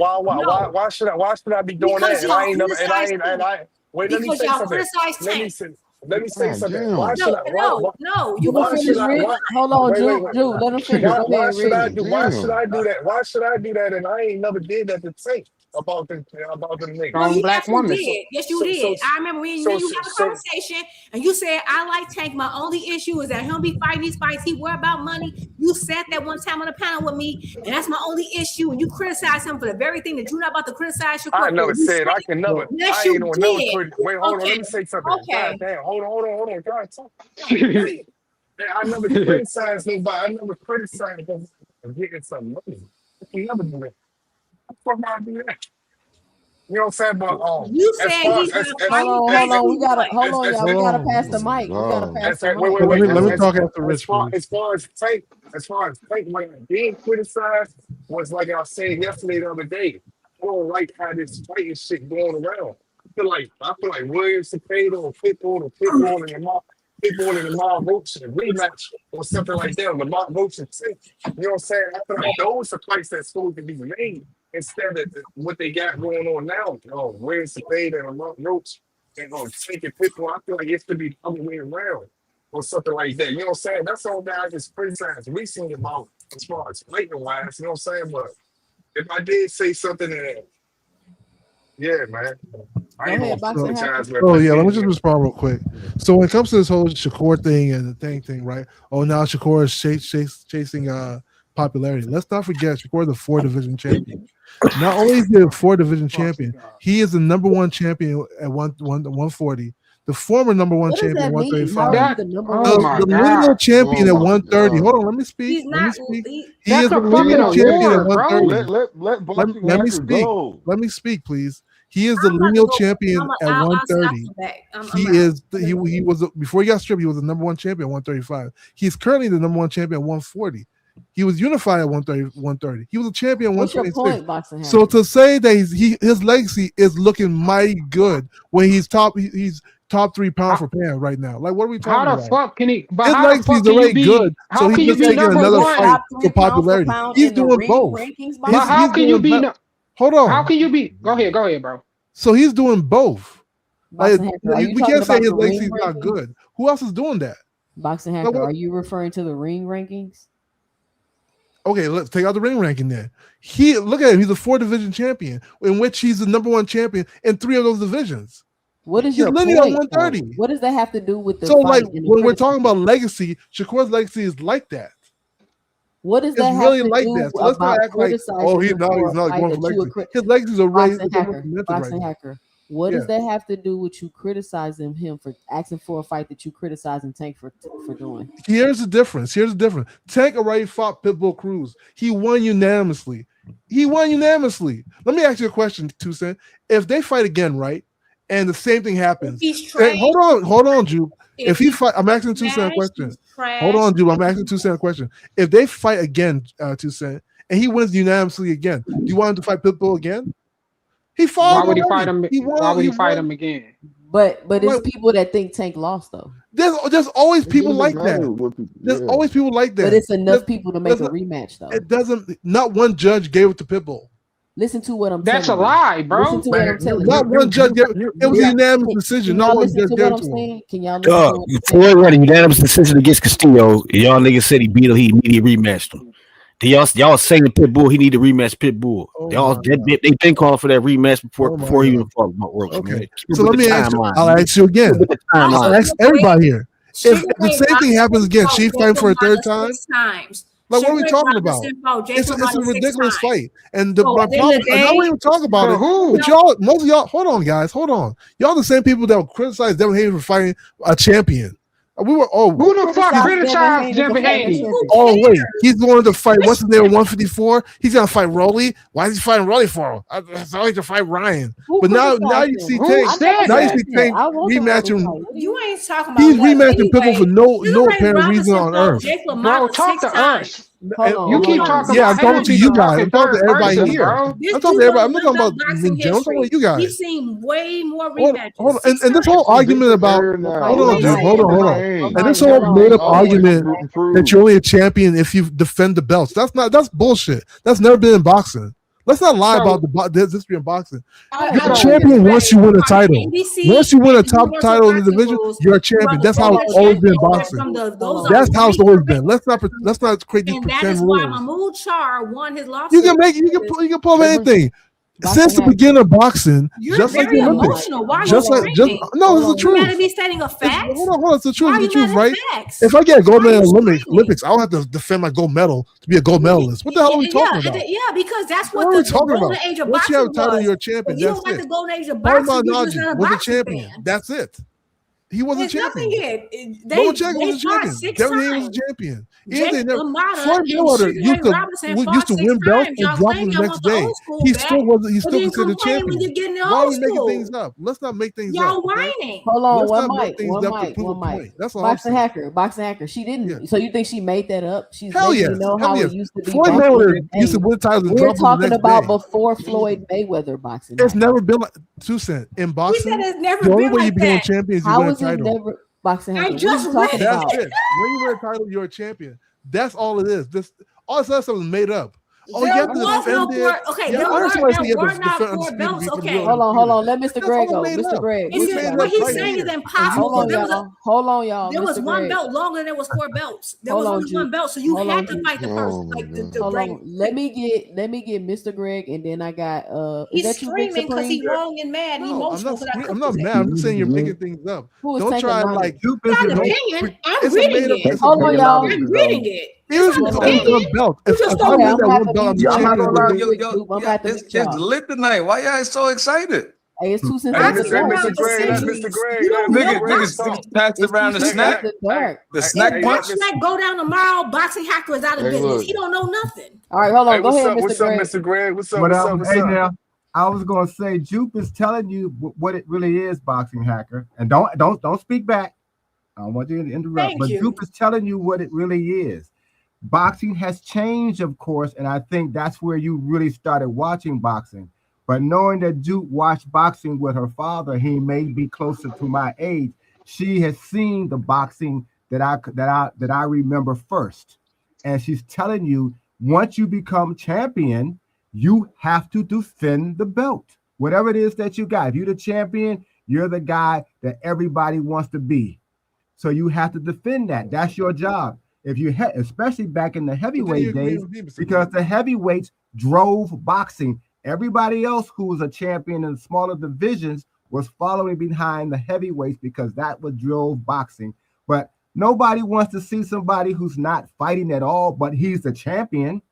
S14: Why should I be doing
S13: because
S14: that? Wait, let me say something. Let me say something. Why should I?
S13: No. You
S1: hold on, Jude. Let him finish.
S14: Why should I do that? Why should I do that? And I ain't never did that to Tank about the nigga.
S6: Well, black woman.
S13: Yes, you did. I remember when you had a conversation and you said, I like Tank. My only issue is that he'll be fighting these fights. He worry about money. You said that one time on the panel with me, and that's my only issue. And you criticize him for the very thing that you're not about to criticize.
S14: I never said I can never.
S13: Yes,
S14: you
S13: did.
S14: Wait, hold on. Let me say something.
S13: Okay.
S14: God damn. Hold on. God, talk. I never criticized nobody. I never criticized them for getting some money. I can never do that. What the fuck I do that? You know what I'm saying? But
S13: you said he's
S1: hold on, y'all. We gotta pass the mic.
S5: Let me talk after Rich.
S14: As far as Tank, like being criticized was like I said yesterday the other day. I don't like how this fighting shit going around. I feel like Williams Cepeda or Pitbull and the Lamar Roach and rematch or something like that. Lamar Roach and Tank. You know what I'm saying? I feel like those are fights that's supposed to be made instead of what they got going on now. Williams Cepeda and Lamar Roach and Tank and Pitbull. I feel like it's to be the other way around or something like that. You know what I'm saying? That's all that I just criticize recently about as far as fighting wise. You know what I'm saying? But if I did say something in there, yeah, man.
S5: Let me just respond real quick. So when it comes to this whole Shakur thing and the thing, right? Now Shakur is chasing popularity. Let's not forget Shakur is the 4-division champion. Not only is he a 4-division champion, he is the number 1 champion at 140. The former number 1 champion at 135. The lineal champion at 130. Hold on, let me speak. He is the lineal champion at 130. Let me speak, please. He is the lineal champion at 130. He was before he got stripped. He was the number 1 champion at 135. He's currently the number 1 champion at 140. He was unified at 130. He was a champion at 126. So to say that his legacy is looking mighty good when he's top 3 pound for pound right now. Like, what are we talking about?
S6: How the fuck can he?
S5: His legacy is already good, so he's just taking another fight for popularity. He's doing both.
S6: How can you be?
S5: Hold on.
S6: How can you be? Go ahead, bro.
S5: So he's doing both. Like, we can't say his legacy is not good. Who else is doing that?
S1: Boxing Hacker, are you referring to the ring rankings?
S5: Okay, let's take out the ring ranking then. Look at him. He's a 4-division champion, in which he's the number 1 champion in 3 of those divisions.
S1: What is your point? 130. What does that have to do with the?
S5: So, like, when we're talking about legacy, Shakur's legacy is like that.
S1: What does that
S5: really
S1: have to
S5: like
S1: do
S5: that? So let's not act like, he's not going for legacy. His legacies are raised.
S1: Boxing Hacker. What does that have to do with you criticizing him for asking for a fight that you criticizing Tank for doing?
S5: Here's the difference. Tank already fought Pitbull Cruz. He won unanimously. Let me ask you a question, 2 Cent. If they fight again, right, and the same thing happens, hold on, Jude. If he fight, I'm asking 2 Cent a question. Hold on, Jude. I'm asking 2 Cent a question. If they fight again, 2 Cent, and he wins unanimously again, do you want him to fight Pitbull again? He fought.
S6: Why would he fight him? Why would he fight him again?
S1: But it's people that think Tank lost though.
S5: There's always people like that. There's always people like that.
S1: But it's enough people to make a rematch though.
S5: It doesn't. Not one judge gave it to Pitbull.
S1: Listen to what I'm
S6: That's
S1: telling
S6: a lie, bro.
S1: Listen to what I'm telling you.
S5: Not one judge gave it. It was a unanimous decision. Not one judge gave it to him.
S1: Can y'all listen to what I'm
S11: Floyd had a unanimous decision against Castillo. Y'all niggas said he beat him. He immediately rematched him. Y'all saying Pitbull, he need to rematch Pitbull. They've been calling for that rematch before he even fought Roach.
S5: Okay. So let me ask you. I'll ask you again. I'll ask everybody here. If the same thing happens again, she fighting for a third time. Like, what are we
S13: Sugar
S5: talking
S13: Robinson
S5: about?
S13: fought Jake
S5: It's a
S13: LaMotta 6
S5: ridiculous
S13: times.
S5: fight. And
S13: So
S5: my
S13: at the end
S5: problem,
S13: of the
S5: I know we
S13: day,
S5: even talk about
S6: For
S5: it,
S6: who?
S5: but y'all, most of y'all, hold on, guys, hold on. Y'all the same people that will criticize Devin Haney for fighting a champion. We were
S6: Who the fuck criticized Devin Haney?
S5: Oh wait, he's going to fight. What's his name? 154. He's gonna fight Rolly. Why is he fighting Rolly for? It's always to fight Ryan. But now you see Tank. Now you see Tank rematching.
S13: You ain't talking about
S5: He's
S13: what?
S5: rematching Pitbull for no
S13: Sugar Ray
S5: apparent reason
S13: Robinson
S5: on
S13: fought
S5: earth.
S13: Jake
S6: Bro,
S13: LaMotta
S6: talk
S13: 6
S6: to
S13: times.
S6: us. You keep talking
S5: Yeah, I'm
S6: about
S5: talking to
S6: him.
S5: you
S6: Talk
S5: guys.
S6: to
S5: I'm talking to
S6: third
S5: everybody
S6: person,
S5: here.
S6: bro.
S13: This
S5: I'm talking
S13: dude
S5: to everybody.
S13: got
S5: I'm not
S13: one
S5: talking
S13: belt
S5: about
S13: boxing
S5: in general. I'm talking
S13: history.
S5: about you guys.
S13: We've seen way more
S5: Hold
S13: rematches.
S5: on.
S13: 6
S5: And this
S13: times.
S5: whole argument about
S10: now.
S5: hold on,
S13: You
S5: dude.
S13: ain't
S5: Hold on.
S13: saying
S5: And this
S13: that.
S5: whole made up
S10: Always
S5: argument
S10: root and
S5: that
S10: prove.
S5: you're only a champion if you defend the belts. That's bullshit. That's never been in boxing. Let's not lie about the history of boxing. You're a champion once you win a title. Once you win a top title in the division, you're a champion. That's how it's always been in boxing. That's how it's always been. Let's not create these
S13: And that
S5: pretend
S13: is why
S5: rules.
S13: Mahmoud Char won his lawsuit.
S5: You can pull up anything. Since the beginning of boxing,
S13: You're
S5: just like
S13: very
S5: the Olympics,
S13: emotional. Why are
S5: just
S13: you
S5: like just
S13: screaming?
S5: no, it's the
S13: You gotta
S5: truth.
S13: be stating a fact.
S5: Hold on, it's the
S13: Why
S5: truth,
S13: are you mad at
S5: right?
S13: facts?
S5: If I get a gold
S13: Why are
S5: medal
S13: you
S5: in
S13: screaming?
S5: Olympics, I don't have to defend my gold medal to be a gold medalist. What the hell are we talking about?
S13: Yeah, because that's
S5: What
S13: what
S5: are we
S13: the
S5: talking
S13: golden
S5: about?
S13: age of
S5: Once you have
S13: boxing
S5: a title,
S13: was.
S5: you're a champion.
S13: If you
S5: That's
S13: don't like
S5: it.
S13: the golden age of
S5: Paul
S13: boxing, you're just
S5: Malignaggi
S13: not a
S5: was a
S13: boxing
S5: champion.
S13: fan.
S5: That's it. He was a
S13: There's nothing
S5: champion.
S13: yet. They
S5: Lomachenko was a
S13: fought
S5: champion.
S13: 6
S5: Devin Haney was
S13: times.
S5: a champion.
S13: Jake LaMotta
S5: Floyd
S13: and
S5: Mayweather
S13: Sugar Ray Robinson
S5: used
S13: fought
S5: to
S13: 6
S5: win belts
S13: times.
S5: and
S13: Y'all
S5: drop
S13: claim
S5: them the
S13: y'all
S5: next
S13: want the
S5: day.
S13: old school
S5: He
S13: back,
S5: still wasn't. He's
S13: but
S5: still
S13: then
S5: considered
S13: complain when
S5: champion.
S13: you're getting the
S5: Why are
S13: old
S5: we making
S13: school.
S5: things up? Let's not make things
S13: Y'all
S5: up. Okay?
S13: whining.
S1: Hold on,
S5: Let's
S1: one
S5: not make
S1: mic,
S5: things
S1: one
S5: up to
S1: mic,
S5: prove a
S1: one mic.
S5: point. That's all I'm
S1: Boxing
S5: saying.
S1: hacker. She didn't.
S5: Yeah.
S1: So you think she made that up? She's
S5: Hell
S1: letting
S5: yes.
S1: you know
S5: Hell
S1: how
S5: yes.
S1: it used to be.
S5: Floyd
S1: boxing
S5: Mayweather
S1: in the
S5: used to
S1: day.
S5: win titles and
S1: We're
S5: drop them the
S1: talking
S5: next
S1: about
S5: day.
S1: before Floyd Mayweather boxing.
S5: It's
S1: happened.
S5: never been like 2 cents in
S13: He said
S5: boxing.
S13: it's never
S5: The only
S13: been
S5: way you
S13: like
S5: become a
S13: that.
S5: champion is you
S1: How
S5: win a
S1: is it
S5: title.
S1: never boxing
S13: I
S1: happened? What
S13: just
S1: are you talking
S13: read
S5: That's
S1: about?
S5: it. When you win a title, you're a champion. That's all it is. This all this other stuff is made up. Oh,
S13: There
S5: you have to
S13: was no
S5: defend
S13: four.
S5: it.
S13: Okay,
S5: Yeah,
S13: there
S5: I understand why
S13: were
S5: you have to
S13: not
S5: defend
S13: 4
S5: undisputed
S13: belts.
S5: to be for the
S13: Okay,
S5: real
S1: Hold
S5: undisputed.
S1: on. Let Mr.
S5: That's
S1: Greg
S5: all
S1: go.
S5: made
S1: Mr.
S5: up.
S1: Greg.
S13: it's
S5: We
S1: Mr.
S5: made
S13: just,
S5: it
S13: what
S5: up
S13: he's
S5: right
S13: saying is
S5: here.
S13: impossible.
S1: Hold on,
S13: There was
S1: y'all. Hold on, y'all.
S13: there was
S1: Mr.
S13: one
S1: Greg.
S13: belt longer than there was 4 belts. There
S1: Hold
S13: was
S1: on,
S13: only one
S1: Juke.
S13: belt, so you
S1: Hold
S13: had
S1: on,
S13: to
S1: Juke.
S13: fight the first,
S10: Oh my
S13: like the
S10: God.
S1: Hold
S13: break.
S1: on. Let me get Mr. Greg, and then I got is
S13: He's
S1: that you, Big
S13: screaming because
S1: Supreme?
S13: he's wrong and mad and
S5: No,
S13: emotional because I
S5: I'm
S13: cooked
S5: not
S13: his
S5: mad.
S13: ass.
S5: I'm just saying you're making things up.
S1: Who is
S5: Don't
S1: taking
S5: try
S1: money?
S5: like
S12: Two
S13: It's not an
S12: business.
S13: opinion. I'm
S5: it's a
S13: reading
S5: made up.
S13: it.
S5: It's a
S1: Hold on,
S5: made up.
S1: y'all.
S13: I'm reading it. It's
S5: Even
S13: not an
S5: if it's
S13: opinion.
S5: a belt,
S13: You
S5: if
S13: just
S5: I
S13: told
S1: Okay,
S5: win
S1: I'm
S5: that
S1: gonna have
S5: one
S1: to
S5: belt, I'm
S1: mute
S5: the
S1: you
S15: Yeah, I'm
S1: up
S15: not
S5: champion
S15: gonna
S5: of
S1: real,
S5: the
S15: lie.
S1: real
S5: division.
S1: quick, Juke. I'm gonna have to mute
S15: It's
S1: y'all.
S15: lit tonight. Why y'all so excited?
S1: Hey, it's 2 cents
S14: Hey,
S13: I've
S1: after
S13: been
S14: Mr.
S1: dark.
S13: around
S14: Mr.
S13: for
S14: Greg, let
S13: centuries.
S14: Mr. Greg,
S13: You
S14: let
S13: don't
S14: Mr.
S13: know
S14: Greg
S15: Niggas
S14: talk.
S13: boxing.
S15: passed
S1: It's 2
S15: around the
S1: cents
S15: snack.
S1: after dark.
S15: The
S14: Hey,
S15: snack
S13: If
S14: hey, let
S15: punch.
S13: Box
S14: Mr.
S13: Snack go down tomorrow, Boxing Hacker is out of
S10: Hey,
S13: business.
S10: look.
S13: He don't know nothing.
S1: All right, hold
S14: Hey,
S1: on. Go ahead, Mr.
S14: what's up,
S1: Greg.
S14: Mr. Greg? What's up?
S12: What
S14: What's
S12: I
S14: up?
S12: was,
S14: What's
S12: hey
S14: up?
S12: now, I was gonna say Jupe is telling you what it really is, boxing hacker, and don't speak back. I don't want you to interrupt,
S13: Thank
S12: but
S13: you.
S12: Jupe is telling you what it really is. Boxing has changed, of course, and I think that's where you really started watching boxing. But knowing that Jupe watched boxing with her father, he may be closer to my age. She has seen the boxing that I remember first, and she's telling you once you become champion, you have to defend the belt, whatever it is that you got. If you're the champion, you're the guy that everybody wants to be. So you have to defend that. That's your job. If you especially back in the
S5: But then you
S12: heavyweight
S5: agree
S12: days,
S5: with me, Mr.
S12: because
S5: Greg.
S12: the heavyweights drove boxing. Everybody else who was a champion in the smaller divisions was following behind the heavyweights because that what drove boxing. But nobody wants to see somebody who's not fighting at all, but he's the champion.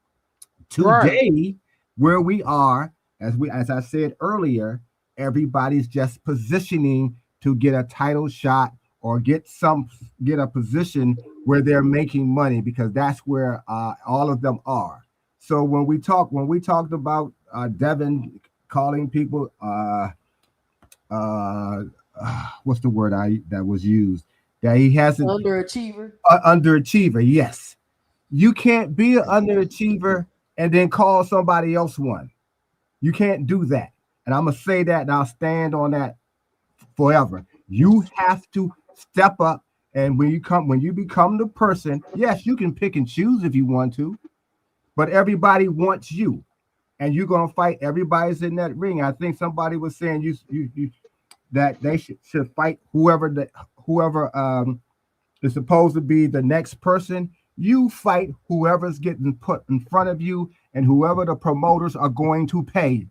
S12: Today, where we are, as I said earlier, everybody's just positioning to get a title shot or get a position where they're making money, because that's where all of them are. So when we talked about Devin calling people what's the word that was used, that he hasn't
S1: Underachiever.
S12: Underachiever, yes. You can't be an underachiever and then call somebody else one. You can't do that. And I'm gonna say that, and I'll stand on that forever. You have to step up, and when you become the person, yes, you can pick and choose if you want to, but everybody wants you, and you're gonna fight. Everybody's in that ring. I think somebody was saying you that they should fight whoever is supposed to be the next person. You fight whoever's getting put in front of you and whoever the promoters are going to pay.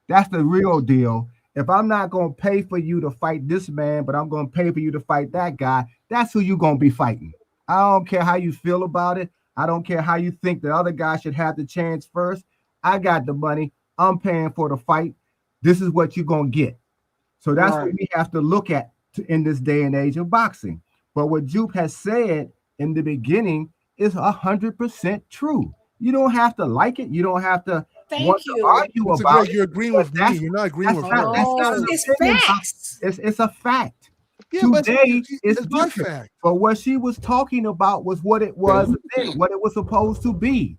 S12: That's the real deal. If I'm not going to pay for you to fight this man, but I'm going to pay for you to fight that guy, that's who you're going to be fighting. I don't care how you feel about it. I don't care how you think the other guy should have the chance first. I got the money. I'm paying for the fight. This is what you're going to get. So that's what we have to look at in this day and age of boxing. But what Jupe has said in the beginning is 100% true. You don't have to like it. You don't have to want to argue about it.
S5: You're agreeing with me. You're not agreeing with her.
S13: It's facts.
S12: It's a fact.
S5: Yeah,
S12: Today is
S5: my
S12: different.
S5: fact.
S12: But what she was talking about was what it was then, what it was supposed to be.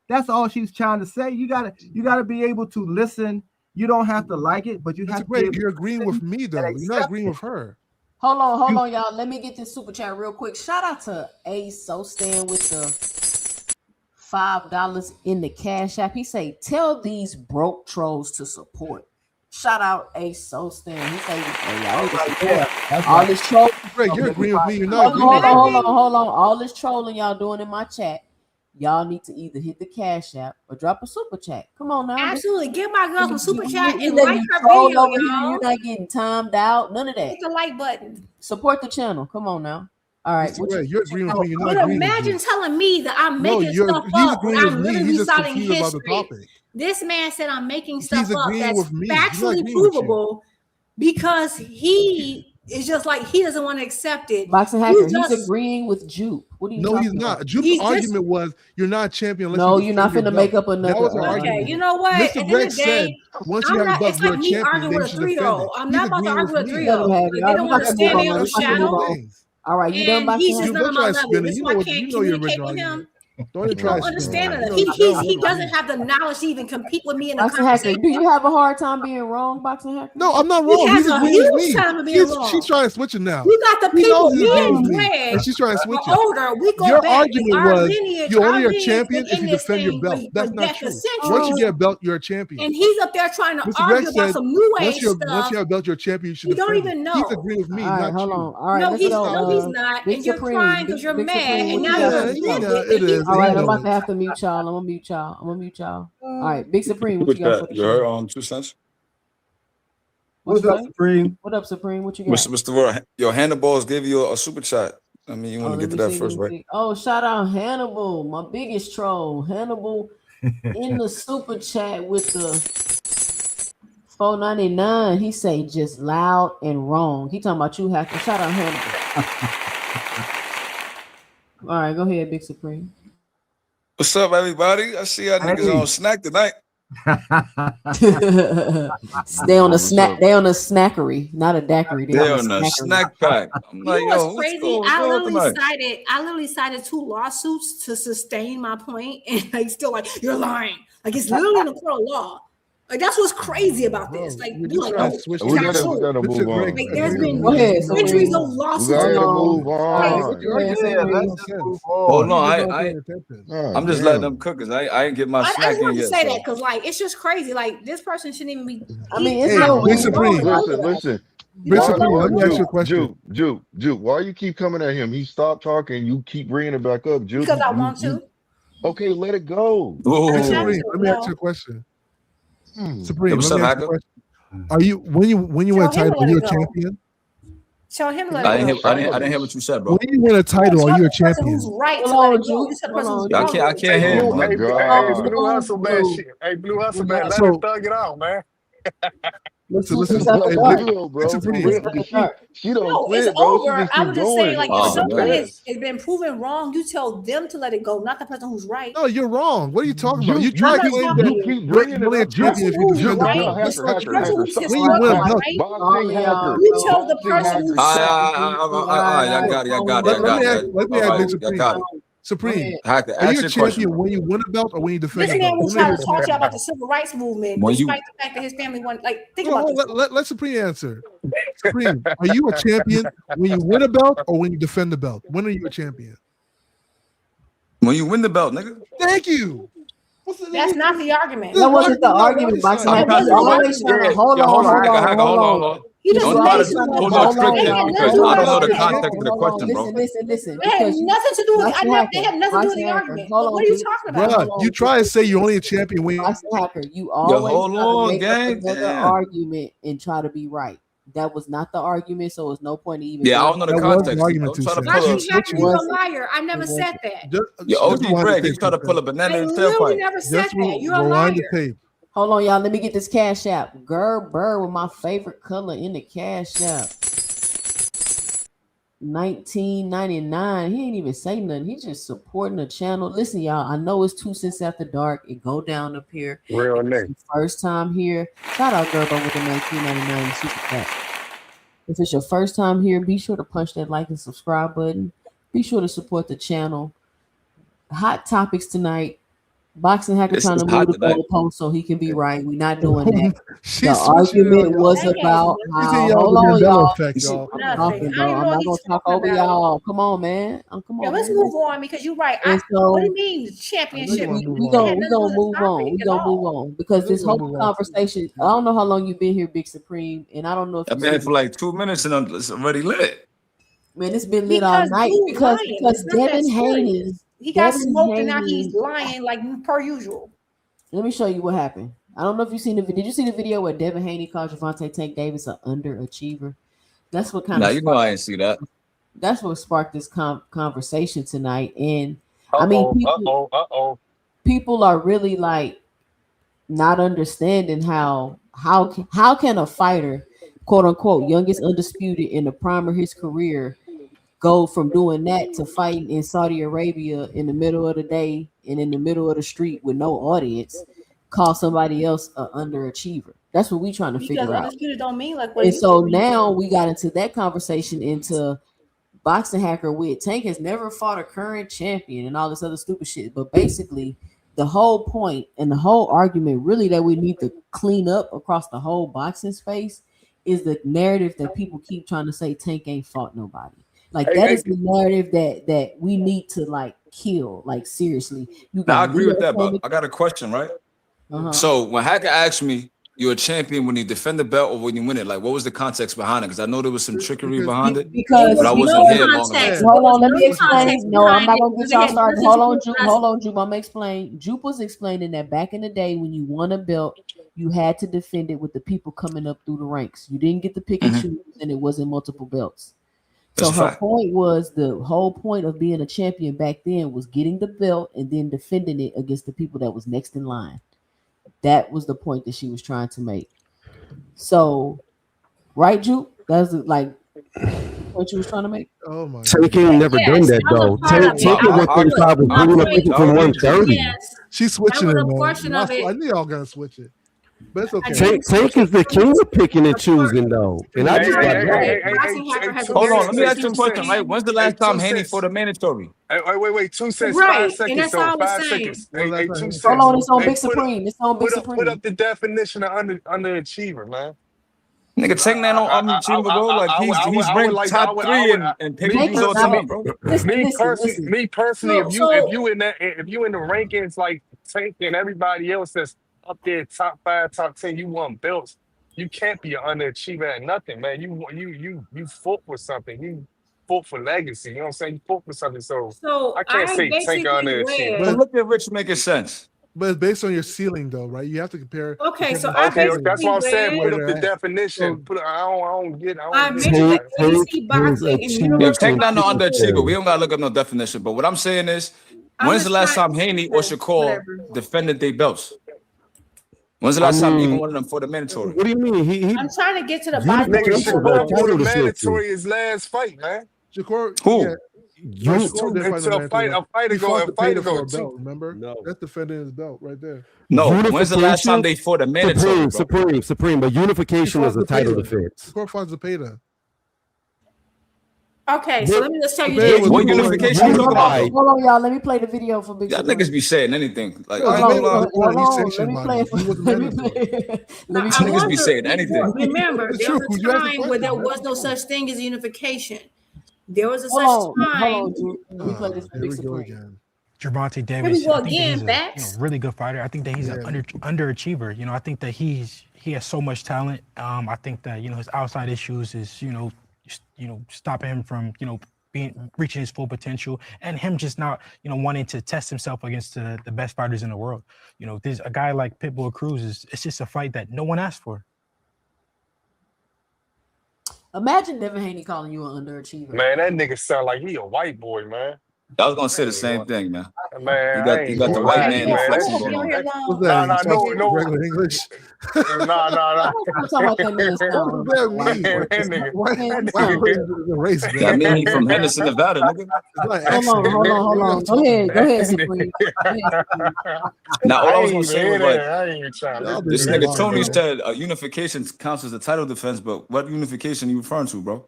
S12: That's all she's trying to say. You gotta be able to listen. You don't have to like it, but you have to be able
S5: You're agreeing with me though. You're not agreeing with her.
S1: Hold on, y'all. Let me get this super chat real quick. Shout out to Ace Sostan with the $5 in the Cash App. He say, "Tell these broke trolls to support." Shout out Ace Sostan. He say, all this trolling.
S5: Greg, you're agreeing with me. You're not agreeing
S1: Hold
S5: with me.
S1: on. All this trolling y'all doing in my chat. Y'all need to either hit the Cash App or drop a super chat. Come on now.
S13: Absolutely. Give my girl some super chat and
S1: let
S13: like
S1: you
S13: her
S1: troll
S13: video,
S1: over here.
S13: y'all.
S1: You're not getting timed out. None of that.
S13: Hit the like button.
S1: Support the channel. Come on now. All right.
S5: You're agreeing with me. You're not
S13: But
S5: agreeing with
S13: imagine
S5: me.
S13: telling me that I'm making stuff
S5: he's
S13: up when
S5: agreeing with
S13: I'm
S5: me.
S13: literally
S5: He's just
S13: citing
S5: confused about the
S13: history.
S5: topic.
S13: This man said I'm making stuff up
S5: agreeing
S13: that's
S5: with me. He's not
S13: factually
S5: agreeing with you.
S13: provable because he is just like he doesn't want to accept it.
S1: Boxing Hacker, he's agreeing with Jupe. What are you
S5: No,
S1: talking
S5: he's not.
S1: about?
S5: Jupe's argument was you're not a champion unless
S1: No,
S5: you
S1: you're not
S5: defend your
S1: finna make
S5: belt.
S1: up another
S5: That was her
S13: Okay,
S5: argument.
S13: you know what? At the
S5: Mr.
S13: end
S5: Greg
S13: of the
S5: said
S13: day,
S5: once you have a belt,
S13: it's
S5: you're
S13: like
S5: a
S13: me
S5: champion.
S13: arguing
S5: Then
S13: with
S5: you
S13: a
S5: should defend
S13: 3-0.
S5: it.
S13: I'm
S5: He's
S13: not about to
S5: agreeing
S13: argue with a
S5: with me.
S13: 3-0. Like, they don't want to stand there on the
S1: shadow.
S13: shadow.
S1: All right, you done
S13: And
S1: about
S13: he's
S1: to
S13: just not on my level. This is why I can't communicate with him.
S5: Don't even
S13: I
S5: try
S13: don't
S5: to
S13: understand
S5: spin it.
S13: enough. He doesn't have the knowledge to even compete with me in a
S1: Boxing Hacker,
S13: conversation.
S1: do you have a hard time being wrong, Boxing Hacker?
S5: No, I'm not
S13: He
S5: wrong.
S13: has
S5: He's
S13: a
S5: agreeing with
S13: huge
S5: me.
S13: time of being wrong.
S5: She's trying to switch it now.
S13: We got the
S5: He
S13: people,
S5: knows he's
S13: me
S5: agreeing
S13: and
S5: with me,
S13: Greg
S5: and she's trying to switch
S13: are
S5: it.
S13: older. We go
S5: Your
S13: back.
S5: argument
S13: Our
S5: was
S13: lineage,
S5: you're
S13: our
S5: only a
S13: lineage
S5: champion
S13: been
S5: if
S13: in
S5: you
S13: this
S5: defend your
S13: thing
S5: belt. That's
S13: for
S5: not true.
S13: centuries.
S5: Once you get a belt, you're a champion.
S13: And he's up there trying to
S5: Mr.
S13: argue
S5: Greg
S13: about
S5: said
S13: some new age
S5: once you
S13: stuff.
S5: have a belt, you're a champion. You should
S13: You don't
S5: defend it.
S13: even
S5: He's
S13: know.
S5: agreeing with me,
S1: All right,
S5: not
S1: hold
S5: you.
S1: on. All right,
S13: No,
S1: let's
S13: he's
S1: go.
S13: no, he's not.
S1: Big
S13: And you're
S1: Supreme,
S13: crying because you're
S1: Big
S13: mad,
S1: Supreme,
S13: and
S1: what
S13: now
S1: you
S13: you're
S1: got?
S13: offended.
S5: it is.
S1: All right, I'm
S5: He
S1: about
S5: knows.
S1: to have to mute y'all. I'm gonna mute y'all. All right, Big Supreme, what
S15: With
S1: you got for
S15: that,
S1: the
S15: you heard
S1: show?
S15: on 2 cents.
S12: What's up, Supreme?
S1: What up, Supreme? What you got?
S15: Mr. Word, your handlebars gave you a super chat. I mean, you want to
S1: let
S15: get to
S1: me
S15: that
S1: see,
S15: first,
S1: let me
S15: right?
S1: see. Oh, shout out Hannibal, my biggest troll. Hannibal in the super chat with the $4.99. He say just loud and wrong. He talking about you have to shout out Hannibal. All right, go ahead, Big Supreme.
S15: What's up, everybody? I see y'all niggas on snack tonight.
S1: They on a snack. They on a snackery, not a daiquiri. They
S15: They're
S1: on
S15: on
S1: a
S15: a
S1: snackery.
S15: snack pack. I'm
S13: You
S15: like,
S13: know
S15: yo,
S13: what's
S15: what's
S13: crazy?
S15: going
S13: I
S15: on tonight?
S13: literally cited 2 lawsuits to sustain my point, and like still like you're lying. Like it's literally in the court of law. Like that's what's crazy about this. Like
S5: We
S13: you're like,
S5: trying
S13: no,
S5: to switch
S13: it's
S10: We
S13: not
S10: gotta
S13: true.
S10: move on.
S13: Like there's been
S1: Go ahead,
S13: centuries of
S10: We
S13: lawsuits.
S10: gotta
S1: Hold
S10: move
S1: on.
S10: on.
S1: Go ahead, Supreme.
S15: Hold on,
S10: God
S15: I'm just letting
S10: damn.
S15: them cook because I ain't get my
S13: I
S15: snack
S13: just
S15: in
S13: wanted to
S15: yet.
S13: say
S15: So.
S13: that because like it's just crazy. Like this person shouldn't even be.
S1: I mean, it's
S5: Hey,
S1: no
S5: Big
S1: way.
S5: Supreme.
S10: Listen.
S5: Big
S10: Why,
S5: Supreme, let me ask you a question.
S10: Juke, why you keep coming at him? He stopped talking. You keep bringing it back up, Juke.
S13: Because I want to.
S10: Okay, let it go.
S5: Big
S15: Ooh.
S5: Supreme, let me ask you a question. Supreme,
S15: What's
S5: let me
S15: up,
S5: ask you a
S15: Hacker?
S5: question. Are you when you win a
S13: Tell him
S5: title,
S13: to
S5: are
S13: let
S5: you a
S13: it go.
S5: champion?
S13: Tell him to let
S15: I
S13: it
S15: didn't
S13: go.
S15: hear. I didn't hear what you said, bro.
S5: When you win a title, are
S13: Tell
S5: you a
S13: this person who's
S5: champion?
S13: right to
S1: Hold
S13: let
S1: on,
S13: it go.
S1: Juke.
S13: This is the
S1: Hold
S13: person
S1: on,
S13: who's
S15: I
S1: Juke.
S15: can't. I
S13: wrong.
S15: can't hear
S10: Oh
S15: you,
S10: my
S15: man.
S10: God.
S14: Blue Hustle, man. Hey, Blue Hustle, man. Let her
S5: So
S14: thug it out, man.
S5: listen.
S1: It's
S5: Hey,
S1: after
S10: Like,
S1: dark.
S10: for real,
S5: Big
S10: bro. For
S5: Supreme.
S10: real.
S1: It's after
S10: 'Cause
S1: dark.
S10: she don't
S13: No, it's
S10: quit, bro. She
S13: over.
S10: just
S13: I
S10: keep
S13: would just say,
S10: going.
S13: like, if
S15: Oh,
S13: something
S15: man.
S13: has been proven wrong, you tell them to let it go, not the person who's right.
S5: No, you're wrong. What are you talking about? You
S10: You
S5: try
S13: I'm
S5: to
S13: not
S5: claim
S13: stopping
S5: that
S10: you
S13: you.
S10: keep
S5: you're
S10: bringing it
S5: only a
S10: up, Juke.
S5: champion if you
S13: Who's
S5: defend the
S13: right?
S5: belt. That's
S13: The
S5: not true.
S13: person who's
S5: When you win a
S13: historically
S5: belt,
S13: right,
S10: Boxing hacker.
S13: you tell the
S10: Boxing
S13: person
S10: hacker.
S13: who's
S15: Y'all got it. Y'all got it. Y'all got it.
S5: let me
S15: All
S5: ask
S15: right,
S5: Big
S15: y'all
S5: Supreme.
S15: got it.
S5: Supreme,
S15: Hacker,
S5: are you
S15: ask
S5: a
S15: your question,
S5: champion
S15: bro.
S5: when you win a belt or when you defend
S13: this
S5: the
S13: man
S5: belt?
S13: was
S5: When are
S13: trying
S5: you
S13: to
S5: a
S13: talk to you
S5: champion?
S13: about the civil rights movement,
S15: When you
S13: despite the fact that his family wanted. Like, think
S5: Hold
S13: about
S5: on,
S13: this.
S5: let Supreme answer. Supreme, are you a champion when you win a belt or when you defend the belt? When are you a champion?
S15: when you win the belt, nigga.
S5: Thank you.
S13: That's not the argument.
S1: That wasn't the argument, Boxing
S15: I'm
S1: Hacker.
S15: trying
S1: You
S15: to
S1: always trying to hold
S15: yeah,
S1: on,
S15: Hacker, hold
S1: hold
S15: on.
S1: on.
S13: He just
S15: Don't
S1: You
S15: try
S1: always
S15: to
S1: trying to
S15: pull no
S1: hold on,
S15: trick
S1: y'all.
S15: because
S1: Hold
S15: I don't know
S1: on,
S15: the
S1: hold
S15: context of the
S1: on.
S15: question, bro.
S1: Listen.
S13: It had nothing to do with
S1: Boxing
S13: They
S1: Hacker,
S13: had nothing to do with
S1: Boxing
S13: the
S1: Hacker.
S13: argument.
S1: Hold
S13: What
S1: on,
S13: are you
S1: dude.
S13: talking about?
S5: Bruh, you try to say you're only a champion when
S1: Boxing Hacker, you
S15: Yo,
S1: always
S15: hold
S1: try to
S15: on,
S1: make up
S15: gang.
S1: another
S15: Damn.
S1: argument and try to be right. That was not the argument, so there's no point in even.
S15: Yeah, I don't know the
S5: That was
S15: context.
S5: the argument,
S15: I'm trying to
S5: Two
S15: pull
S13: Josh,
S15: up.
S13: you're a liar. I never said that.
S15: Your OG Greg, he's trying to pull a banana
S13: I
S15: in his
S13: literally
S15: tailpipe.
S13: never said
S5: Just
S13: that. You're a
S5: rewind the
S13: liar.
S5: tape.
S1: Hold on, y'all. Let me get this Cash App. Gerber with my favorite color in the Cash App. $19.99. He ain't even say nothing. He just supporting the channel. Listen, y'all. I know it's 2 cents after dark. It go down up here.
S14: Real
S1: If it's
S14: nigga.
S1: your first time here, shout out Gerber with the $19.99 super chat. If it's your first time here, be sure to punch that like and subscribe button. Be sure to support the channel. Hot topics tonight. Boxing Hacker
S15: This
S1: trying
S15: is
S1: to
S15: hot
S1: move the
S15: tonight.
S1: goalpost so he can be right. We're not doing that.
S5: She's
S1: The
S5: switching it on
S1: argument
S5: y'all.
S1: was about
S5: She's
S1: how.
S5: in y'all
S1: Hold
S5: with
S1: on,
S5: Mandela
S1: y'all.
S5: effect, y'all.
S1: I'm
S13: Nothing.
S1: talking,
S13: I don't
S1: bro.
S13: even
S1: I'm
S13: know what
S1: not
S13: he's
S1: gonna talk
S13: talking
S1: over
S13: about.
S1: y'all. Come on, man. Come
S13: Yeah,
S1: on,
S13: let's
S1: man.
S13: move on because you're right.
S1: And
S13: What do
S1: so
S13: you mean championship?
S5: wanna move
S1: we
S5: on.
S13: That had
S1: gonna
S13: nothing to do with the
S1: move on.
S13: topic
S1: We
S13: at
S1: gonna move
S13: all.
S1: on because
S5: We're
S1: this
S5: gonna
S1: whole
S5: move on.
S1: conversation. I don't know how long you've been here, Big Supreme, and I don't know if
S15: I've
S1: you
S15: been here
S1: see
S15: for like 2 minutes and it's already lit.
S1: man, it's been lit all
S13: Because
S1: night
S13: dude
S1: because
S13: lying. It's not that
S1: Devin Haney,
S13: serious. He got
S1: Devin
S13: smoked and now
S1: Haney.
S13: he's lying like per usual.
S1: Let me show you what happened. I don't know if you seen the video. Did you see the video where Devin Haney called Javante Tank Davis an underachiever? That's what kind
S15: Nah,
S1: of
S15: you know I ain't see that.
S1: that's what sparked this conversation tonight. And I mean, people are really like not understanding how can a fighter, quote unquote, youngest undisputed in the prime of his career, go from doing that to fighting in Saudi Arabia in the middle of the day and in the middle of the street with no audience, call somebody else an underachiever. That's what we trying to
S13: Because
S1: figure out.
S13: undisputed don't mean like what
S1: And
S13: it
S1: so
S13: used to mean.
S1: now we got into that conversation into Boxing Hacker with Tank has never fought a current champion and all this other stupid shit. But basically, the whole point and the whole argument really that we need to clean up across the whole boxing space is the narrative that people keep trying to say Tank ain't fought nobody. Like that is the narrative that we need to like kill. Like seriously, you
S15: Now, I
S1: got
S15: agree with
S1: Leo
S15: that, but
S1: Sanders-
S15: I got a question, right?
S1: Uh-huh.
S15: So when Hacker asked me, you're a champion when you defend the belt or when you win it, like what was the context behind it? Because I know there was some trickery behind it,
S1: Because
S15: but I wasn't
S13: no
S15: here long
S13: context.
S15: enough.
S1: Hold on, let
S13: No
S1: me explain.
S13: context
S1: No, I'm
S13: behind
S1: not
S13: it
S1: gonna get
S13: because it
S1: y'all
S13: had
S1: started.
S13: nothing
S1: Hold
S13: to
S1: on,
S13: do
S1: Jupe.
S13: with
S1: Hold on, Jupe. I'm gonna explain. Jupe was explaining that back in the day when you won a belt, you had to defend it with the people coming up through the ranks. You didn't get to pick and choose, and it wasn't multiple belts. So
S15: That's a
S1: her
S15: fact.
S1: point was the whole point of being a champion back then was getting the belt and then defending it against the people that was next in line. That was the point that she was trying to make. So, right, Jupe? That's like what you was trying to make.
S5: Oh my
S11: Tank ain't never done that
S13: that was
S11: though.
S13: a part
S11: Tank
S13: of it.
S11: Tank
S13: I
S11: at
S13: was
S11: 135 was
S13: my
S11: bringing up
S13: point
S11: people from
S13: was,
S11: 130.
S13: yes,
S5: She's switching
S13: that
S5: it,
S13: was a
S5: man.
S13: portion of it.
S5: I knew y'all gonna switch it, but it's okay.
S11: Tank is the king of picking and choosing though, and I just got mad.
S13: Boxing Hacker has a
S15: Hold
S13: very
S15: on, let me ask you a
S13: specific
S15: question, right?
S13: plan.
S15: When's the last time Haney fought a mandatory?
S14: Wait, 2 cents,
S13: Right,
S14: 5 seconds
S13: and that's
S14: though,
S13: all we're
S14: 5
S13: saying.
S14: seconds.
S5: Well,
S14: Hey,
S5: that's
S14: 2
S5: not-
S14: cents.
S1: Hold on, it's on
S14: Hey,
S1: Big Supreme. It's on Big
S14: put
S1: Supreme.
S14: up the definition of underachiever, man.
S15: Nigga, Tank not on unachievable, bro. Like he's ranked top 3 in pay-per-views all time, bro.
S14: Me personally, if
S13: So
S14: you in the rankings like Tank and everybody else that's up there top 5, top 10, you won belts. You can't be an underachiever at nothing, man. You fought for something. You fought for legacy. You know what I'm saying? You fought for something. So I can't
S13: I
S14: say Tank
S13: basically
S14: underachiever.
S15: But look at Rich making sense.
S5: But it's based on your ceiling, though, right? You have to compare.
S13: Okay, so
S5: compare
S13: I
S5: the ceiling
S14: Okay, that's why I'm saying
S5: where
S14: put up
S5: they're
S14: the
S5: at.
S14: definition.
S5: So,
S14: I don't get
S13: mentioned
S14: it.
S13: that ABC boxing and
S15: Yeah,
S13: Universal
S15: Tank not no
S13: Boxing.
S15: underachiever. We don't gotta look up no definition. But what I'm saying is,
S13: I'm
S15: when's the
S13: just
S15: last
S13: trying-
S15: time Haney or Shakur
S13: whatever.
S15: defended their belts? When's the
S11: I
S15: last time either
S11: mean,
S15: one of them fought a mandatory?
S11: what do you mean? He
S13: I'm trying to get to the bottom of
S14: Nigga,
S13: it.
S14: Shakur
S11: title
S14: fought a
S11: defense.
S14: mandatory his last fight, man.
S5: Shakur,
S15: Who?
S5: yeah,
S11: You
S5: Shakur did fight
S14: Until
S5: the man.
S14: a fighter
S5: He fought the
S14: go
S5: Payton for a
S14: two.
S5: belt. Remember?
S11: No.
S5: That's defending his belt right there.
S15: No. When's the last time they fought a mandatory, bro?
S11: Supreme. But unification
S5: He
S11: is
S5: fought
S11: a title
S5: Zepeda.
S11: defense.
S5: Shakur fought Zepeda.
S13: Okay, so let me just tell you
S5: Zepeda
S13: this.
S5: was
S15: What
S5: the
S15: unification you
S5: one-
S15: talking about?
S1: Hold on, y'all. Let me play the video for Big
S15: Y'all
S1: Supreme.
S15: niggas be saying anything. Like,
S5: No,
S15: I ain't
S5: Zepeda
S15: gonna lie.
S5: was the one. He
S1: Hold on, let
S5: sanctioned
S1: me
S5: by
S1: play
S5: him.
S1: it.
S5: He was
S1: Let me
S5: mandatory.
S1: play it. Let me
S13: I
S15: Niggas be
S13: wonder,
S15: saying anything.
S13: remember,
S5: It's
S13: there
S5: true.
S13: was a
S5: You asked the
S13: time where there
S5: question,
S13: was no such thing as unification. There was a
S1: Hold
S13: such
S1: on,
S13: time.
S1: hold on, Drew. Let me play this for
S5: Here
S1: Big
S5: we go
S1: Supreme.
S5: again.
S2: Gervonta
S13: Here we
S2: Davis,
S13: go
S2: I think that
S13: again,
S2: he's
S13: facts.
S2: a really good fighter. I think that he's an underachiever. I think that he has so much talent. I think that his outside issues is stopping him from reaching his full potential, and him just not wanting to test himself against the best fighters in the world. There's a guy like Pitbull Cruz it's just a fight that no one asked for.
S1: Imagine Devin Haney calling you an underachiever.
S14: Man, that nigga sound like he a white boy, man.
S15: I was gonna say the same thing, man.
S14: Man,
S15: You
S14: I
S15: got
S14: ain't
S15: the
S14: doing
S15: white
S14: that,
S15: man
S14: man.
S15: inflection
S14: That
S15: going
S14: shit-
S15: on.
S5: What's that?
S14: No.
S5: Regular English.
S14: Nah.
S1: I'm talking about that man's
S5: What does that
S14: Man,
S5: mean?
S14: that nigga.
S5: Why
S14: That
S5: why
S14: nigga.
S5: race is a race, man?
S15: I mean, he from Henderson, Nevada, nigga.
S5: It's like
S1: Hold on. Go ahead, Supreme.
S15: Now, all
S14: I
S15: I was
S14: ain't
S15: gonna
S14: even
S15: say
S14: hear
S15: was
S14: that.
S15: like,
S14: I ain't even trying to
S5: Y'all
S14: listen
S15: this
S14: to
S5: been
S14: that
S15: nigga
S14: shit,
S15: Tony
S14: bro.
S15: said unification counts as a title defense, but what unification are you referring to, bro?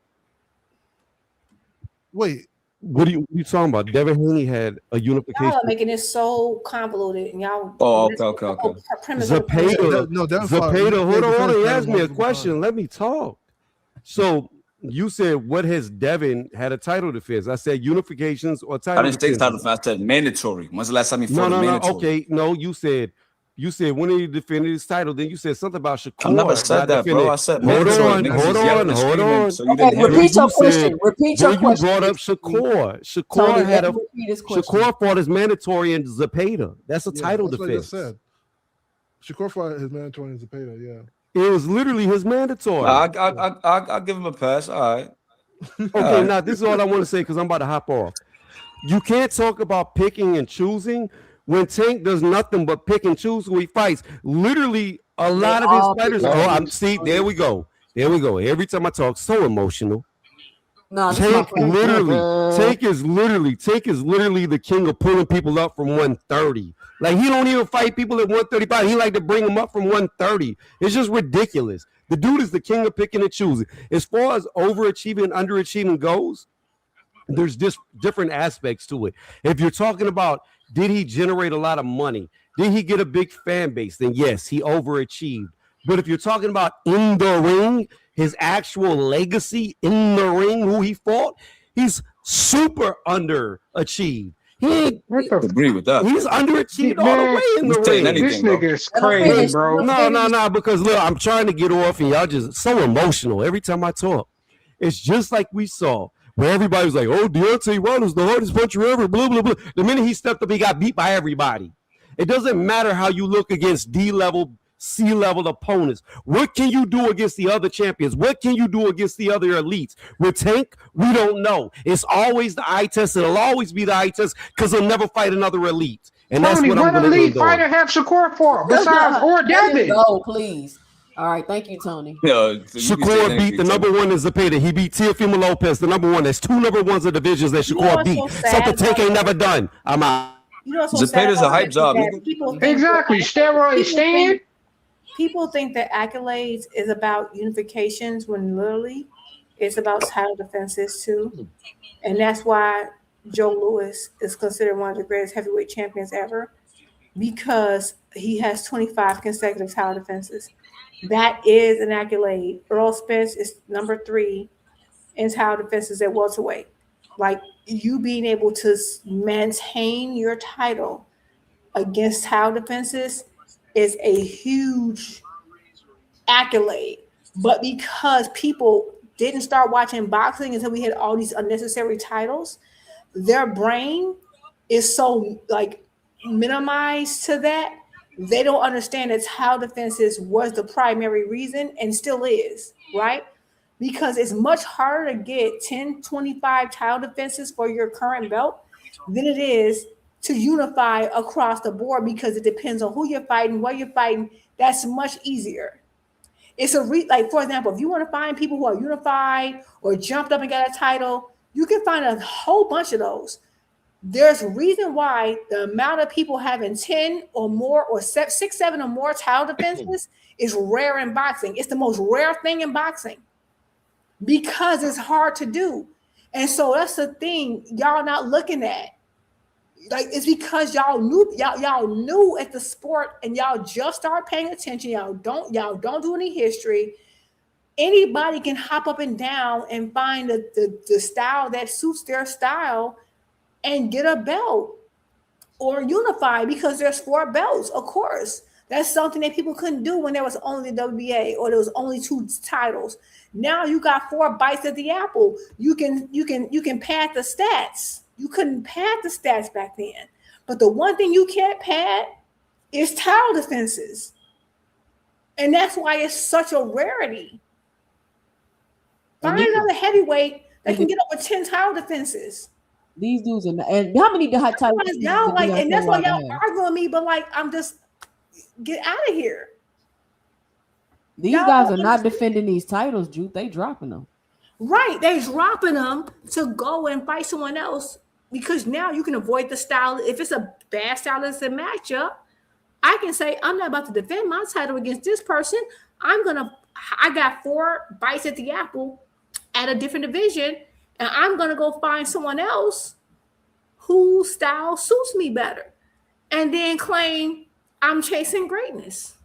S5: Wait,
S9: What are you talking about? Devin Haney had a
S13: Y'all
S9: unification.
S13: are making it so convoluted, and y'all.
S15: Oh, okay.
S13: Premise of the
S9: Zapata,
S5: no, that
S9: Zapata, hold on. He asked me a
S5: question.
S9: question. Let me talk. So you said, what has Devin had a title defense? I said unifications or
S15: I
S9: title
S15: didn't say
S9: defense.
S15: title defense. I said mandatory. When's the last time you fought
S9: No.
S15: a mandatory?
S9: Okay, no. You said when he defended his title. Then you said something about Shakur.
S15: I never said that, bro. I said
S9: Hold
S15: mandatory.
S9: on.
S15: Niggas was yelling and screaming, so you
S1: Okay,
S15: didn't hear
S1: repeat
S15: it.
S1: your question. Repeat your
S9: Then
S1: question.
S9: you brought up
S1: Tony,
S9: Shakur. Shakur had
S1: let
S9: a
S1: him repeat his question.
S9: Shakur fought his mandatory in Zapata. That's a
S5: Yeah,
S9: title
S5: that's what I just
S9: defense.
S5: said. Shakur fought his mandatory in Zapata, yeah.
S9: It was literally his mandatory.
S15: I'll give him a pass. All right.
S9: Okay, now this is all I want to say because I'm about to hop off. You can't talk about picking and choosing when Tank does nothing but pick and choose who he fights. Literally, a lot of his fighters. There we go. Every time I talk, so emotional.
S1: No,
S9: Tank is literally the king of pulling people up from 130. Like he don't even fight people at 135. He like to bring them up from 130. It's just ridiculous. The dude is the king of picking and choosing. As far as overachieving and underachieving goes, there's just different aspects to it. If you're talking about did he generate a lot of money? Did he get a big fan base? Then yes, he overachieved. But if you're talking about in the ring, his actual legacy in the ring, who he fought, he's super underachieved. He
S15: agree with that.
S9: He's underachieved all the way in the ring.
S6: This nigga is crazy, bro.
S9: No, because look, I'm trying to get off, and y'all just so emotional every time I talk. It's just like we saw where everybody was like, "Oh, Deontay Wilder's the hardest puncher ever." Blah blah blah. The minute he stepped up, he got beat by everybody. It doesn't matter how you look against D-level, C-level opponents. What can you do against the other champions? What can you do against the other elites? With Tank, we don't know. It's always the eye test. It'll always be the eye test because he'll never fight another elite. And that's
S6: Tony,
S9: what I'm
S6: what
S9: going to
S6: elite
S9: do.
S6: fighter have Shakur for besides or Devin?
S1: Go, please. All right, thank you, Tony.
S9: Shakur beat the number one in Zapata. He beat Teofimo Lopez, the number one. There's two number ones of divisions that Shakur beat. Something Tank ain't never done. I'm out.
S13: You know,
S15: Zapata's a hype job.
S13: People think
S6: Exactly. Steroid stand.
S13: People think that accolades is about unifications when literally it's about title defenses too. And that's why Joe Louis is considered one of the greatest heavyweight champions ever because he has 25 consecutive title defenses. That is an accolade. Earl Spence is number 3 in title defenses at welterweight. Like you being able to maintain your title against title defenses is a huge accolade. But because people didn't start watching boxing until we had all these unnecessary titles, their brain is so like minimized to that. They don't understand that title defenses was the primary reason and still is, right? Because it's much harder to get 10, 25 title defenses for your current belt than it is to unify across the board because it depends on who you're fighting, what you're fighting. That's much easier. It's like, for example, if you want to find people who are unified or jumped up and got a title, you can find a whole bunch of those. There's a reason why the amount of people having 10 or more or 6, 7 or more title defenses is rare in boxing. It's the most rare thing in boxing because it's hard to do. And so that's the thing y'all not looking at. Like it's because y'all knew at the sport and y'all just start paying attention. Y'all don't do any history. Anybody can hop up and down and find the style that suits their style and get a belt or unify because there's 4 belts. Of course, that's something that people couldn't do when there was only the WBA or there was only 2 titles. Now you got 4 bites at the apple. You can pad the stats. You couldn't pad the stats back then. But the one thing you can't pad is title defenses. And that's why it's such a rarity. Find another heavyweight that can get over 10 title defenses.
S1: These dudes are, and how many hot titles?
S13: Y'all like, and that's why y'all arguing with me. But like, I'm just get out of here.
S1: These guys are not defending these titles, Jude. They dropping them.
S13: Right, they dropping them to go and fight someone else because now you can avoid the style. If it's a bad stylistic matchup, I can say I'm not about to defend my title against this person. I got 4 bites at the apple at a different division, and I'm gonna go find someone else whose style suits me better, and then claim I'm chasing greatness.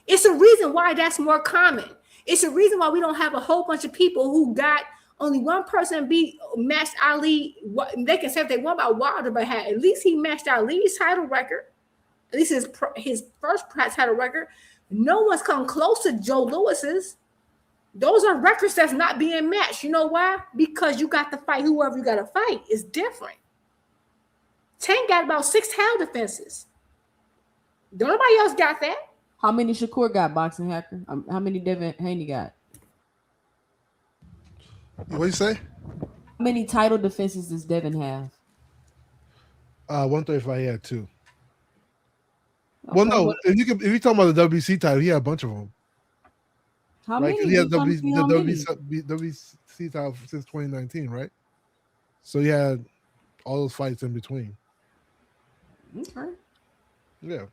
S13: It's a reason why that's more common. It's a reason why we don't have a whole bunch of people who got only one person matched Ali. They can say if they won by Wilder, but at least he matched Ali's title record. At least his first title record. No one's come close to Joe Lewis's. Those are records that's not being matched. You know why? Because you got to fight whoever you got to fight. It's different. Tank got about 6 title defenses. Nobody else got that.
S1: How many Shakur got, Boxing Hacker? How many Devin Haney got?
S5: What you say?
S1: How many title defenses does Devin have?
S5: 135. He had 2. Okay, well, no. If you talking about the WBC title, he had a bunch of them.
S1: How
S5: right?
S1: many?
S5: He had the WBC title since 2019, right? So he had all those fights in between.
S1: Okay.
S5: Yeah.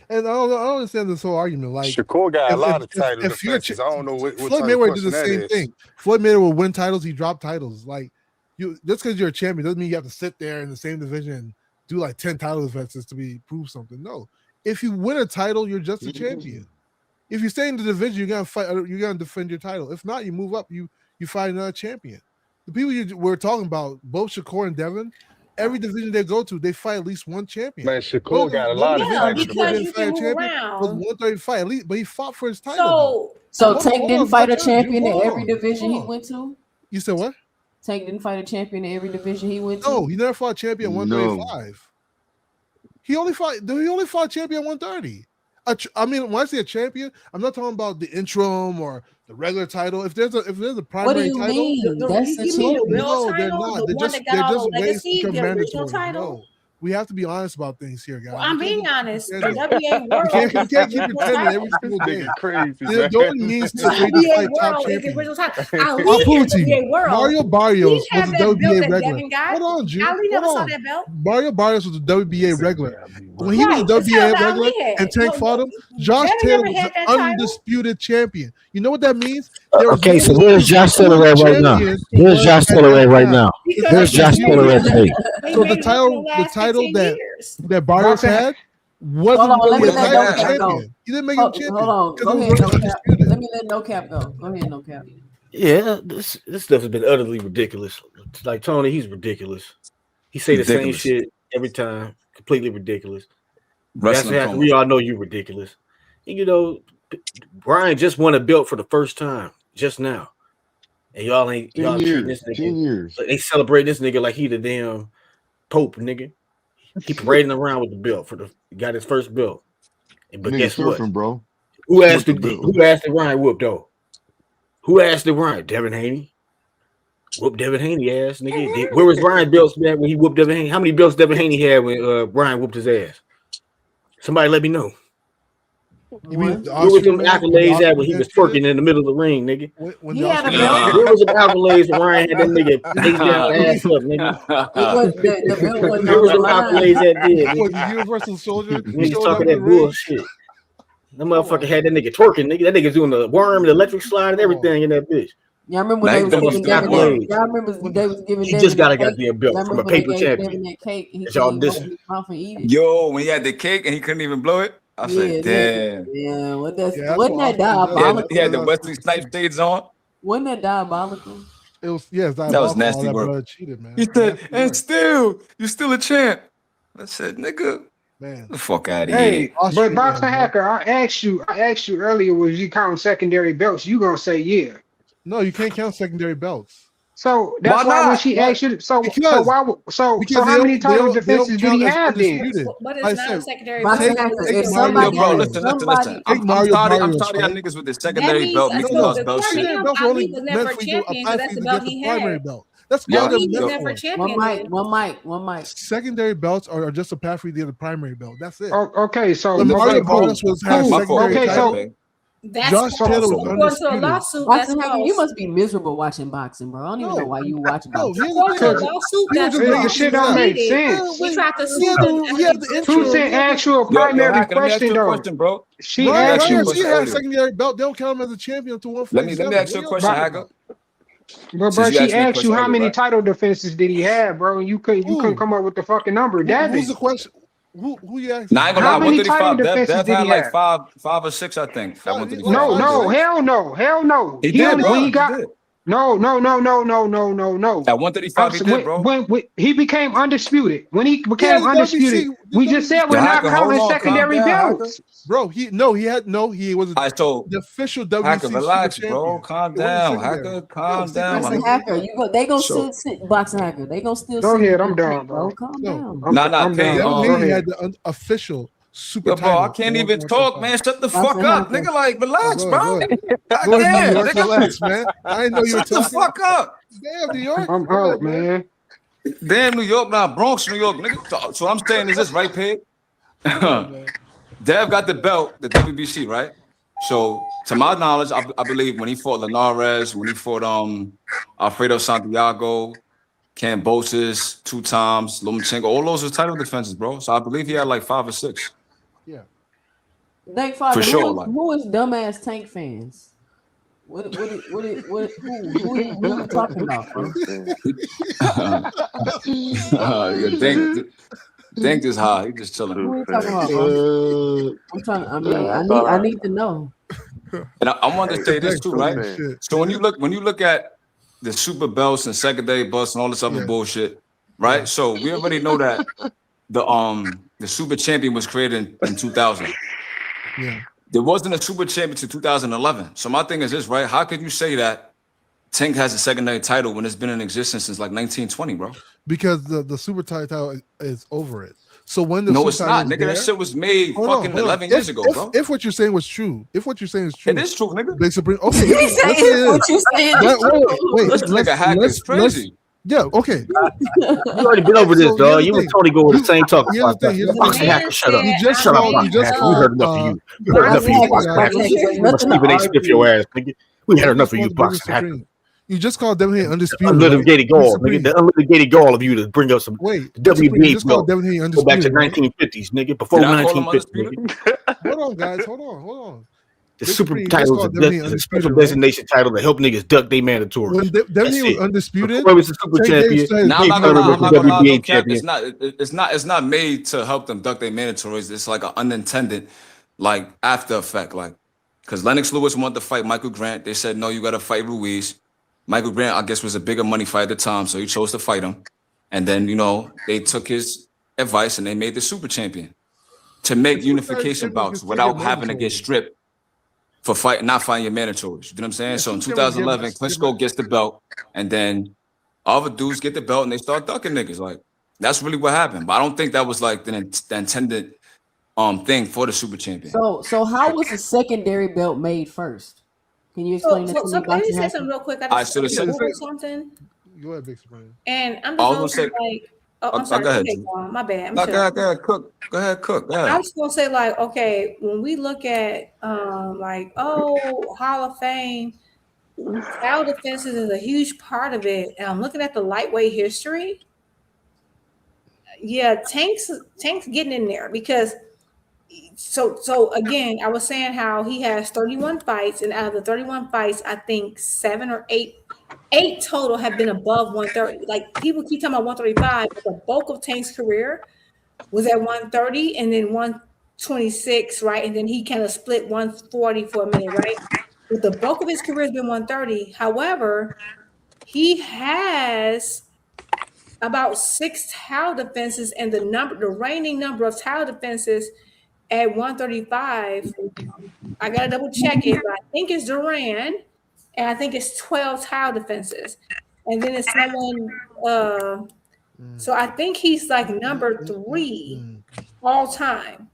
S5: And I don't understand this whole argument. Like
S14: Shakur got a lot of title defenses. I don't know what
S5: Floyd
S14: type of
S5: Mayweather did
S14: question
S5: the
S14: that
S5: same
S14: is.
S5: thing. Floyd Mayweather will win titles. He dropped titles. Like you, just because you're a champion doesn't mean you have to sit there in the same division and do like 10 title defenses to prove something. No, if you win a title, you're just a champion. If you stay in the division, you're gonna fight. You're gonna defend your title. If not, you move up. You fight another champion. The people we're talking about, both Shakur and Devin. Every division they go to, they fight at least one champion.
S14: Man, Shakur got a lot of titles.
S13: Because you can move around.
S5: Was 135 at least, but he fought for his title.
S1: So Tank didn't fight a champion in every division he went to?
S5: You said what?
S1: Tank didn't fight a champion in every division he went to?
S5: No, he never fought a champion 135. He only fought champion 130. I mean, when I say a champion, I'm not talking about the interim or the regular title. If there's a primary
S1: what do you
S5: title,
S1: mean? That's the champion.
S5: No, they're not.
S13: The one that got all the legacy, the original title.
S5: No. We have to be honest about things here, guys.
S13: Well, I'm being honest. The WA
S5: You
S13: world.
S5: can't keep pretending every single day.
S14: Crazy.
S5: No one means to fight top champion. Mario Barrios was a WBA regular. Hold on, Jude.
S13: Ali never saw that belt.
S5: Mario Barrios was a WBA regular. When he was a WBA regular and Tank fought him, Josh Taylor was an undisputed champion. You know what that means?
S11: Okay, so where's Josh Taylor at right now? Where's Josh Taylor at right now? Where's Josh Taylor at today?
S5: So the title that Barrios had wasn't really a title champion. He didn't make him champion.
S1: Hold on. Go ahead, no cap. Let me let No Cap go. Go ahead, No Cap.
S11: Yeah, this stuff has been utterly ridiculous. Like Tony, he's ridiculous. He say the same shit every time. Completely ridiculous. We all know you're ridiculous. And, you know, Brian just won a belt for the first time just now, and y'all treating this nigga.
S10: 10 years.
S11: They celebrating this nigga like he the damn Pope, nigga. He parading around with the belt got his first belt. But
S10: Nigga
S11: guess what,
S10: bro?
S11: Who asked the Ryan whoop though? Who asked the Ryan? Devin Haney. Whoop Devin Haney ass nigga. Where was Ryan belts man when he whooped Devin Haney? How many belts Devin Haney had when Brian whooped his ass? Somebody let me know.
S5: You mean
S11: where was them accolades at when he was twerking in the middle of the ring, nigga? Where was the accolades when Ryan had that nigga face down ass up, nigga? Where was them accolades at then?
S5: Was the Universal Soldier?
S11: Niggas talking that bullshit. That motherfucker had that nigga twerking, nigga. That nigga's doing the worm, the electric slide, and everything in that bitch.
S1: Y'all remember when they was giving
S11: He just got a goddamn belt from a paper champion.
S15: Yo, when he had the cake and he couldn't even blow it, I said, damn.
S1: Yeah, wasn't that diabolical?
S15: He had the Wesley Snipes shades on.
S1: Wasn't that diabolical?
S5: It was, yeah,
S15: that was nasty work. He said, and still, you're still a champ. I said, nigga,
S5: man,
S15: the fuck out of
S6: hey,
S15: here.
S6: But Boxing Hacker, I asked you earlier, was you counting secondary belts? You gonna say yeah?
S5: No, you can't count secondary belts.
S6: So that's why when she asked you, so how many title defenses did he have then?
S13: But it's not a secondary
S15: Yo, bro, listen. I'm tired of y'all niggas with the secondary belt, Mickey Mouse belt shit.
S13: Ali was never champion, so that's the belt he had.
S5: That's
S13: Yeah,
S5: all
S13: he was
S5: them
S13: never
S5: belts.
S13: champion.
S1: One mic.
S5: Secondary belts are just a path for you to get a primary belt. That's it.
S6: Okay, so
S5: Mario Barnes was had secondary
S6: okay,
S5: title.
S6: so
S13: that's
S5: Josh Taylor was
S13: according to a
S5: undisputed.
S13: lawsuit.
S1: Boxing
S13: That's
S1: Hacker, you
S13: false.
S1: must be miserable watching boxing, bro. I don't even know why you watch
S5: No,
S1: boxing.
S13: According to a lawsuit, that's
S6: the
S13: false.
S6: shit don't make sense.
S13: He tried to sue them.
S6: 2 Cent asked you a primary question though.
S15: Bro.
S6: She asked you.
S5: She had a secondary belt. They don't count him as a champion until 147.
S15: Let me ask you a question, Hacker.
S6: But bro, she asked you how many title defenses did he have, bro? And you couldn't come up with the fucking number.
S5: Who's the question? Who you asked?
S15: Nah, I ain't gonna
S6: How
S15: lie.
S6: many title
S15: 135.
S6: defenses
S15: Dev
S6: did
S15: had
S6: he
S15: like
S6: have?
S15: five or six, I think. At 135.
S6: No, hell no.
S15: He did, bro.
S6: When he got
S15: He did.
S6: no.
S15: At 135, he did, bro.
S6: When he became undisputed. When he became undisputed, we just said we're not counting secondary belts.
S5: Bro, he was the official WC
S15: Hacker, relax,
S5: Super
S15: bro.
S5: Champion.
S15: Calm
S5: It wasn't
S15: down.
S5: secondary.
S15: Hacker, calm down.
S1: Boxing Hacker, they gonna
S15: So-
S1: still boxing Hacker. They gonna still.
S6: Go
S1: sue
S6: ahead,
S1: you,
S6: I'm done, bro.
S1: Calm
S5: No.
S1: down.
S15: Nah, Payne.
S5: Devin Haney had the official super
S15: Yo, bro,
S5: title.
S15: I can't even talk, man. Shut the
S1: Boxing
S15: fuck up,
S1: Hacker.
S15: nigga. Like, relax,
S5: Go
S15: bro.
S5: ahead.
S15: God
S5: Go ahead,
S15: damn,
S5: New York,
S15: nigga.
S5: relax, man. I didn't know you were
S15: Shut the
S5: talking.
S15: fuck up.
S5: Damn, New York.
S6: I'm out, man.
S15: Damn, New York, nah, Bronx, New York, nigga. So I'm saying is this, right, Pig? Dev got the belt, the WBC, right? So, to my knowledge, I believe when he fought Linares, when he fought Alfredo Santiago, Cambosis 2 times, Lomachenko, all those are title defenses, bro. So I believe he had like 5 or 6.
S5: Yeah.
S1: Thank Father.
S15: For sure, like.
S1: Who is dumbass Tank fans? Who you talking about, bro?
S15: Think is high. He just chilling.
S1: Who are you talking about, bro? I'm trying. I need to know.
S15: And I wanted to say this too, right? So when you look at the super belts and secondary belts and all this other bullshit, right? So we already know that the super champion was created in 2000.
S5: Yeah.
S15: There wasn't a super champion to 2011. So my thing is this, right? How could you say that Tank has a secondary title when it's been in existence since like 1920, bro?
S5: Because the super title is over it. So when the
S15: No,
S5: super
S15: it's
S5: title
S15: not,
S5: was
S15: nigga.
S5: there,
S15: That shit was made
S5: hold on,
S15: fucking
S5: hold on.
S15: 11 years ago, bro.
S5: If what you're saying was true,
S15: It is true, nigga.
S5: Big Supreme. Okay.
S1: He said
S5: let's
S1: if
S5: say
S1: what you saying is
S5: wait,
S15: This nigga Hacker is crazy.
S5: Yeah, okay.
S11: You already been over this, dog. You and Tony go over the same talk.
S5: Here's the thing. Here's the
S11: Boxing
S5: thing.
S11: Hacker, shut up.
S5: You just
S11: Shut up,
S5: called. You
S11: Boxing
S5: just
S11: Hacker. We
S5: called.
S11: heard enough of you. We heard enough of you, Boxing Hacker. You must Stephen A. Smith your ass, nigga. We had enough of you, Boxing Hacker.
S5: You just called Devin Haney undisputed.
S11: Unlitigated gall, nigga. The unlitigated gall of you to bring up some
S5: Wait,
S11: WBA
S5: just called
S11: belt.
S5: Devin Haney
S11: Go back to
S5: undisputed.
S11: 1950s, nigga. Before
S15: Did I call him
S11: 1950s, nigga.
S5: Hold on, guys. Hold on.
S11: The
S5: Big
S11: super
S5: Supreme, you just
S11: title
S5: called
S11: is
S5: Devin Haney
S11: a special
S5: undisputed, right?
S11: designation title to help niggas duck they mandatory.
S5: When Devin
S11: That's
S5: Haney was
S11: it.
S5: undisputed,
S11: Before he was the super
S5: Tank Davis
S11: champion,
S5: said-
S15: Nah, I'm
S11: he
S15: not gonna lie.
S11: was
S15: I'm not
S11: the
S15: gonna lie.
S11: WBA
S15: No cap.
S11: champion.
S15: It's not made to help them duck their mandatories. It's like an unintended, like after effect, like because Lennox Lewis wanted to fight Michael Grant. They said no, you got to fight Ruiz. Michael Grant, I guess, was a bigger money fight at the time, so he chose to fight him. And then they took his advice and they made the super champion to make unification bouts without having to get stripped for not fighting your mandatories. You know what I'm saying? So in 2011, Klitschko gets the belt, and then other dudes get the belt and they start ducking niggas. Like that's really what happened. But I don't think that was like the intended thing for the super champion.
S1: So how was the secondary belt made first? Can you explain that to me?
S13: Let me
S1: Boxing
S13: say
S1: Hacker?
S13: something real quick.
S15: I
S13: I
S15: should have
S13: just
S15: said
S13: Googled something,
S5: Go ahead, Big Supreme.
S13: and I'm
S15: I was
S13: just
S15: gonna
S13: gonna
S15: say-
S13: say, I'm sorry.
S15: go ahead,
S13: Okay,
S15: G.
S13: Juan, my bad.
S15: No, go ahead, cook. Go ahead, cook. Go
S13: I'm
S15: ahead.
S13: just gonna say, like, okay, when we look at Hall of Fame, title defenses is a huge part of it. And I'm looking at the lightweight history. Yeah, Tank's getting in there because so again, I was saying how he has 31 fights, and out of the 31 fights, I think 7 or 8 total have been above 130. Like people keep talking about 135, but the bulk of Tank's career was at 130 and then 126, right? And then he kind of split 140 for a minute, right? But the bulk of his career has been 130. However, he has about 6 title defenses, and the reigning number of title defenses at 135. I gotta double check it, but I think it's Duran, and I think it's 12 title defenses. and then it's someone. So I think he's like number 3 all time.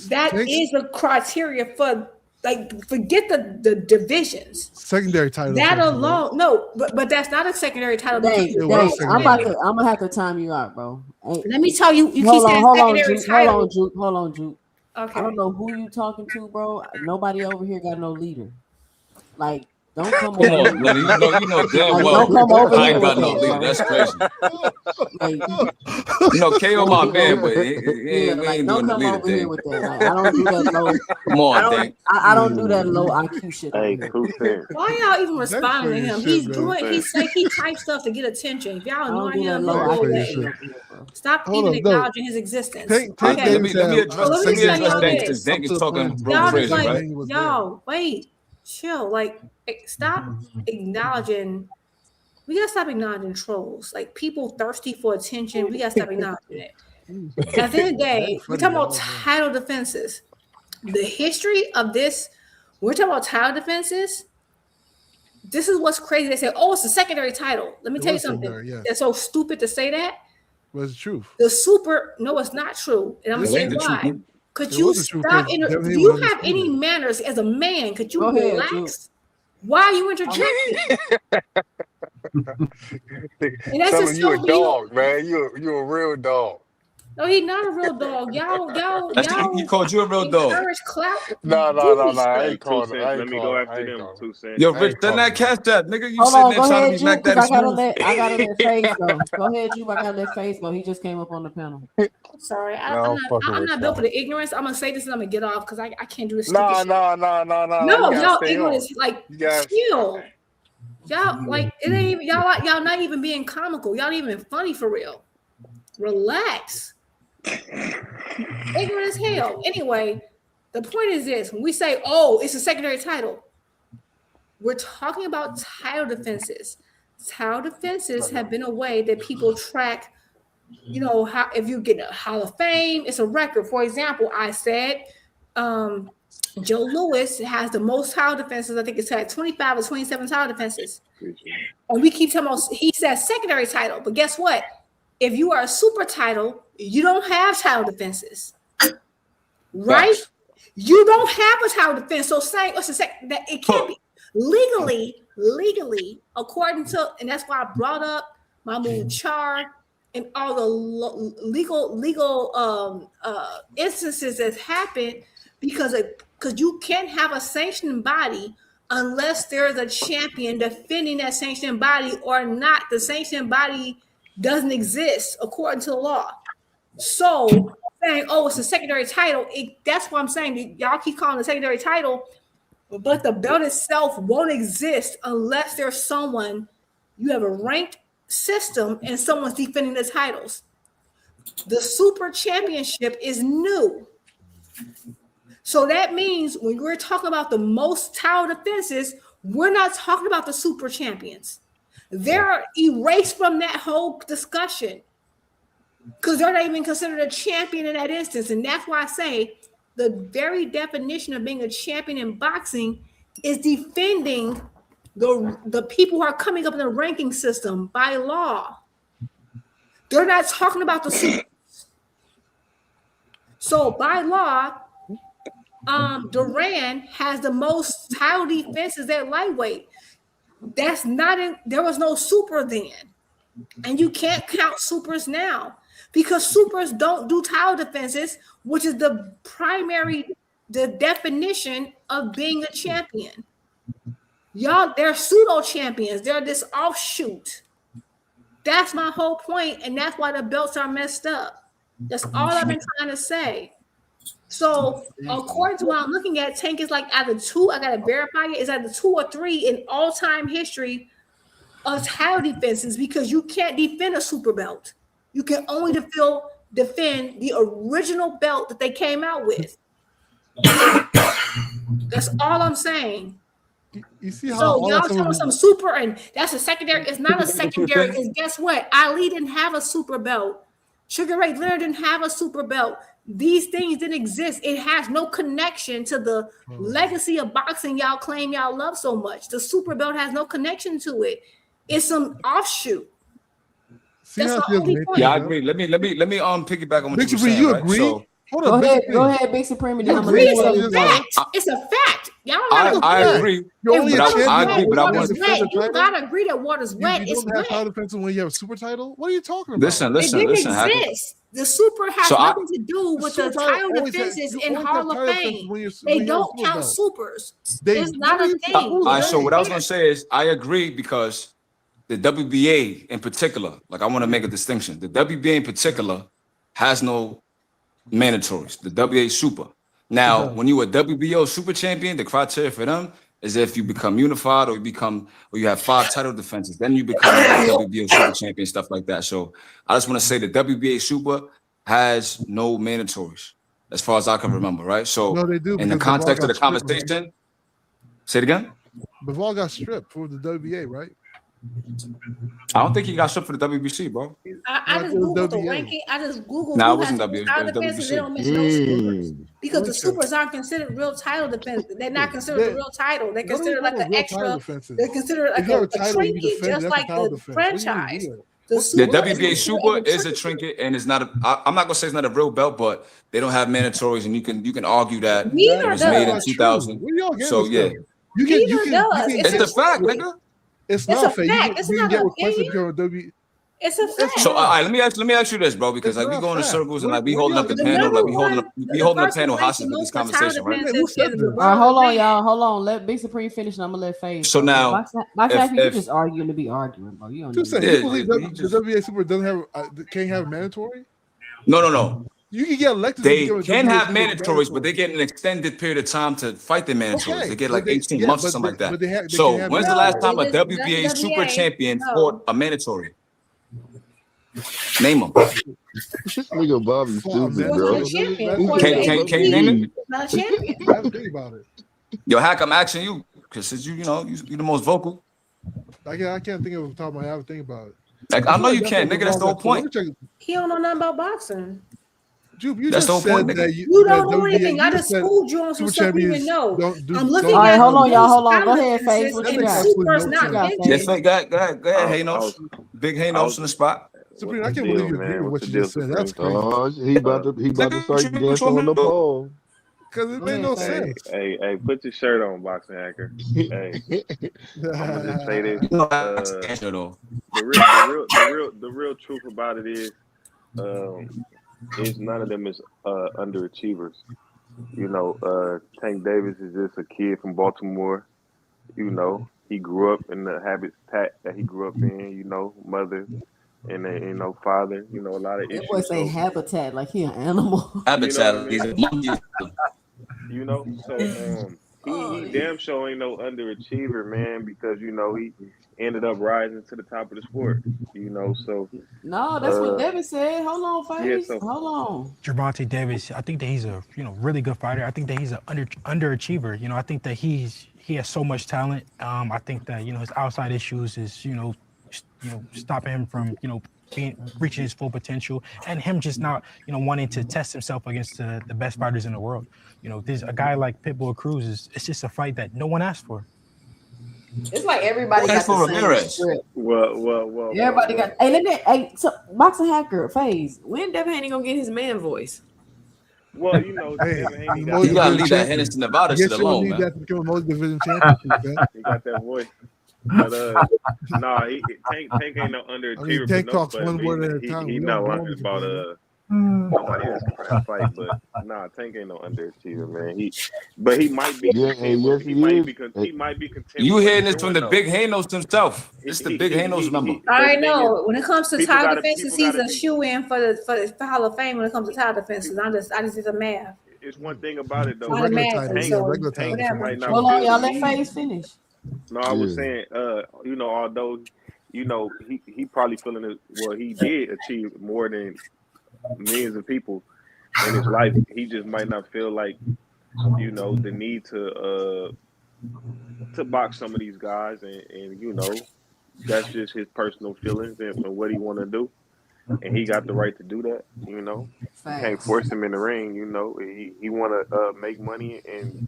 S13: That is a criteria for like forget the divisions.
S5: Secondary title.
S13: That alone, no, but that's not a secondary title.
S1: I'm gonna have to time you out, bro.
S13: Let me tell you. You keep saying secondary title.
S1: Hold on, Juke.
S13: Okay.
S1: I don't know who you talking to, bro. Nobody over here got no leader. Like, don't come over.
S15: Come on, Lenny. You know damn well.
S1: Don't come over
S15: I ain't
S1: here
S15: got
S1: with
S15: no
S1: that,
S15: leader. That's crazy.
S1: Like,
S15: You know, KO my man, but we ain't
S1: don't
S15: doing the
S1: come
S15: leader
S1: over here
S15: thing.
S1: with that. Like, I don't do that low.
S15: Come on, Dink.
S1: I don't do that low IQ shit.
S16: Hey, cool fair.
S13: Why y'all even responding to him?
S5: crazy
S13: He's
S5: shit,
S13: doing.
S5: man.
S13: He types stuff to get attention. If y'all
S1: don't
S13: annoy
S1: do that
S13: him,
S1: low
S13: he'll go
S5: IQ
S13: away.
S5: shit.
S13: Stop
S5: Hold
S13: even
S5: on, no.
S13: acknowledging his existence.
S5: Tank
S13: Okay.
S15: Let me address
S13: Let me
S15: Dink
S13: tell y'all
S15: because
S13: this.
S15: Dink is talking
S13: Y'all
S15: crazy,
S13: just like,
S15: right?
S13: y'all, wait, chill. Like, stop acknowledging. We gotta stop acknowledging trolls. Like, people thirsty for attention. We gotta stop acknowledging it. At the end of the day, we're talking about title defenses. The history of this, we're talking about title defenses. This is what's crazy. They say, oh, it's a secondary title. Let me tell you something. That's so stupid to say that.
S5: But it's the truth.
S13: No, it's not true. And I'm
S5: It
S13: gonna say
S5: ain't the
S13: why.
S5: truth.
S13: Could
S5: It
S13: you
S5: was the truth,
S13: stop?
S5: 'cause
S13: Do
S5: Devin
S13: you
S5: was
S13: have any manners as a man? Could you
S1: Go ahead,
S13: relax? Why are you interjecting? And that's
S14: Telling
S13: just
S14: you a
S13: so
S14: dog, man. You a real dog.
S13: No, he's not a real dog. Y'all.
S15: He called you a real dog.
S13: Encourage clout.
S14: No. I ain't calling.
S16: Let me go after them. 2 cents.
S15: Yo, Rich, send that cash app, nigga. You
S1: Hold
S15: sitting
S1: on,
S15: there
S1: go
S15: trying to
S1: ahead,
S15: be
S1: Juke,
S15: Mac
S1: because
S15: Daddy
S1: I gotta
S15: smooth.
S1: let Face go. Go ahead, Juke. I gotta let Face go. He just came up on the panel.
S13: Sorry,
S14: No,
S13: I'm not built for the ignorance. I'm gonna say this and I'm gonna get off because I can't do this.
S14: No.
S13: No,
S14: You gotta
S13: y'all
S14: stay
S13: ignorance.
S14: on.
S13: Like,
S14: You guys.
S13: chill. Y'all like it ain't even y'all not even being comical. Y'all not even funny for real. Relax. Ignorant as hell. Anyway, the point is this: when we say, "Oh, it's a secondary title," we're talking about title defenses. Title defenses have been a way that people track. You know, how if you get a Hall of Fame, it's a record. For example, I said Joe Louis has the most title defenses. I think it's had 25 or 27 title defenses. And we keep talking about, he says secondary title, but guess what? If you are a super title, you don't have title defenses, right?
S15: Facts.
S13: You don't have a title defense. So saying that it can't be legally, according to, and that's why I brought up Mahmoud Char and all the legal instances that happened because you can't have a sanctioning body unless there's a champion defending that sanctioning body or not. The sanctioning body doesn't exist according to the law. So saying, oh, it's a secondary title, that's what I'm saying. Y'all keep calling it a secondary title, but the belt itself won't exist unless there's someone, you have a ranked system and someone's defending the titles. The super championship is new. So that means when we're talking about the most title defenses, we're not talking about the super champions. They're erased from that whole discussion because they're not even considered a champion in that instance. And that's why I say the very definition of being a champion in boxing is defending the people who are coming up in the ranking system by law. They're not talking about the supers. So by law, Duran has the most title defenses at lightweight. That's not in, there was no super then. And you can't count supers now because supers don't do title defenses, which is the definition of being a champion. Y'all, they're pseudo champions. They're this offshoot. That's my whole point, and that's why the belts are messed up. That's all I've been trying to say. So, according to what I'm looking at, Tank is like either 2. I gotta verify it. It's either 2 or 3 in all-time history of title defenses because you can't defend a super belt. You can only defend the original belt that they came out with. That's all I'm saying.
S5: You see how
S13: so y'all talking some super and that's a secondary. It's not a secondary because guess what? Ali didn't have a super belt. Sugar Ray Leonard didn't have a super belt. These things didn't exist. It has no connection to the legacy of boxing y'all claim y'all love so much. The super belt has no connection to it. It's some offshoot.
S5: See
S13: That's
S5: how
S13: the
S5: she has
S13: only
S5: made
S13: point.
S15: Yeah, I
S5: things up?
S15: agree. Let me piggyback on what
S5: Big
S15: you were
S5: Supreme,
S15: saying,
S5: you
S15: right?
S5: agree?
S15: So
S5: Hold
S1: Go
S5: on, Big
S1: ahead,
S5: Supreme.
S1: go ahead, Big Supreme, and
S5: You
S1: then I'm gonna
S5: agree
S1: let
S5: with
S13: It's
S5: what
S13: a
S5: I'm
S1: Faze
S5: saying?
S13: fact. It's a fact. Y'all
S15: I
S13: gotta agree.
S15: agree,
S5: You're
S13: If
S5: only a
S15: but
S13: water's
S5: champion.
S15: I
S13: wet,
S15: agree, but I
S5: You
S13: water's
S5: can
S15: want
S5: defend
S13: wet.
S5: the
S13: You
S5: title.
S13: gotta agree that water's wet.
S5: You
S13: It's
S5: don't have
S13: wet.
S5: title defense when you have a super title. What are you talking about?
S15: listen,
S13: It didn't
S15: Hacker.
S13: exist. The super has
S15: So I
S13: nothing to do
S5: The
S13: with the
S5: super title
S13: title
S5: always has.
S13: defenses
S5: You
S13: in
S5: always have
S13: Hall of
S5: title defenses
S13: Fame.
S5: when you
S13: They
S5: have a
S13: don't
S5: super
S13: count
S5: belt.
S13: supers.
S5: They.
S13: It's
S5: What
S13: not
S5: are
S13: a
S5: you?
S13: thing.
S5: Who's
S15: all right. So
S5: they?
S15: what I was gonna say is I agree because the WBA in particular, like I want to make a distinction. The WBA in particular has no mandatories. The WBA Super. Now,
S5: does.
S15: when you a WBO Super Champion, the criteria for them is if you become unified or you have 5 title defenses, then you become like WBO Super Champion, stuff like that. So I just want to say the WBA Super has no mandatories as far as I can remember, right? So
S5: No, they do
S15: in the
S5: because Bivol
S15: context of
S5: got
S15: the
S5: stripped, right?
S15: conversation, say it again.
S5: Bivol got stripped for the WBA, right?
S15: I don't think he got stripped for the WBC, bro.
S13: I just
S5: it was
S13: Googled the
S5: WBA.
S13: ranking. I just Googled
S15: Nah, it
S13: who has
S15: wasn't
S13: the most
S15: W. It
S13: title
S15: was
S13: defenses. They
S15: WBC.
S13: don't mention no supers because the
S5: Okay.
S13: supers aren't considered real title defense. They're not considered the
S5: They-
S13: real title. They're
S5: What are we
S13: considered like
S5: talking
S13: an
S5: about? Real title
S13: extra.
S5: defenses.
S13: They're considered like
S5: If you have
S13: a
S5: a title and you
S13: trinket,
S5: defend it,
S13: just
S5: that's a
S13: like
S5: title
S13: the
S5: defense. What do you mean
S13: franchise.
S5: weird?
S13: The
S15: The
S13: super is
S15: WBA
S13: considered
S15: Super
S13: a
S15: is a trinket and it's not. I'm not gonna say it's not a real belt, but they don't have mandatories, and you can argue that it
S13: Neither
S15: was made in
S13: does.
S15: 2000.
S5: Where y'all getting
S15: So
S5: this
S15: yeah,
S5: from? You can
S13: Neither does.
S15: it's the fact,
S13: trinket.
S15: nigga.
S5: It's
S13: It's
S5: not
S13: a
S5: fair.
S13: fact. It's
S5: You can
S13: not
S5: get
S13: an
S5: requested to
S13: opinion.
S5: become a W.
S13: It's a
S5: It's
S13: fact.
S15: So
S5: not.
S15: let me ask you this, bro, because
S5: It's
S15: like we
S5: not
S15: go in
S5: fact.
S15: circles and like we
S5: Where
S15: holding
S5: y'all
S15: up the
S5: get
S13: The
S5: this
S15: panel,
S5: from?
S15: like
S13: number one,
S15: we
S13: the
S15: holding the
S13: person
S15: panel
S13: ranking
S15: hostage with this
S13: most for title
S15: conversation, right?
S5: Who
S13: defenses
S5: said
S13: is
S5: this?
S1: All right,
S13: LeBron
S1: hold on,
S13: James.
S1: y'all. Hold on. Let Big Supreme finish, and I'm gonna let Faze.
S15: So
S1: Bro.
S15: now,
S1: Box
S15: if
S1: Hacker, you
S15: if
S1: just arguing to be arguing, bro. You don't
S5: Two
S1: need
S5: seconds.
S1: to.
S5: You
S15: yeah,
S5: believe
S15: he
S5: that the
S15: just
S5: WBA Super doesn't have can't have mandatory?
S15: no.
S5: You can get elected to
S15: They
S5: become a
S15: can
S5: WBA
S15: have
S5: Super
S15: mandatories, but they
S5: mandatory.
S15: get an extended period of time to fight their mandatories.
S5: Okay,
S15: They get
S5: but
S15: like
S5: they
S15: 18 months or something like that.
S5: but they can
S15: So
S5: have
S15: when's the
S13: No,
S15: last
S5: mandatory.
S15: time a
S13: it is that's
S15: WBA Super
S13: WBA.
S15: Champion
S13: No.
S15: fought a mandatory? Name them.
S10: This nigga Bobby
S5: Fought a
S10: stupid,
S13: He was
S10: bro.
S13: not a
S5: mandatory.
S13: champion.
S10: He
S13: According to
S10: can't
S15: Can you name
S13: ABP,
S15: it?
S13: he's not a champion.
S5: I have to think about it.
S15: Yo, Hack, I'm asking you because since you the most vocal.
S5: I can't think of it off the top of my head. I have to think about it.
S15: Like
S5: I
S15: I
S5: feel
S15: know
S5: like
S15: you
S5: that's
S15: can,
S5: what
S15: nigga. That's the whole
S5: Bivol got. So let me
S15: point.
S5: check.
S13: He don't know nothing about boxing.
S5: Jupe, you
S15: That's the
S5: just
S15: whole point,
S5: said
S15: nigga.
S5: that
S13: You
S5: that
S13: don't know
S5: WBA.
S13: anything. I
S5: You
S13: just
S5: said
S13: schooled you on some
S5: super
S13: stuff you
S5: champions
S13: even know.
S5: don't do.
S13: I'm
S5: Don't
S13: looking
S1: All right,
S13: at
S1: hold on, y'all.
S13: most
S1: Hold on. Go
S13: title
S1: ahead, Faze.
S13: defenses
S1: What
S5: That
S1: you
S13: and
S5: makes
S1: got?
S5: absolutely
S13: supers
S5: no
S13: not
S1: What you got,
S5: sense.
S15: Yes,
S1: Faze?
S15: like go ahead,
S16: I
S15: Haynos.
S16: was,
S15: Big
S16: I
S15: Haynos
S16: was,
S15: in the spot.
S5: Supreme, I
S16: what's the
S5: can't believe
S16: deal,
S5: you agree
S16: man?
S5: with
S16: What's
S5: what
S16: the
S5: you
S16: deal,
S5: just said. That's
S16: Supreme?
S5: crazy.
S10: Oh, he about to start
S15: Nigga,
S10: dancing on the pole.
S5: Because it
S1: Go
S5: made
S1: ahead,
S5: no
S1: Faze.
S5: sense.
S16: Hey, put your shirt on, boxing hacker. Hey, I'm gonna just say this.
S15: No, that's the answer though.
S16: The real truth about it is none of them is underachievers. You know, Tank Davis is just a kid from Baltimore. You know, he grew up in the habitat that he grew up in. You know, mother and father. You know, a lot of
S1: That boy
S16: issues.
S1: say
S16: So
S1: habitat like he an animal.
S16: you know what I
S15: Habitat. He's
S16: mean.
S15: a monkey.
S16: You know, so he damn sure ain't no underachiever, man, because you know he ended up rising to the top of the sport. You know, so
S1: No, that's what Devin said. Hold on,
S16: yeah,
S1: Faze.
S16: so
S1: Hold on.
S2: Gervonta Davis, I think that he's a really good fighter. I think that he's an underachiever. I think that he has so much talent. I think that his outside issues is stopping him from reaching his full potential, and him just not wanting to test himself against the best fighters in the world. There's a guy like Pitbull Cruz it's just a fight that no one asked for.
S1: It's like everybody got the same script.
S16: Well.
S1: Everybody got. Hey, so boxing hacker Faze. When Devin Haney gonna get his man voice?
S16: Well, you know, Devin Haney
S15: You gotta leave that Henderson Nevada shit alone, man.
S5: That to become a multi-division championship, man.
S16: He got that voice. But Tank ain't no underachiever.
S5: Tank talks one word at a time.
S16: He not lying about nobody else can fight, but Tank ain't no underachiever, man. He might be. He might be content.
S15: You hearing this from the big Hanos himself? It's the big Hanos member.
S13: I know. When it comes to title defenses, he's a shoe-in for the Hall of Fame. When it comes to title defenses, I just did the math.
S16: It's one thing about it though.
S13: Regular
S16: Tank might not
S1: Hold on,
S16: feel
S1: y'all.
S16: the
S1: Let
S16: need.
S1: Faze finish.
S16: No, I was saying, although, he probably feeling it. Well, he did achieve more than millions of people in his life. He just might not feel like, the need to box some of these guys, and that's just his personal feelings and what he want to do, and he got the right to do that. You can't force him in the ring. He want to make money and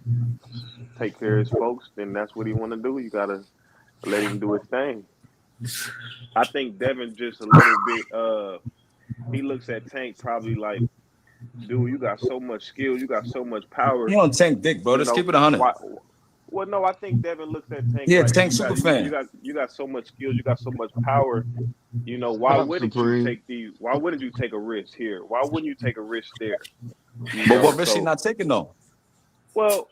S16: take care of his folks, then that's what he want to do. You gotta let him do his thing. I think Devin just a little bit. He looks at Tank probably like, dude, you got so much skill, you got so much power.
S15: He on Tank dick, bro. Let's keep it 100.
S16: Well, no, I think Devin looks at Tank.
S15: Yeah,
S16: like,
S15: Tank super fan.
S16: You got so much skills, you got so much power. You know, why wouldn't you take these? Why wouldn't you take a risk here? Why wouldn't you take a risk there?
S15: But what risk he not taking though?
S16: Well,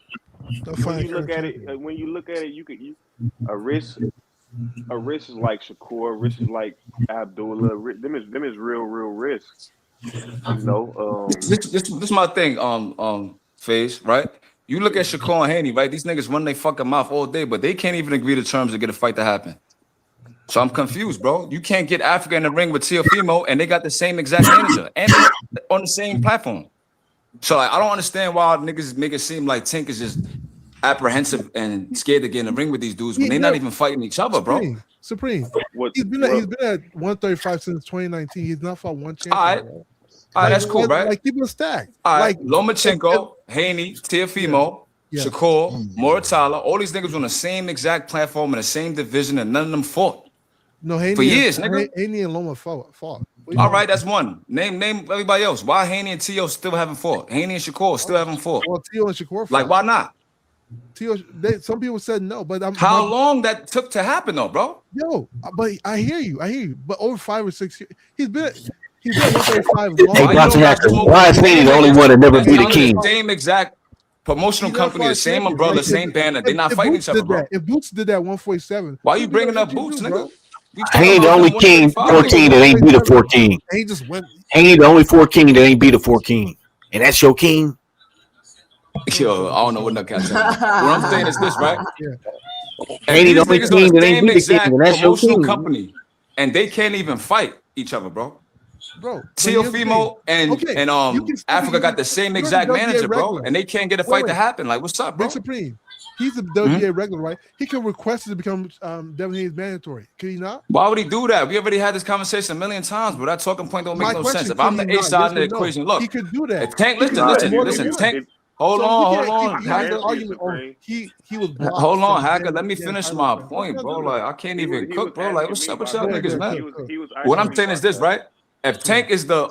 S16: when you look at it, a risk is like Shakur, a risk is like Abdullah. Them is real risks. You know,
S15: this my thing, Phase, right? You look at Shakur and Haney, right? These niggas run their fucking mouth all day, but they can't even agree to terms to get a fight to happen. So I'm confused, bro. You can't get Africa in the ring with Teofimo, and they got the same exact manager and on the same platform. So like, I don't understand why niggas make it seem like Tank is just apprehensive and scared to get in the ring with these dudes when they're not even fighting each other, bro.
S5: Supreme. He's been at 135 since 2019. He's not fought one champion.
S15: All right, that's cool, right?
S5: Like, keep it stacked.
S15: All right, Lomachenko, Haney, Teofimo, Shakur, Moratala, all these niggas on the same exact platform in the same division, and none of them fought.
S5: No, Haney
S15: for years, nigga.
S5: Haney and Loma fought.
S15: All right, that's one. Name everybody else. Why Haney and Teo still haven't fought? Haney and Shakur still haven't fought.
S5: Well, Teo and Shakur fought.
S15: Like, why not?
S5: Teo, some people said no, but
S15: how long that took to happen though, bro?
S5: Yo, but I hear you. But over 5 or 6 years, he's been 135.
S11: Why is Haney the only one that never beat a king?
S15: Same exact promotional company, the same umbrella, same banner. They're not fighting each other, bro.
S5: If Boots did that 147,
S15: why are you bringing up Boots, nigga?
S11: Haney the only king 14 that ain't beat a 14.
S5: He just went.
S11: Haney the only 4 king that ain't beat a 4 king, and that's your king.
S15: Yo, I don't know what that cat's saying. What I'm saying is this, right?
S11: Haney the only king that ain't beat a king, and that's your king.
S15: Company, and they can't even fight each other, bro. Teofimo and Africa got the same exact manager, bro, and they can't get a fight to happen. Like, what's up, bro?
S5: Supreme. He's a WBA regular, right? He can request it to become Devin Haney's mandatory. Can he not?
S15: Why would he do that? We already had this conversation a million times, but that talking point don't make no sense. If I'm the A side of the equation, look,
S5: he could do that.
S15: If Tank, listen, Tank. Hold on, Hacker. Hold on, Hacker. Let me finish my point, bro. Like, I can't even cook, bro. Like, what's up with y'all niggas, man? What I'm saying is this, right? If Tank is the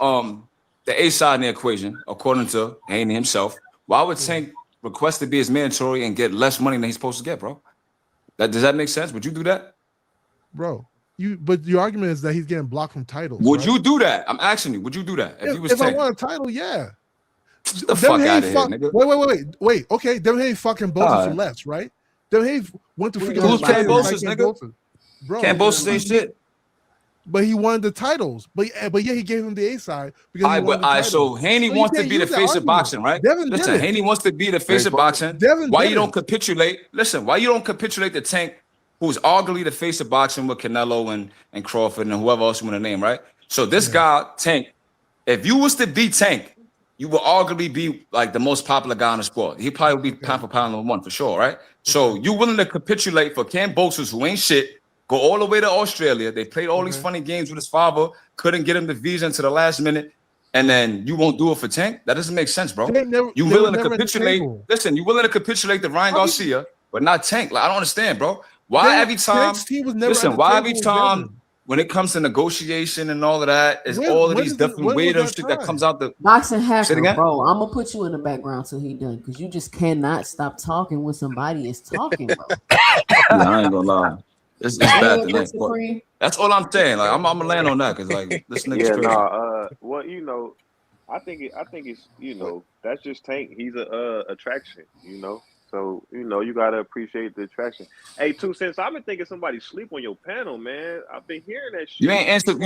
S15: A side in the equation, according to Haney himself, why would Tank request to be his mandatory and get less money than he's supposed to get, bro? Does that make sense? Would you do that,
S5: bro? But your argument is that he's getting blocked from titles.
S15: Would you do that? I'm asking you. Would you do that
S5: if I want a title? Yeah.
S15: Get the fuck out of here, nigga.
S5: Wait. Okay, Devin Haney fucking Bosa for less, right? Devin Haney went to freaking.
S15: Who's Kambosos, nigga?
S5: Bro,
S15: Kambosos ain't shit.
S5: But he won the titles. But yeah, he gave him the A side because
S15: so Haney wants to be the face of boxing, right? Listen, Haney wants to be the face of boxing. Why you don't capitulate? Listen, why you don't capitulate the Tank, who's arguably the face of boxing with Canelo and Crawford and whoever else you want to name, right? So this guy, Tank, if you was to beat Tank, you will arguably be like the most popular guy in the sport. He probably would be pound for pound #1 for sure, right? So you willing to capitulate for Kambosos, who ain't shit? Go all the way to Australia. They played all these funny games with his father. Couldn't get him the visa until the last minute. And then you won't do it for Tank? That doesn't make sense, bro. You willing to capitulate? Listen, you willing to capitulate to Ryan Garcia, but not Tank. Like, I don't understand, bro. Why every time? Listen, why every time when it comes to negotiation and all of that, is all of these different weirdo shit that comes out the
S1: boxing hacker, bro. I'm gonna put you in the background till he done, because you just cannot stop talking when somebody is talking, bro.
S15: I ain't gonna lie. It's bad tonight. That's all I'm saying. Like, I'm gonna land on that because like this nigga's crazy.
S16: Well, you know, I think it's, you know, that's just Tank. He's a attraction, you know. So, you know, you gotta appreciate the attraction. Hey, 2 Cents, I've been thinking somebody sleep on your panel, man. I've been hearing that shit.
S15: You ain't answered.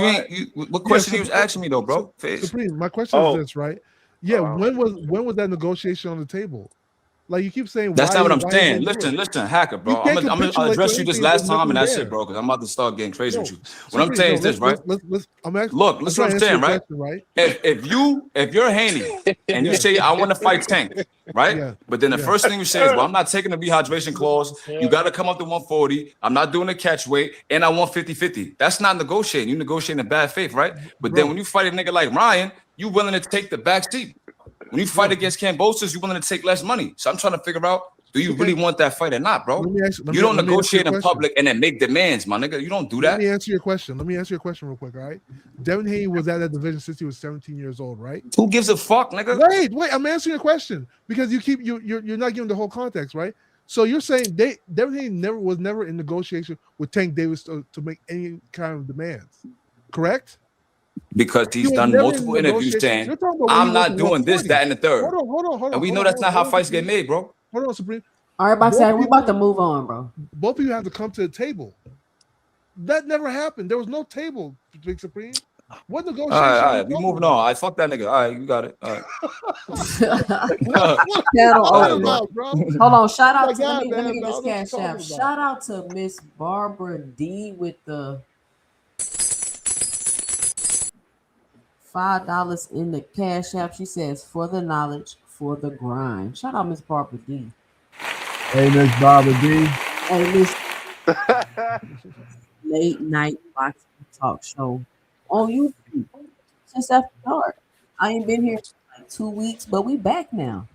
S15: What question you was asking me though, bro?
S5: Supreme, my question is this, right? Yeah, when was that negotiation on the table? Like, you keep saying
S15: that's not what I'm saying. Listen, Hacker, bro. I'm gonna address you this last time and that's it, bro. Because I'm about to start getting crazy with you. What I'm saying is this, right? Look, listen what I'm saying, right? If you're Haney and you say I want to fight Tank, right? But then the first thing you say is, well, I'm not taking the rehydration clause. You got to come up to 140. I'm not doing the catch weight, and I want 50-50. That's not negotiating. You negotiating in bad faith, right? But then when you fight a nigga like Ryan, you willing to take the back seat. When you fight against Kambosos, you're willing to take less money. So I'm trying to figure out Do you really want that fight or not, bro?
S5: Let me ask, let
S15: You
S5: me-
S15: don't
S5: let me ask you
S15: negotiate
S5: a
S15: in
S5: question.
S15: public and then make demands, my nigga. You don't do
S5: Let
S15: that.
S5: me answer your question. Let me answer your question real quick, all right? Devin Haney was at that division since he was 17 years old, right?
S15: Who gives a fuck, nigga?
S5: Wait, I'm answering your question because you're not giving the whole context, right? So you're saying Devin Haney was never in negotiation with Tank Davis to make any kind of demands, correct?
S15: Because
S5: He
S15: he's
S5: was
S15: done
S5: never in
S15: multiple interviews
S5: negotiation.
S15: saying,
S5: You're talking about when
S15: I'm
S5: he went
S15: not
S5: to
S15: doing this,
S5: 140.
S15: that, and the third.
S5: Hold on.
S15: And we know that's not how fights get made, bro.
S5: Hold on, Supreme.
S1: All right, Boxer,
S5: Both
S1: we're about to move on, bro.
S5: Both of you have to come to the table. That never happened. There was no table, Big Supreme. What negotiation?
S15: All right. We moving on. I fuck that nigga. All right, you got it. All right.
S1: Channel
S15: All right,
S1: over.
S15: bro.
S1: Hold on. Shout out
S5: My
S1: to
S5: God,
S1: let me
S5: man,
S1: get
S5: I
S1: this
S5: don't know what
S1: cash
S5: you're
S1: app.
S5: talking about.
S1: Shout out to Miss Barbara D with the $5 in the cash app. She says, for the knowledge, for the grind. Shout out Miss Barbara D.
S12: Hey, Miss Barbara D.
S1: Hey, Miss Late Night Boxing Talk Show on YouTube since after dark. I ain't been here for like 2 weeks, but we back now.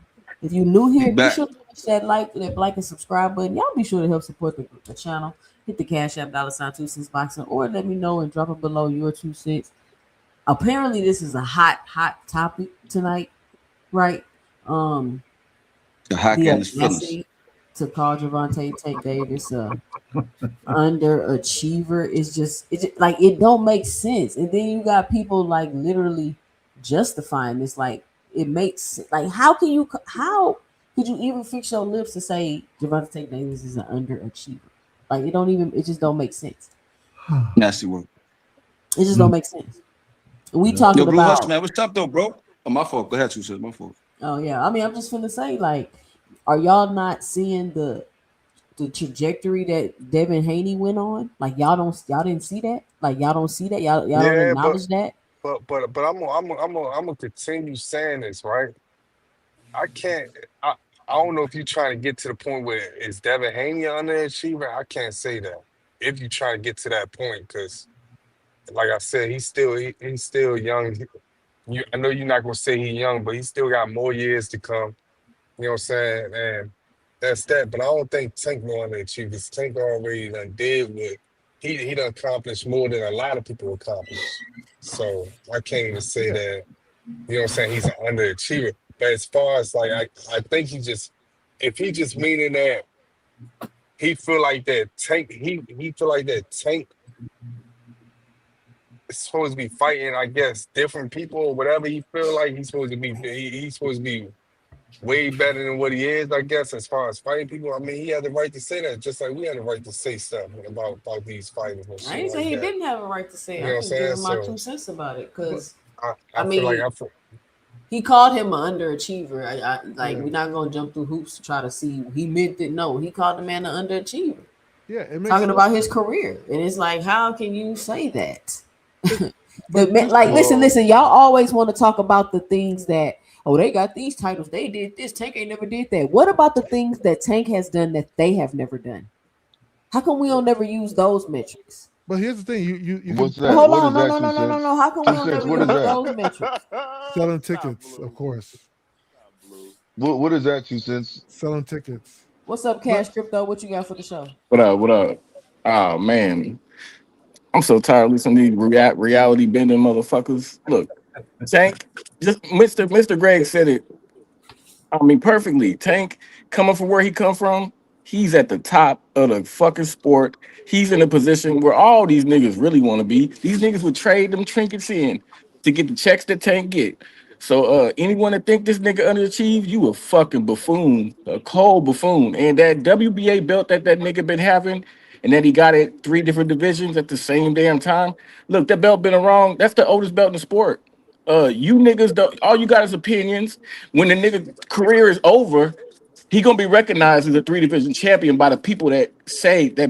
S1: If you new here, be
S15: Back.
S1: sure to push that like and subscribe button. Y'all be sure to help support the channel. Hit the cash app $2 cents boxing, or let me know and drop it below your 2 cents. Apparently, this is a hot topic tonight, right?
S15: The hack
S1: The
S15: and his feelings.
S1: audacity to call Gervonta Tank Davis underachiever is just like it don't make sense. And then you got people like literally justifying this. Like it makes like how could you even fix your lips to say Gervonta Tank Davis is an underachiever? Like it just don't make sense.
S15: Nasty word.
S1: It just don't make sense. We talking
S15: Yo, Blue
S1: about
S15: Hush, man. What's up, though, bro? Oh, my fault. Go ahead, you said my fault.
S1: oh yeah. I mean, I'm just finna say, like, are y'all not seeing the trajectory that Devin Haney went on? Like y'all didn't see that? Like y'all don't see that? Y'all don't
S14: Yeah,
S1: acknowledge that?
S14: but I'm gonna continue saying this, right? I can't. I don't know if you're trying to get to the point where is Devin Haney an underachiever. I can't say that. If you try to get to that point, because like I said, he's still young. I know you're not gonna say he's young, but he still got more years to come. You know what I'm saying? And that's that. But I don't think Tank no underachievers. Tank already done did what he done accomplished more than a lot of people accomplished. So I can't even say that. You know what I'm saying? He's an underachiever. But as far as like, I think if he just meaning that he feel like that Tank, he feel like that Tank is supposed to be fighting, I guess, different people or whatever he feel like he's supposed to be. He's supposed to be way better than what he is, I guess, as far as fighting people. I mean, he had the right to say that, just like we had the right to say stuff about these fighters and shit.
S1: I didn't say
S14: like
S1: he
S14: that.
S1: didn't have a right to say it.
S14: You know
S1: I'm
S14: what
S1: just
S14: I'm
S1: giving my
S14: saying?
S1: 2 cents about it because
S14: I
S1: mean,
S14: feel
S1: he called him an underachiever. Like
S14: Yeah.
S1: we're not gonna jump through hoops to try to see he meant it. No, he called the man an underachiever.
S5: Yeah, it makes
S1: Talking
S5: sense.
S1: about his career, and it's like, how can you say that? But like, listen, y'all always want to talk about the things that they got these titles, they did this. Tank ain't never did that. What about the things that Tank has done that they have never done? How come we don't never use those metrics?
S5: But here's the thing: you
S10: What's
S5: can
S10: that?
S1: Hold
S10: What
S1: on,
S10: is
S1: no.
S10: that, 2 cents?
S1: How come we
S10: 2
S1: don't
S10: cents,
S1: never
S10: what
S1: use
S10: is that?
S1: those metrics?
S5: selling tickets, of course.
S10: What is that, 2 cents?
S5: Selling tickets.
S1: What's up, Cash Crypto? What you got for the show?
S17: What up? What up? Oh man, I'm so tired of listening to these reality bending motherfuckers. Look, Tank, just Mr. Greg said it. I mean, perfectly. Tank coming from where he come from, he's at the top of the fucking sport. He's in a position where all these niggas really want to be. These niggas would trade them trinkets in to get the checks that Tank get. So anyone that think this nigga underachieved, you a fucking buffoon, a cold buffoon. And that WBA belt that nigga been having, and then he got it 3 different divisions at the same damn time. Look, that belt been around. That's the oldest belt in the sport. You niggas, all you got is opinions. When the nigga career is over, he gonna be recognized as a 3 division champion by the people that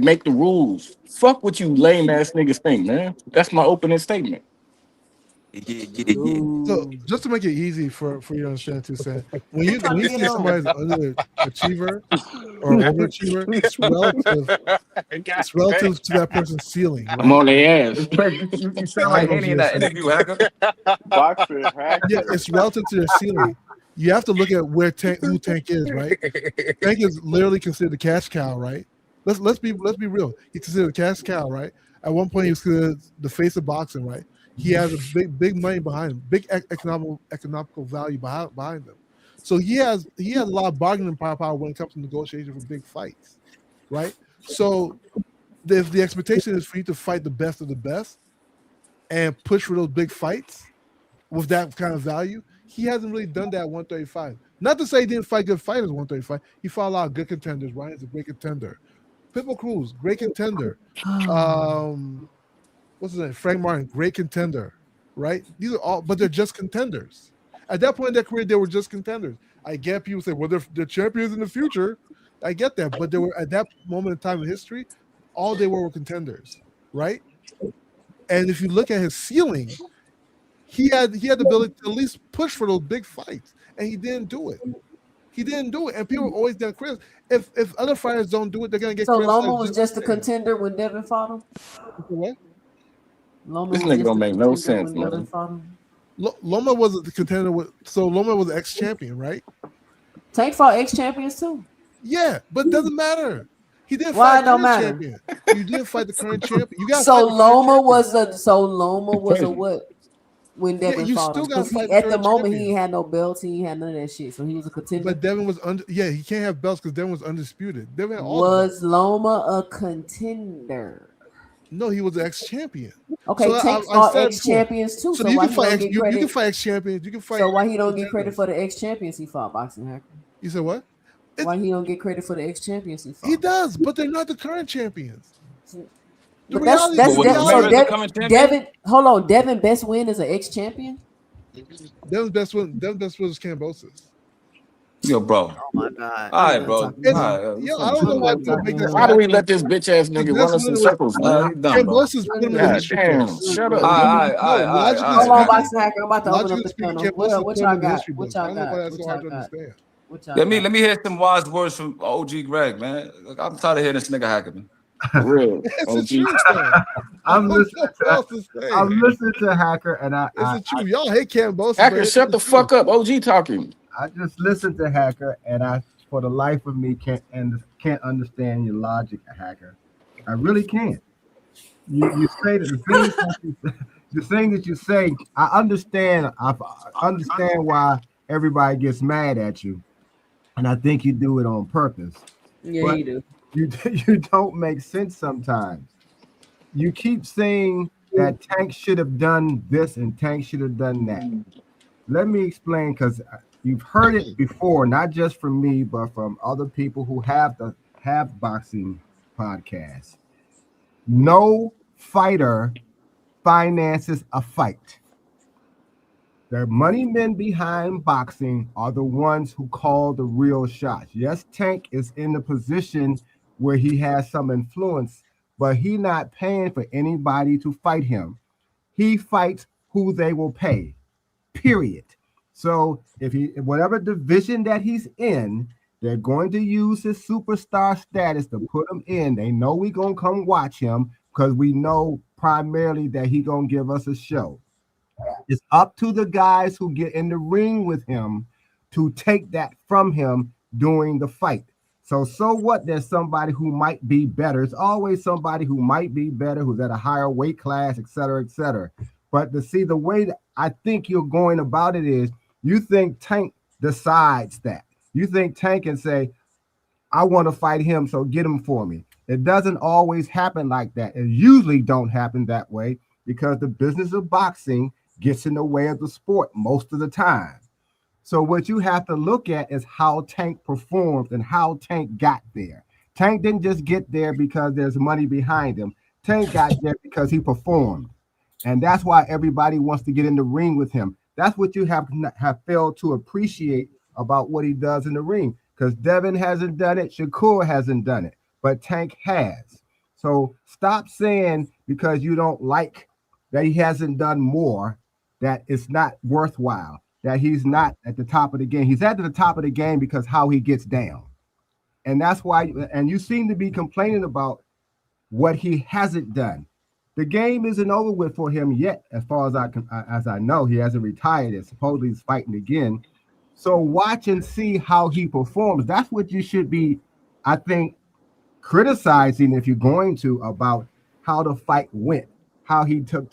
S17: make the rules. Fuck what you lame ass niggas think, man. That's my opening statement.
S5: So just to make it easy for you to understand, 2 cents, when you see somebody's underachiever or overachiever, it's relative to that person's ceiling. Right?
S17: I'm on their ass.
S15: You sound like Haney in that interview, Hacker.
S16: Boxing hacker.
S5: Yeah, it's relative to their ceiling. you have to look at who Tank is, right? Tank is literally considered the cash cow, right? Let's be real. He's considered a cash cow, right? At one point, he was considered the face of boxing, right? He has a big money behind him, big economical value behind him. So he has a lot of bargaining power when it comes to negotiation for big fights, right? So if the expectation is for you to fight the best of the best and push for those big fights with that kind of value, he hasn't really done that at 135. Not to say he didn't fight good fighters at 135. He fought a lot of good contenders. Ryan's a great contender. Pitbull Cruz, great contender. What's his name? Frank Martin, great contender, right? These are all, but they're just contenders. At that point in their career, they were just contenders. I get people say, well, they're champions in the future. I get that, but they were at that moment in time in history, all they were contenders, right? And if you look at his ceiling, he had the ability to at least push for those big fights, and he didn't do it. He didn't do it, and people are always gonna criticize. If other fighters don't do it, they're gonna get.
S1: So Loma was just a contender when Devin fought him.
S5: What?
S17: This nigga don't make no sense, man.
S5: Loma was a contender so Loma was an ex-champion, right?
S1: Tank fought ex-champions too.
S5: Yeah, but it doesn't matter. He didn't
S1: Why
S5: fight
S1: it don't
S5: the current
S1: matter?
S5: champion. You didn't fight the current champion. You got
S1: So Loma was a what? When Devin
S5: you
S1: fought
S5: still
S1: him,
S5: gotta
S1: 'cause
S5: fight
S1: at the
S5: current
S1: moment
S5: champion.
S1: he ain't had no belts, he ain't had none of that shit, so he was a contender.
S5: But Devin was he can't have belts because Devin was undisputed. Devin had all the belts.
S1: Was Loma a contender?
S5: No, he was an ex-champion.
S1: Okay,
S5: So
S1: Tank
S5: I
S1: fought
S5: said
S1: ex-champions too.
S5: So
S1: So
S5: you
S1: why
S5: can
S1: he
S5: fight
S1: don't get
S5: you
S1: credit?
S5: can fight ex-champions. You can fight.
S1: So why he don't get credit
S5: contenders.
S1: for the ex-champions he fought, Boxing Hacker?
S5: You said what?
S1: Why he don't get credit for the ex-champions he fought?
S5: He does, but they're not the current champions.
S1: But Devin. Hold on, Devin best win is an ex-champion.
S5: Devin's best win is Cambosis.
S15: Yo, bro.
S7: Oh my God.
S15: All right, bro.
S5: I don't know why people make that.
S17: Why do we let this bitch ass nigga run us in circles, man?
S5: Cambosis put him in
S17: God
S5: history.
S17: damn, shut up.
S1: Hold on, Boxing Hacker. I'm about to open up the panel. What y'all got? What
S5: I
S1: y'all
S5: don't know why
S1: got?
S5: that's so hard to understand.
S15: Let me hear some wise words from OG Greg, man. Look, I'm tired of hearing this nigga hacker, man.
S17: Real.
S5: It's the truth, though.
S12: I'm listening
S5: What else to say?
S12: I'm listening to Hacker, and
S5: It's the truth. Y'all hate Cambosis.
S17: Hacker, shut the fuck up. OG talking.
S12: I just listened to Hacker, and I, for the life of me, can't understand your logic, Hacker. I really can't. You say that the thing that you say, I understand. I understand why everybody gets mad at you, and I think you do it on purpose.
S1: Yeah,
S12: But
S1: you do.
S12: You don't make sense sometimes. You keep saying that Tank should have done this and Tank should have done that. Let me explain, because you've heard it before, not just from me, but from other people who have boxing podcasts. No fighter finances a fight. The money men behind boxing are the ones who call the real shots. Yes, Tank is in the position where he has some influence, but he's not paying for anybody to fight him. He fights who they will pay, period. So if whatever division that he's in, they're going to use his superstar status to put him in. They know we're going to come watch him because we know primarily that he's going to give us a show. It's up to the guys who get in the ring with him to take that from him during the fight. So what? There's somebody who might be better. It's always somebody who might be better, who's at a higher weight class, et cetera, et cetera. But to see the way that I think you're going about it is, you think Tank decides that. You think Tank can say, I want to fight him, so get him for me. It doesn't always happen like that. It usually don't happen that way because the business of boxing gets in the way of the sport most of the time. So what you have to look at is how Tank performed and how Tank got there. Tank didn't just get there because there's money behind him. Tank got there because he performed. And that's why everybody wants to get in the ring with him. That's what you have failed to appreciate about what he does in the ring. Because Devin hasn't done it, Shakur hasn't done it, but Tank has. So stop saying because you don't like that he hasn't done more, that it's not worthwhile, that he's not at the top of the game. He's at the top of the game because how he gets down. And that's why, and you seem to be complaining about what he hasn't done. The game isn't over with for him yet, as far as I know. He hasn't retired yet. Supposedly he's fighting again. So watch and see how he performs. That's what you should be, I think, criticizing if you're going to about how the fight went, how he took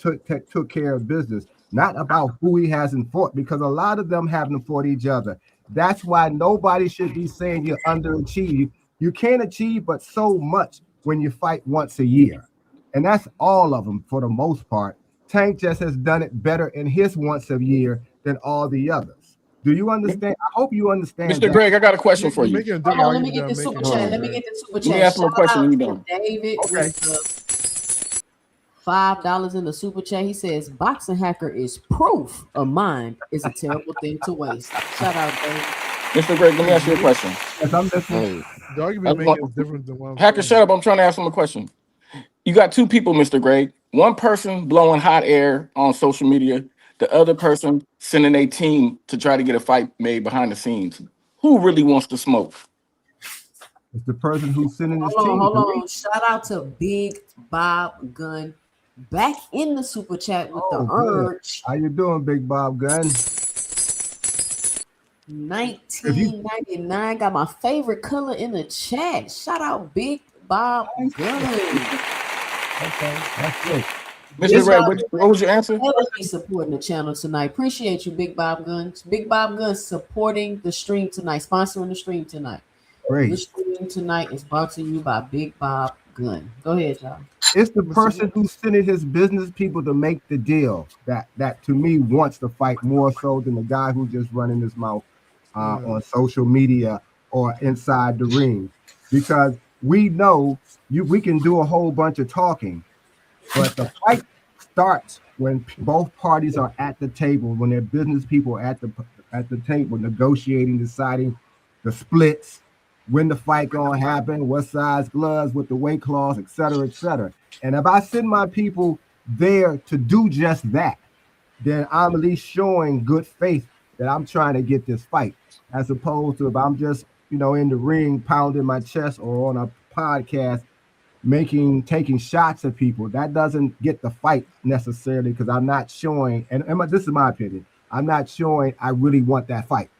S12: care of business, not about who he hasn't fought, because a lot of them haven't fought each other. That's why nobody should be saying you're underachieved. You can't achieve but so much when you fight once a year. And that's all of them for the most part. Tank just has done it better in his once a year than all the others. Do you understand? I hope you understand.
S17: Mr. Greg, I got a question for you.
S1: Hold on, let me get the super chat. Let me get the super chat.
S17: Let me ask him a question when you're
S1: Shout
S17: done.
S1: out to David with the $5 in the super chat. He says, "Boxing Hacker is proof a mind is a terrible thing to waste." Shout out, David.
S17: Mr. Greg, let me ask you a question.
S12: Yes, I'm listening.
S5: The argument making is different than what I'm
S17: Hacker, shut up. I'm trying to ask him a question. You got two people, Mr. Greg. One person blowing hot air on social media, the other person sending a team to try to get a fight made behind the scenes. Who really wants to smoke?
S12: It's the person who's sending his
S1: Hold
S12: team.
S1: on, hold on. Shout out to Big Bob Gunn back in the super chat with the
S12: Good.
S1: urge.
S12: How you doing, Big Bob Gunn?
S1: 1999 got my favorite color in the chat. Shout out Big Bob Gunn.
S12: Okay, that's it.
S17: Mr. Greg, what was your answer?
S1: Heavily supporting the channel tonight. Appreciate you, Big Bob Gunn. Big Bob Gunn supporting the stream tonight, sponsoring the stream tonight.
S12: Great.
S1: The stream tonight is brought to you by Big Bob Gunn. Go ahead, y'all.
S12: It's the person who's sending his business people to make the deal that to me wants to fight more so than the guy who's just running his mouth on social media or inside the ring. Because we know we can do a whole bunch of talking, but the fight starts when both parties are at the table, when their business people are at the table negotiating, deciding the splits, when the fight gonna happen, what size gloves with the weight class, et cetera, et cetera. And if I send my people there to do just that, then I'm at least showing good faith that I'm trying to get this fight, as opposed to if I'm just, in the ring pounding my chest or on a podcast taking shots at people. That doesn't get the fight necessarily, because I'm not showing, and this is my opinion, I'm not showing I really want that fight.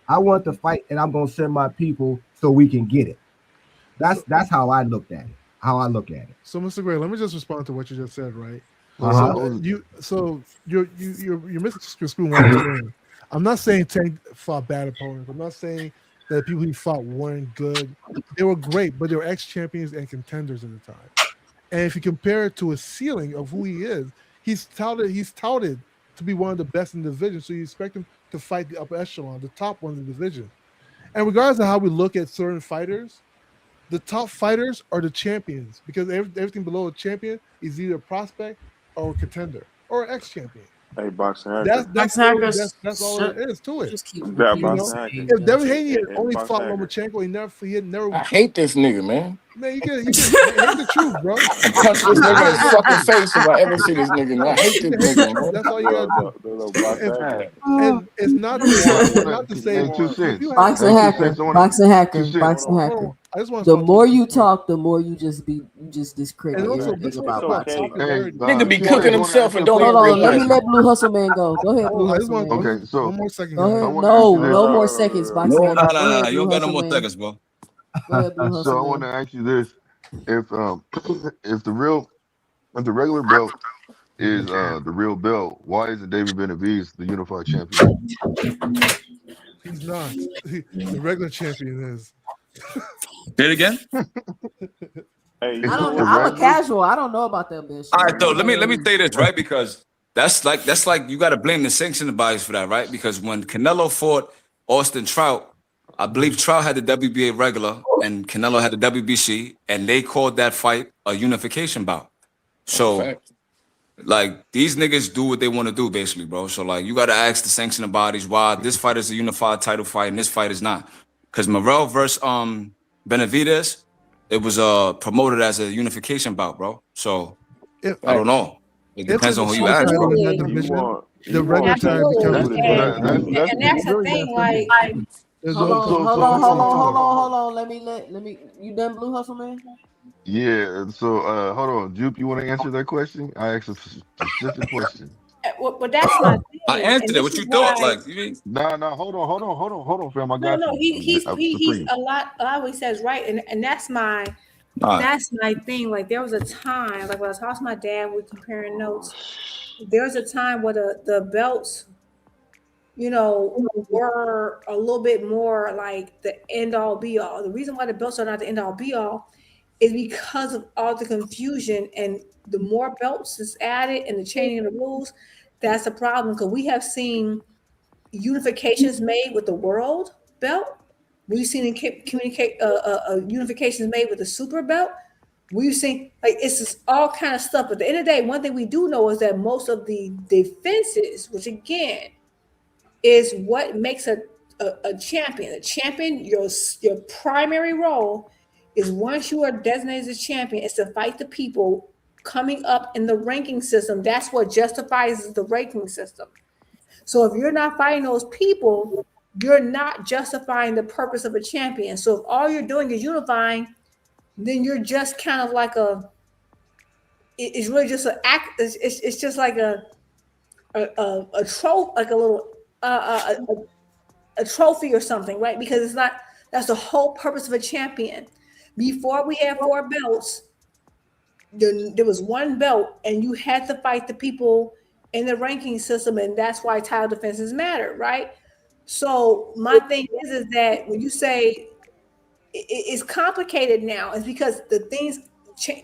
S12: I want the fight, and I'm gonna send my people so we can get it. That's how I looked at it.
S5: So, Mr. Gray, let me just respond to what you just said, right? So you're misconstruing what I'm saying. I'm not saying Tank fought bad opponents. I'm not saying that the people he fought weren't good. They were great, but they were ex-champions and contenders at the time. And if you compare it to a ceiling of who he is, he's touted to be one of the best in the division. So you expect him to fight the upper echelon, the top one in the division. And regardless of how we look at certain fighters, the top fighters are the champions, because everything below a champion is either a prospect or a contender or an ex-champion.
S16: Hey, Boxing
S5: That's all it is to it. If Devin Haney had only fought Lomachenko, he had never.
S17: I hate this nigga, man.
S5: Man, you hate the truth, bro.
S17: I punch this nigga in his fucking face if I ever see this nigga. Man. I hate this nigga, man.
S5: That's all you gotta do. And it's not the same.
S1: Boxing hacker. The more you talk, the more you just discredit.
S17: Nigga be cooking himself and don't even
S1: Hold on, let me
S17: realize.
S1: let Blue Hustle Man go. Go ahead, Blue Hustle Man.
S10: Okay, so
S5: one more second.
S1: Go ahead. No more seconds, Boxing Hacker.
S15: No, you don't got no more seconds, bro.
S1: Go ahead, Blue Hustle
S10: So I
S1: Man.
S10: want to ask you this: if the regular belt is the real belt, why isn't David Benavidez the unified champion?
S5: He's not. The regular champion is.
S15: Say it again.
S16: Hey,
S1: I'm a casual. I don't know about that bitch.
S15: All right, though. Let me say this, right? Because that's like you got to blame the sanctioning bodies for that, right? Because when Canelo fought Austin Trout, I believe Trout had the WBA regular and Canelo had the WBC, and they called that fight a unification bout. So, like, these niggas do what they want to do, basically, bro. So, like, you got to ask the sanctioning bodies why this fight is a unified title fight and this fight is not. Because Morrell versus Benavidez, it was promoted as a unification bout, bro. So I don't know. It depends on who you ask, bro.
S5: The regular time
S13: and that's the thing, like
S1: Hold on. Let me. You done, Blue Hustle Man?
S10: Yeah. So hold on, Jupe, you want to answer that question? I asked a specific question.
S13: but that's my thing.
S15: I answered
S13: and
S15: it.
S13: this
S15: What
S13: is
S15: you thought?
S13: why-
S15: Like, you mean?
S10: Nah, hold on, fam. I got
S13: No,
S10: you.
S13: he's
S10: Supreme.
S13: a lot of what he says right, and that's my thing. Like there was a time, like when I was talking to my dad, we comparing notes. There was a time where the belts, you know, were a little bit more like the end all be all. The reason why the belts are not the end all be all is because of all the confusion, and the more belts is added and the changing of the rules, that's a problem. Because we have seen unifications made with the world belt. We've seen unifications made with the super belt. We've seen like it's just all kind of stuff. But at the end of the day, one thing we do know is that most of the defenses, which again is what makes a champion. A champion, your primary role is once you are designated as a champion, is to fight the people coming up in the ranking system. That's what justifies the ranking system. So if you're not fighting those people, you're not justifying the purpose of a champion. So if all you're doing is unifying, then you're just kind of like it's really just an act. It's just like a trophy, like a little a trophy or something, right? Because it's not. That's the whole purpose of a champion. Before we had 4 belts, there was 1 belt, and you had to fight the people in the ranking system, and that's why title defenses matter, right? So my thing is that when you say it's complicated now, it's because the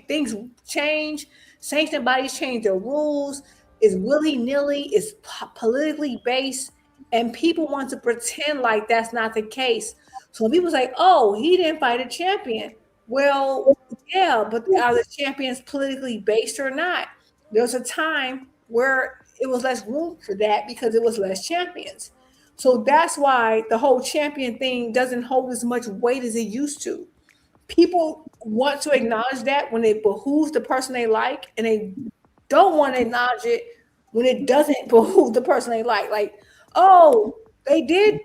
S13: things change, sanctioned bodies change their rules, it's willy-nilly, it's politically based, and people want to pretend like that's not the case. So when people say, oh, he didn't fight a champion. Well, yeah, but are the champions politically based or not? There was a time where it was less room for that because it was less champions. So that's why the whole champion thing doesn't hold as much weight as it used to. People want to acknowledge that when it behooves the person they like, and they don't want to acknowledge it when it doesn't behoove the person they like. Like, oh, they did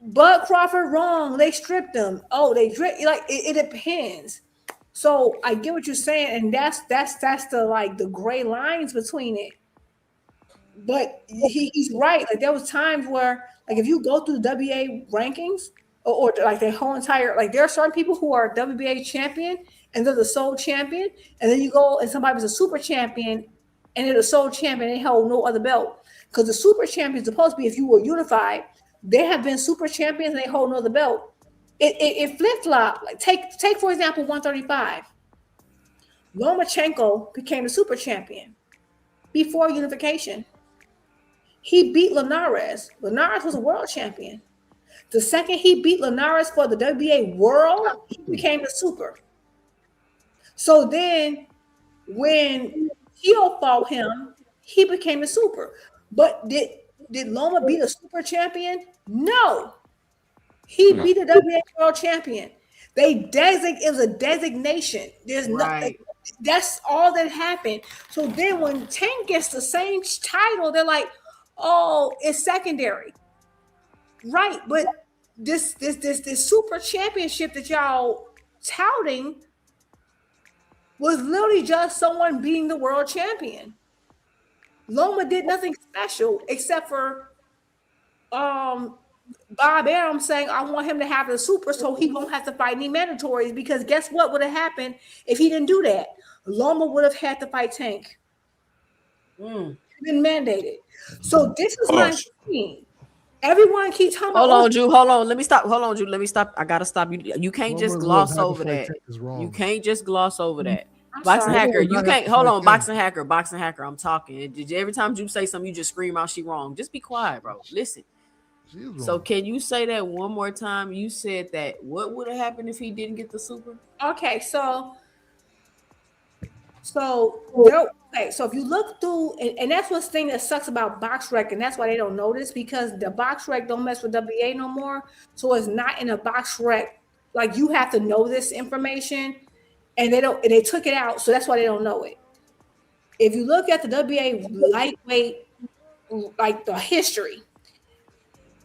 S13: Bud Crawford wrong. They stripped him. Oh, they like it depends. So I get what you're saying, and that's the like the gray lines between it. But he's right. Like there was times where, like, if you go through the WBA rankings or like their whole entire, like there are certain people who are WBA champion and they're the sole champion, and then you go and somebody was a super champion and they're the sole champion, they hold no other belt. Because the super champion is supposed to be, if you were unified, they have been super champions and they hold no other belt. It flip-flop. Like take for example 135. Lomachenko became the super champion before unification. He beat Linares. Linares was a world champion. The second he beat Linares for the WBA world, he became the super. So then when Keo fought him, he became the super. But did Loma beat a super champion? No. He beat the WBA world champion. It was a designation. There's nothing. That's all that happened. So then when Tank gets the same title, they're like, oh, it's secondary. Right. But this super championship that y'all touting was literally just someone being the world champion. Loma did nothing special except for Bob Arum saying, I want him to have the super so he won't have to fight any mandatories, because guess what would have happened if he didn't do that? Loma would have had to fight Tank. Been mandated. So this is my thing. Everyone keeps talking
S7: Hold
S13: about
S7: on, Drew. Hold on. Let me stop. Hold on, Drew. Let me stop. I gotta stop you. You can't just gloss over that. You can't just gloss over that. Boxing Hacker, you can't hold on. Boxing Hacker. I'm talking. Every time you say something, you just scream out she wrong. Just be quiet, bro. Listen. So can you say that one more time? You said that what would have happened if he didn't get the super?
S13: Okay, so if you look through, and that's what's thing that sucks about BoxRec, and that's why they don't notice, because the BoxRec don't mess with WBA no more. So it's not in a BoxRec. Like, you have to know this information, and they took it out, so that's why they don't know it. If you look at the WBA lightweight, like the history,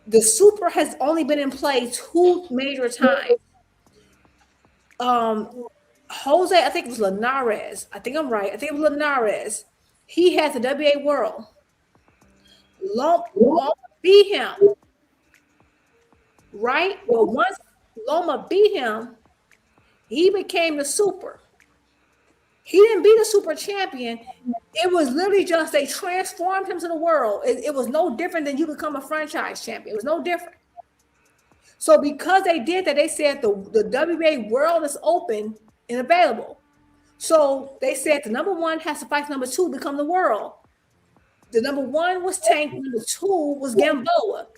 S13: the super has only been in play 2 major times. Jose, I think it was Linares. I think I'm right. I think it was Linares. He had the WBA world. Loma beat him, right? But once Loma beat him, he became the super. He didn't be the super champion. It was literally just they transformed him to the world. It was no different than you become a franchise champion. It was no different. So because they did that, they said the WBA world is open and available. So they said the number one has to fight number two, become the world. The number one was Tank, number two was Gamboa.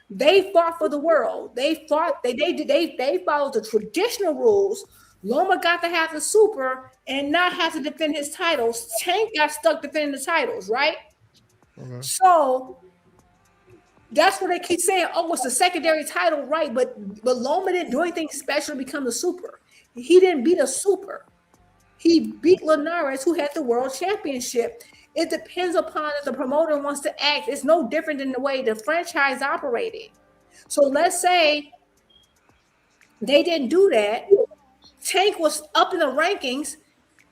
S13: They fought for the world. They fought, they followed the traditional rules. Loma got to have the super and not have to defend his titles. Tank got stuck defending the titles, right?
S5: Okay.
S13: So that's what they keep saying. Oh, it's a secondary title, right? But Loma didn't do anything special to become the super. He didn't beat a super. He beat Linares, who had the world championship. It depends upon if the promoter wants to act. It's no different than the way the franchise operated. So let's say they didn't do that. Tank was up in the rankings.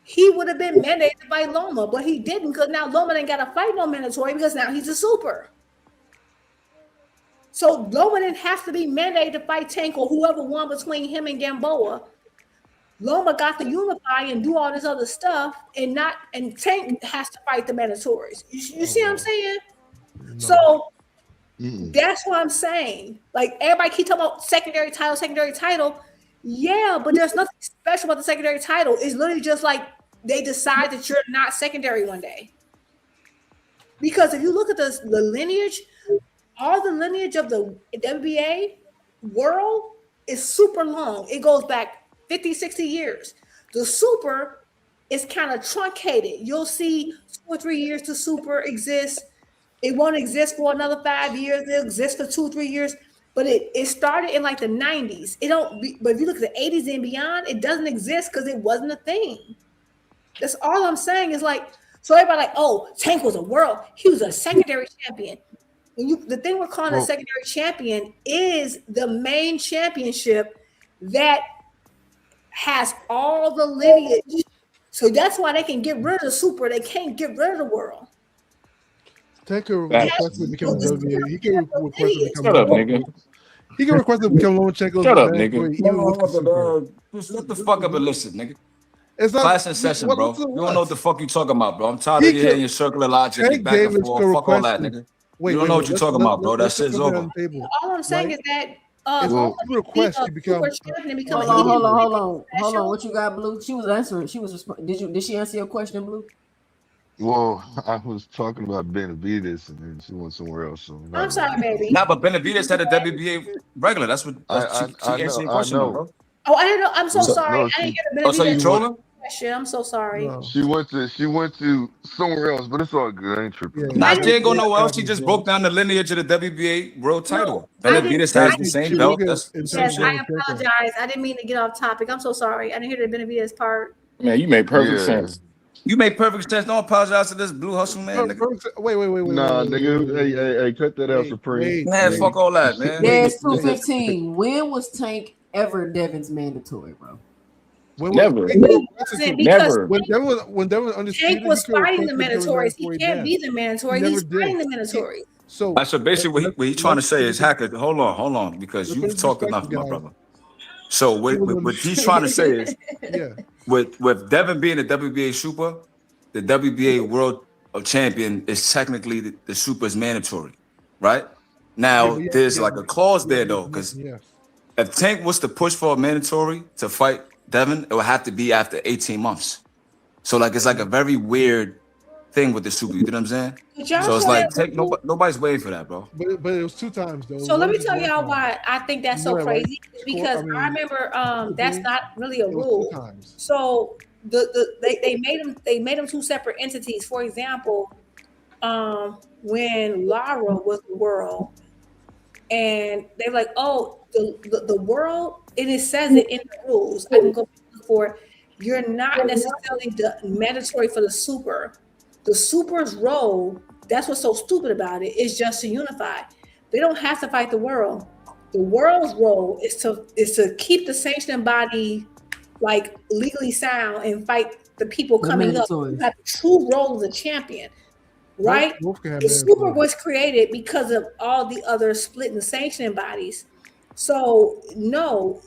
S13: He would have been mandated by Loma, but he didn't because now Loma ain't got to fight no mandatory because now he's a super. So Loma didn't have to be mandated to fight Tank or whoever won between him and Gamboa. Loma got to unify and do all this other stuff, and Tank has to fight the mandatories. You see what I'm saying? No. So that's what I'm saying. Like everybody keep talking about secondary title. Yeah, but there's nothing special about the secondary title. It's literally just like they decide that you're not secondary one day. Because if you look at the lineage, all the lineage of the WBA world is super long. It goes back 50, 60 years. The super is kind of truncated. You'll see 2 or 3 years the super exists. It won't exist for another 5 years. It'll exist for 2 or 3 years. But it started in like the 90s. But if you look at the 80s and beyond, it doesn't exist because it wasn't a thing. That's all I'm saying is like, so everybody like, oh, Tank was a world. He was a secondary champion. The thing we're calling a secondary champion is the main championship that has all the lineage. So that's why they can get rid of the super. They can't get rid of the world.
S5: Tank can request to become WBA. He can request to become.
S17: Shut up, nigga.
S5: He can request to become Lomachenko's.
S17: Shut up, nigga.
S15: Just let the fuck up and listen, nigga.
S5: It's not
S15: class in session, bro. You don't know what the fuck you talking about, bro. I'm tired of you hearing your circular logic and back and forth. Fuck all that, nigga. You don't know what you're talking about, bro. That shit's over.
S13: All I'm saying is that
S5: request to become.
S7: Hold on. What you got, Blue? She was answering. Did she answer your question, Blue?
S10: Well, I was talking about Benavidez, and then she went somewhere else. So
S13: I'm sorry, baby.
S15: Nah, but Benavidez had a WBA regular. That's what she answered your question, bro.
S13: Oh, I didn't know. I'm so sorry.
S10: No,
S13: I didn't get a Benavidez.
S15: Oh, so you trolling?
S13: I'm so sorry.
S10: No. She went to somewhere else, but it's all good. I ain't tripping.
S15: Nah, she didn't go nowhere else. She just broke down the lineage of the WBA world title. Benavidez has the same belt.
S13: Yes, I apologize. I didn't mean to get off topic. I'm so sorry. I didn't hear the Benavidez part.
S17: Man, you made perfect sense.
S15: You made perfect sense. Don't apologize to this Blue Hustle, man.
S5: Wait.
S10: Nah, nigga. Hey, cut that out, Supreme.
S15: Man, fuck all that, man.
S7: There's 215. When was Tank ever Devin's mandatory, bro?
S17: Never.
S5: Never. When Devin was undisputed,
S13: Tank was fighting the mandatories. He can't be the mandatory. He's fighting the mandatory.
S5: So
S15: basically, what he's trying to say is, Hacker, hold on, because you've talked enough, my brother. So what he's trying to say is, with Devin being the WBA super, the WBA world champion is technically the super's mandatory, right? Now there's like a clause there though, because if Tank was to push for a mandatory to fight Devin, it would have to be after 18 months. So like it's like a very weird thing with the super. You know what I'm saying? So it's like nobody's waiting for that, bro.
S5: But it was 2 times though.
S13: So let me tell y'all why I think that's so crazy. Because I remember that's not really a rule. So they made them 2 separate entities. For example, when Lara was the world, and they're like, oh, the world, and it says it in the rules. I can go for you're not necessarily the mandatory for the super. The super's role, that's what's so stupid about it, is just to unify. They don't have to fight the world. The world's role is to keep the sanctioning body like legally sound and fight the people coming up who have the true role of the champion. right?
S5: Both can have
S13: The super
S5: mandatory.
S13: was created because of all the other split and sanctioning bodies. So no,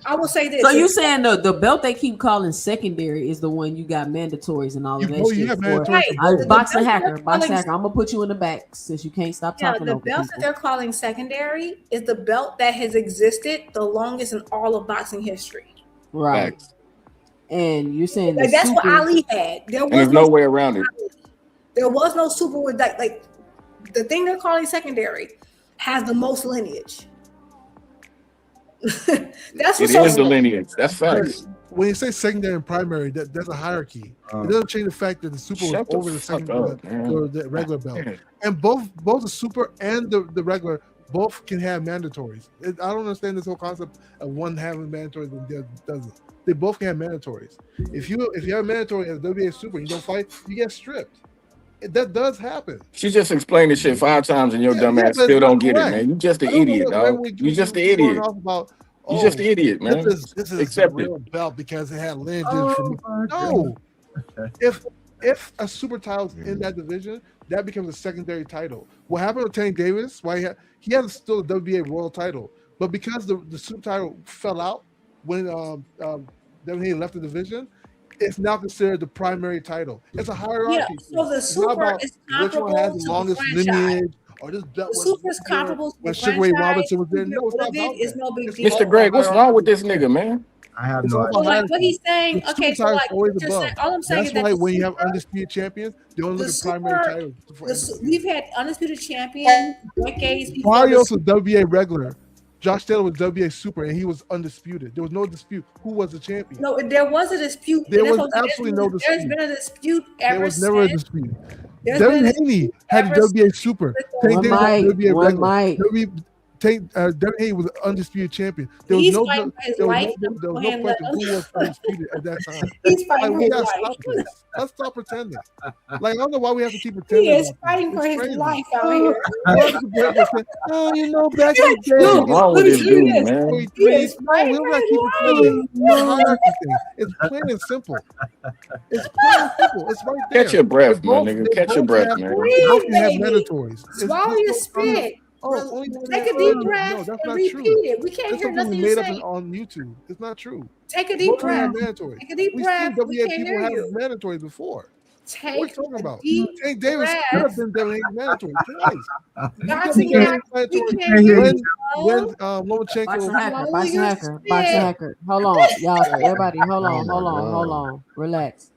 S13: I will say this.
S7: So you saying the belt they keep calling secondary is the one you got mandatories and all of that
S5: You
S7: shit
S5: have
S7: for?
S5: mandatories for both.
S7: Boxing hacker. I'm gonna put you in the back since you can't stop
S13: Yeah,
S7: talking
S13: the
S7: over
S13: belt that
S7: people.
S13: they're calling secondary is the belt that has existed the longest in all of boxing history.
S7: Right. And you're saying
S13: Like
S7: the
S13: that's what
S7: super-
S13: Ali had. There
S17: And
S13: was
S17: there's no way around it.
S13: There was no super with like the thing they're calling secondary has the most lineage. That's
S17: It
S13: what's
S17: is the lineage. That's facts.
S5: When you say secondary and primary, that's a hierarchy. It doesn't change the fact that the super was
S17: Shut the
S5: over the
S17: fuck
S5: secondary
S17: up, man.
S5: or the regular belt, and both the super and the regular both can have mandatories. I don't understand this whole concept of one having mandatories and the other doesn't. They both can have mandatories. If you have a mandatory as WBA super and you don't fight, you get stripped. That does happen.
S17: She just explained this shit 5 times and your dumb ass
S5: but
S17: still
S5: it's
S17: don't
S5: not
S17: get
S5: correct.
S17: it, man. You just an
S5: I don't know
S17: idiot,
S5: where
S17: dog.
S5: we
S17: You just an
S5: keep going
S17: idiot.
S5: off about,
S17: You just an idiot, man.
S5: This is
S17: Accept
S5: the
S17: it.
S5: real belt because it had lineages from no. If a super title's in that division, that becomes a secondary title. What happened with Tank Davis? Why he had still a WBA world title, but because the super title fell out when WBA left the division, it's now considered the primary title. It's a hierarchy.
S13: Yeah, so the
S5: It's not
S13: super
S5: about
S13: is
S5: which one
S13: comparable
S5: has
S13: to
S5: the
S13: the
S5: longest
S13: franchise.
S5: lineage or this belt
S13: The
S5: was
S13: super is
S5: here
S13: comparable to
S5: when
S13: the
S5: Sugar Ray
S13: franchise.
S5: Robinson was there. No, it's not
S13: What it
S5: about
S13: is
S5: that.
S13: no big
S5: It's
S13: deal.
S17: Mr. Greg, what's wrong with this nigga, man?
S12: I have
S5: It's
S12: no
S5: all
S12: idea.
S5: about
S13: So like
S5: hierarchy.
S13: what he's saying,
S5: The
S13: okay,
S5: super
S13: so
S5: title is
S13: like
S5: always
S13: what you're
S5: above.
S13: saying, all I'm saying
S5: That's
S13: is that
S5: why
S13: the
S5: when you have
S13: super,
S5: undisputed champions, they only
S13: the
S5: look at primary
S13: super,
S5: titles.
S13: we've had undisputed champion decades before
S5: Barrios
S13: the
S5: was WBA regular. Josh Taylor was WBA super, and he was undisputed. There was no dispute who was the champion.
S13: No, there was a dispute.
S5: There
S13: and that's
S5: was
S13: what I'm saying.
S5: absolutely no
S13: There's
S5: dispute.
S13: been a dispute
S5: There
S13: ever
S5: was never a
S13: since.
S5: dispute.
S13: There's been
S5: Devin
S13: a
S5: Haney
S13: dispute
S5: had the
S13: ever
S5: WBA
S13: since
S5: super.
S13: with
S5: Tank
S7: One
S5: Davis had
S7: mic,
S5: WBA
S7: one
S5: regular.
S7: mic.
S5: Devin Haney was an undisputed champion. There was
S13: He's
S5: no
S13: fighting for his
S5: there was
S13: life.
S5: no, there was no
S13: and
S5: question who was undisputed at that time.
S13: He's fighting
S5: Like,
S13: for
S5: we
S13: his
S5: gotta
S13: life.
S5: stop this. Let's stop pretending. Like, I don't know why we have to keep
S13: He
S5: pretending.
S13: is
S5: about
S13: fighting
S5: this.
S13: for
S5: It's
S13: his
S5: crazy.
S13: life out here.
S5: Oh, you know, back in the day.
S17: What's wrong with
S13: let me
S17: this
S13: tell you
S17: dude,
S13: this.
S17: man?
S13: He is
S5: No,
S13: fighting
S5: we
S13: for
S5: don't gotta
S13: his
S5: keep
S13: life.
S5: pretending. It's a hierarchy thing. It's plain and simple. It's plain and simple. It's right there.
S17: Catch your breath,
S5: They
S17: my
S5: both-
S17: nigga.
S5: they
S17: Catch your
S5: both
S17: breath,
S5: have-
S17: man.
S5: They both can have
S13: Breathe, baby.
S5: mandatories. It's
S13: Swallow
S5: just
S13: your
S5: so funny.
S13: spit.
S5: Only
S13: Take a deep breath
S5: No, that's
S13: and
S5: not
S13: repeat
S5: true.
S13: it. We can't
S5: That's
S13: hear
S5: something
S13: nothing
S5: we
S13: you
S5: made up
S13: say.
S5: on YouTube. It's not true.
S13: Take a deep
S5: Both can have
S13: breath.
S5: mandatories.
S13: Take a deep
S5: We've
S13: breath.
S5: seen
S13: We
S5: WBA
S13: can't
S5: people
S13: hear
S5: have
S13: you.
S5: mandatories before. What are you
S13: Take
S5: talking
S13: a
S5: about?
S13: deep
S5: Tank Davis could have been Devin Haney mandatory twice.
S13: Boxing
S5: He became
S13: hacker, we
S5: mandatory
S13: can't hear
S5: when
S13: you.
S5: Lomachenko.
S7: Boxing hacker,
S13: Swallow
S7: boxing
S13: your
S7: hacker,
S13: spit.
S7: boxing hacker. Hold on, y'all. Everybody, hold on,
S3: Oh,
S7: hold
S3: my
S7: on,
S3: God.
S7: hold on. Relax.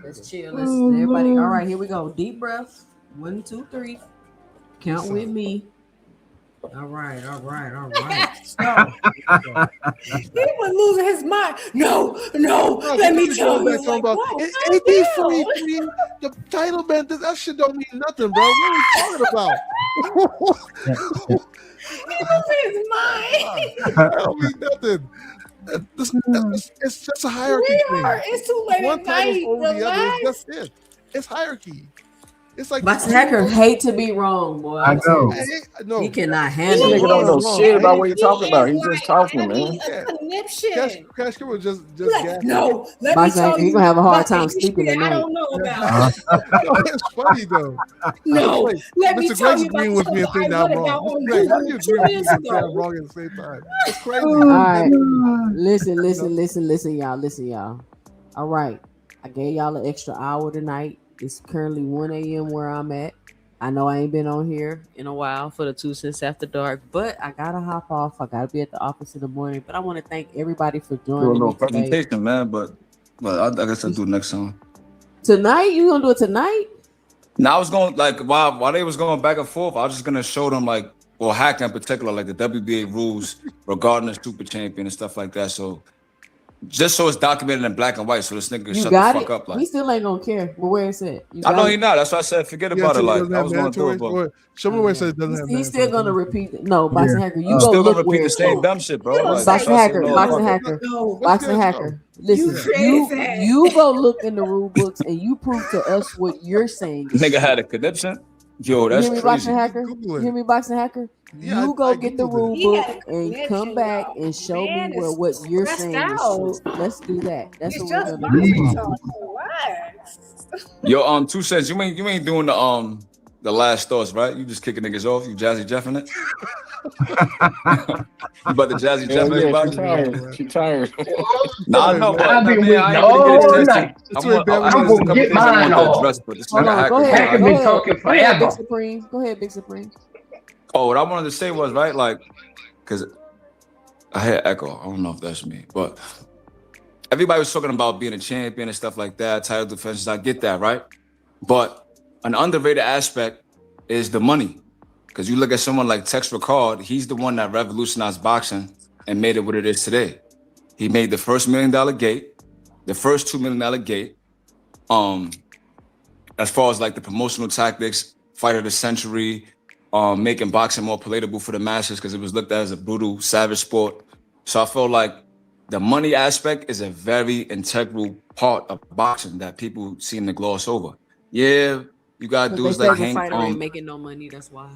S7: Let's chill. Let's everybody. All right, here we go. Deep breaths. 1, 2, 3. Count with me. All right.
S13: He was losing his mind. No, let me tell you. Like, whoa,
S5: Ain't these funny to me? The title man, that shit don't mean nothing, bro. What are you talking about?
S13: he losing his mind.
S5: That don't mean nothing. It's just a hierarchy thing.
S13: Sweetheart, it's too late
S5: One
S13: at
S5: title's
S13: night.
S5: over the other.
S13: Relax.
S5: That's it. It's hierarchy. It's like
S7: Boxing hacker hate to be wrong, boy.
S12: I know.
S5: No,
S7: He cannot
S17: This
S7: handle
S17: nigga
S7: it.
S17: don't know shit about what
S13: He
S17: he's talking about. He's
S13: is
S17: just
S13: like
S17: talking,
S13: having
S17: man.
S13: a conniption.
S5: Cash Kid was just
S13: Like,
S5: gassing.
S13: no, let me
S7: Boxing
S13: tell
S7: hacker,
S13: you.
S7: you're gonna have a hard
S13: about
S7: time
S13: the
S7: sleeping
S13: shit I
S7: tonight.
S13: don't know about.
S5: It's funny though.
S13: No,
S5: Wait,
S13: let me
S5: Mr.
S13: tell
S5: Greg's
S13: you about
S5: agreeing with me and
S13: something
S5: saying
S13: I
S5: that I'm
S13: read
S5: wrong.
S13: about on
S5: Mr. Greg, how do you
S13: Google 2
S5: agree with me
S13: years
S5: and say I'm
S13: ago.
S5: wrong at the same time? It's crazy.
S7: All right. Listen, y'all. All right. I gave y'all an extra hour tonight. It's currently 1 a.m. where I'm at. I know I ain't been on here in a while for the 2 Cents After Dark, but I gotta hop off. I gotta be at the office in the morning. But I want to thank everybody for
S15: Do a
S7: joining
S15: little
S7: me today.
S15: presentation, man, but I guess I'll do it next time.
S7: Tonight, you gonna do it tonight?
S15: Now I was going like while they was going back and forth, I was just gonna show them like, well, Hack in particular, like the WBA rules regarding the super champion and stuff like that. So just so it's documented in black and white, so this nigga
S7: You
S15: shut the
S7: got
S15: fuck
S7: it.
S15: up. Like
S7: We still ain't gonna care. But where it's at? You
S15: I know
S7: got
S15: he
S7: it?
S15: not. That's why I said forget
S5: Yeah,
S15: about it.
S5: so it
S15: Like
S5: doesn't
S15: I
S5: have
S15: was going through it,
S5: mandatories.
S15: but
S5: Show me where it says it doesn't have
S7: He's still gonna
S5: mandatories.
S7: repeat it. No, Boxing Hacker, you
S15: you
S7: go
S15: still
S7: look
S15: gonna
S7: where
S15: repeat the
S7: it's
S15: same
S7: at.
S15: dumb shit, bro. Like, that's
S7: Boxing
S15: why I said,
S7: Hacker,
S15: no,
S7: Boxing
S15: fuck it.
S7: Hacker,
S13: No,
S7: Boxing Hacker. Listen,
S13: created that.
S7: you go look in the rule books and you prove to us what you're saying. is
S15: Nigga
S7: true.
S15: had a conniption. Yo,
S7: You
S15: that's
S7: hear me,
S15: crazy.
S7: Boxing Hacker?
S5: Google
S7: You
S5: it.
S7: hear me, Boxing Hacker?
S5: Yeah,
S7: You go
S5: I
S7: get the
S5: Googled
S7: rule
S5: it.
S13: He
S7: book
S13: had a
S7: and come
S13: connection,
S7: back
S13: y'all.
S7: and show
S13: Man
S7: me where
S13: is
S7: what you're
S13: stressed
S7: saying is
S13: out.
S7: true. Let's do that. That's
S13: It's
S7: what we're
S13: just
S7: gonna do.
S13: boxing talk. Relax.
S15: Yo, 2 cents. You ain't doing the last thoughts, right? You just kicking niggas off. You Jazzy Jeffing it. You about to Jazzy Jeff everybody?
S17: She tired.
S15: Nah, no, but
S18: I've been waiting
S15: I
S18: all night. I'm gonna get mine off.
S7: Go ahead.
S18: Been talking forever.
S7: Big Supreme. Go ahead, Big Supreme.
S15: Oh, what I wanted to say was, right, like, because I had echo. I don't know if that's me, but everybody was talking about being a champion and stuff like that, title defenses. I get that, right? But an underrated aspect is the money. Because you look at someone like Tex Rickard, he's the one that revolutionized boxing and made it what it is today. He made the first $1 million gate, the first $2 million gate. As far as like the promotional tactics, fight of the century, making boxing more palatable for the masses because it was looked at as a brutal, savage sport. So I feel like the money aspect is a very integral part of boxing that people seem to gloss over. Yeah, you got dudes like Hank.
S7: Fighter ain't making no money. That's why.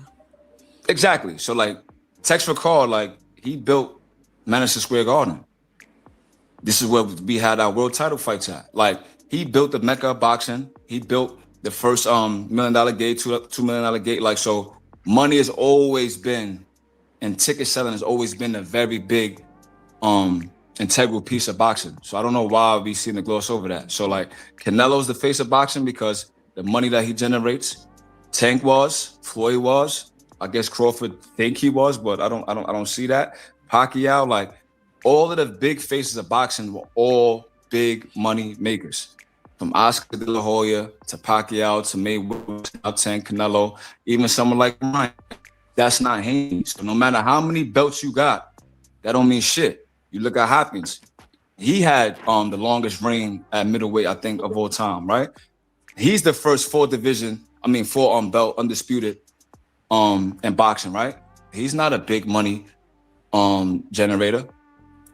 S15: Exactly. So like Tex Rickard, like he built Madison Square Garden. This is where we had our world title fights at. Like he built the Mecca of boxing. He built the first $1 million gate, $2 million gate. Like so, money has always been, and ticket selling has always been a very big, integral piece of boxing. So I don't know why we seem to gloss over that. So like Canelo's the face of boxing because the money that he generates. Tank was, Floyd was. I guess Crawford think he was, but I don't see that. Pacquiao, like all of the big faces of boxing were all big money makers. From Oscar De La Hoya to Pacquiao to Mayweather, Tank, Canelo, even someone like Ryan. That's not Haney. So no matter how many belts you got, that don't mean shit. You look at Hopkins. He had the longest reign at middleweight, I think, of all time, right? He's the first four belt undisputed in boxing, right? He's not a big money generator.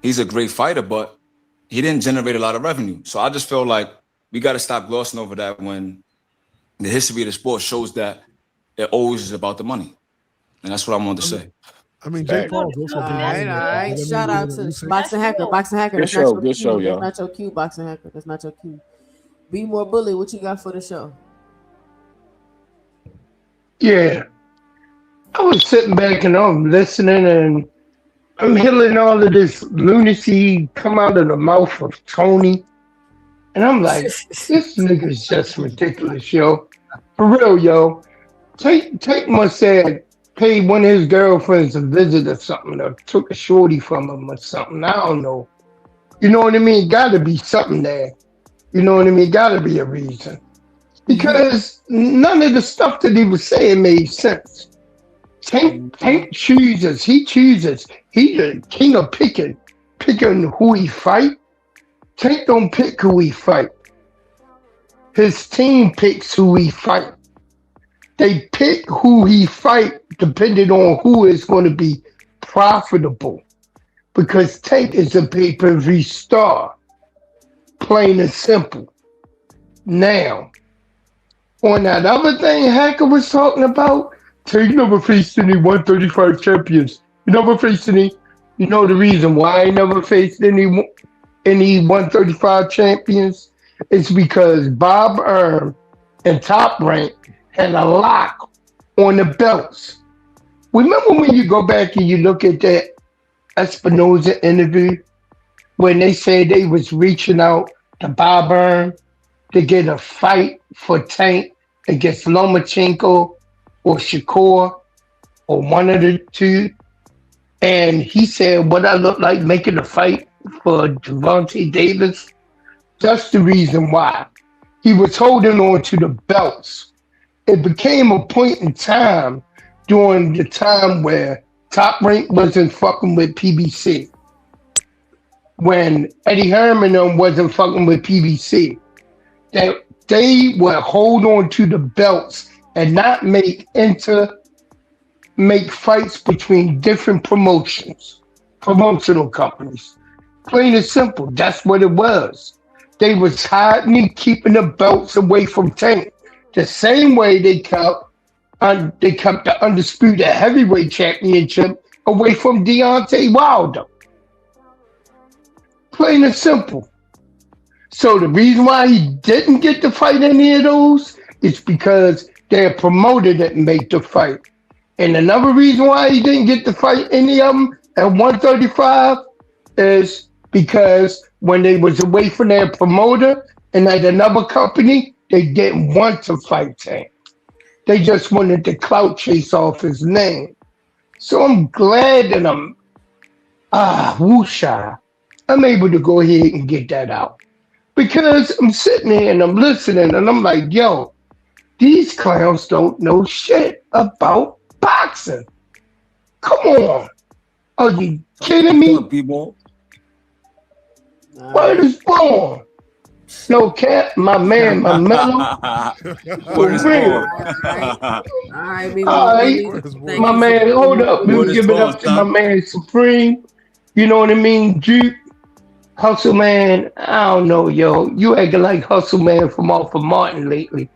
S15: He's a great fighter, but he didn't generate a lot of revenue. So I just feel like we got to stop glossing over that when the history of the sport shows that it always is about the money. And that's what I wanted to say.
S5: I mean, Jake Paul's also
S7: All right. Shout out to Boxing Hacker. Boxing Hacker.
S17: Good show, y'all.
S7: That's not your cue, Boxing Hacker. That's not your cue. Be More Bully, what you got for the show?
S18: Yeah. I was sitting back and I'm listening and I'm hearing all of this lunacy come out of the mouth of Tony. And I'm like, this nigga's just ridiculous, yo. For real, yo. Tate must have paid one of his girlfriends a visit or something, or took a shorty from him or something. I don't know. You know what I mean? Gotta be something there. You know what I mean? Gotta be a reason. Because none of the stuff that he was saying made sense. Tank chooses. He chooses. He's the king of picking who he fight. Tank don't pick who he fight. His team picks who he fight. They pick who he fight depending on who is going to be profitable. Because Tank is a pay-per-view star. Plain and simple. Now, on that other thing Hacker was talking about, Tank never faced any 135 champions. He never faced any. You know the reason why he never faced any 135 champions? It's because Bob Arum and Top Rank had a lock on the belts. Remember when you go back and you look at that Espinoza interview when they said they was reaching out to Bob Arum to get a fight for Tank against Lomachenko or Shakur or one of the two? And he said, what I look like making a fight for Gervonta Davis? That's the reason why. He was holding on to the belts. It became a point in time during the time where Top Rank wasn't fucking with PBC. When Eddie Herman wasn't fucking with PBC. That they would hold on to the belts and not make fights between different promotional companies. Plain and simple, that's what it was. They was hiding and keeping the belts away from Tank. The same way they kept the Undisputed Heavyweight Championship away from Deontay Wilder. Plain and simple. So the reason why he didn't get to fight any of those is because their promoter didn't make the fight. And another reason why he didn't get to fight any of them at 135 is because when they was away from their promoter and at another company, they didn't want to fight Tank. They just wanted to clout chase off his name. So I'm glad that I'm able to go ahead and get that out. Because I'm sitting here and I'm listening and I'm like, yo, these clowns don't know shit about boxing. Come on. Are you kidding me? Word is born. No cap, my man, my mellow. For real. All right. My man, hold up. Let me give it up to my man Supreme. You know what I mean? Duke. Hustle Man, I don't know, yo. You acting like Hustle Man from off of Martin lately.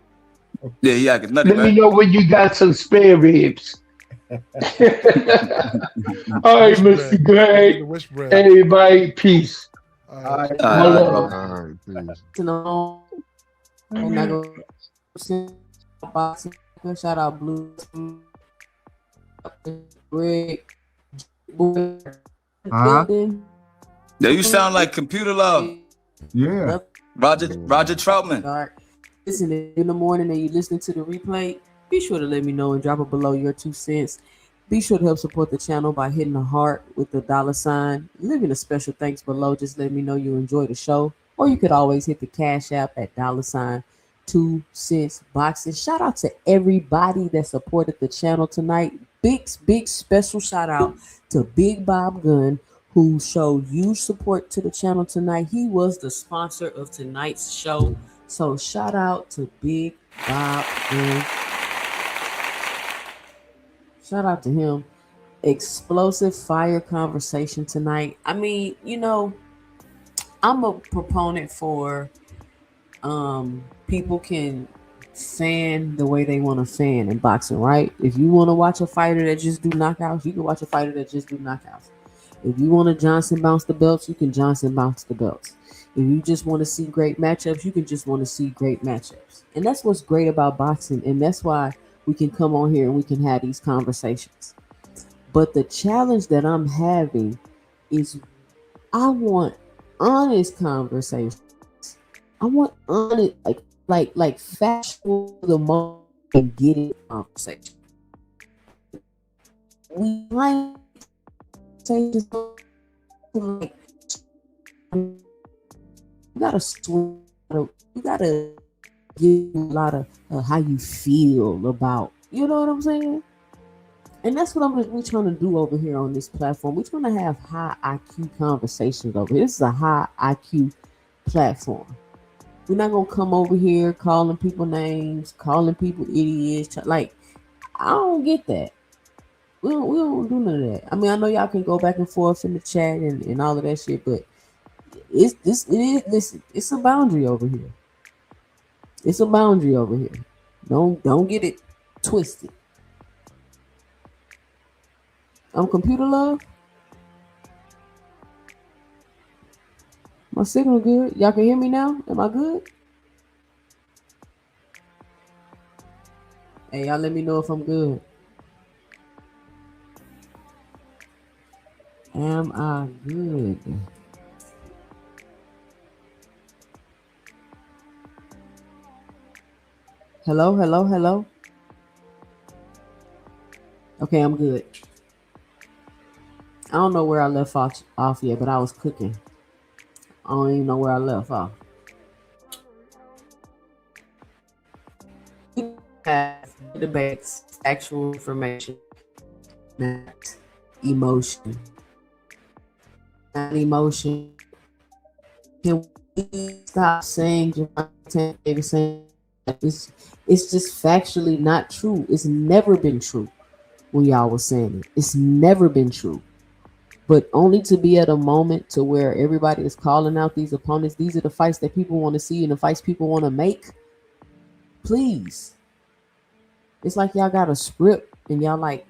S15: Yeah, he acting nutty,
S18: Let me know when you got some spare ribs. All right, Mr. Greg. Everybody, peace. All right.
S1: Shout out Blue. Greg.
S15: Yeah, you sound like Computer Love.
S12: Yeah.
S15: Roger Troutman.
S1: Listen, in the morning and you listening to the replay, be sure to let me know and drop it below your 2 cents. Be sure to help support the channel by hitting the heart with the $. Leaving a special thanks below. Just let me know you enjoy the show. Or you could always hit the Cash App at $2 cents boxing. Shout out to everybody that supported the channel tonight. Big special shout out to Big Bob Gunn, who showed huge support to the channel tonight. He was the sponsor of tonight's show. So shout out to Big Bob Gunn. Shout out to him. Explosive fire conversation tonight. I mean, you know, I'm a proponent for people can fan the way they want to fan in boxing, right? If you want to watch a fighter that just do knockouts, you can watch a fighter that just do knockouts. If you want to Johnson bounce the belts, you can Johnson bounce the belts. If you just want to see great matchups, you can just want to see great matchups. And that's what's great about boxing. And that's why we can come on here and we can have these conversations. But the challenge that I'm having is I want honest conversations. I want honest, like factual, the moment and get it conversation. We might say this like you gotta swim. You gotta give a lot of how you feel about. You know what I'm saying? And that's what we're trying to do over here on this platform. We're trying to have high IQ conversations over here. This is a high IQ platform. We're not gonna come over here calling people names, calling people idiots. Like, I don't get that. We don't do none of that. I mean, I know y'all can go back and forth in the chat and all of that shit, but it's a boundary over here. It's a boundary over here. Don't get it twisted. Computer Love. My signal good. Y'all can hear me now? Am I good? Hey, y'all let me know if I'm good. Am I good? Hello? Okay, I'm good. I don't know where I left off yet, but I was cooking. I don't even know where I left off. We have debates, actual information, not emotion. Not emotion. Can we stop saying Gervonta Davis saying it's just factually not true. It's never been true when y'all was saying it. It's never been true. But only to be at a moment to where everybody is calling out these opponents. These are the fights that people want to see and the fights people want to make. Please. It's like y'all got a script and y'all like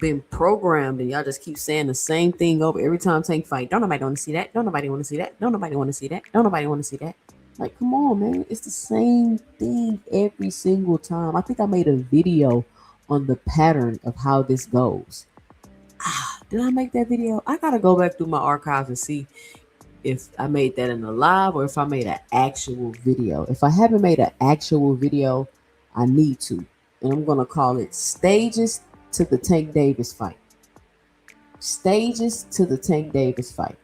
S1: been programmed and y'all just keep saying the same thing over every time Tank fight. Don't nobody want to see that. Don't nobody want to see that. Don't nobody want to see that. Don't nobody want to see that. Like, come on, man. It's the same thing every single time. I think I made a video on the pattern of how this goes. Did I make that video? I gotta go back through my archives and see if I made that in a live or if I made an actual video. If I haven't made an actual video, I need to. And I'm gonna call it Stages to the Tank Davis Fight. Stages to the Tank Davis Fight.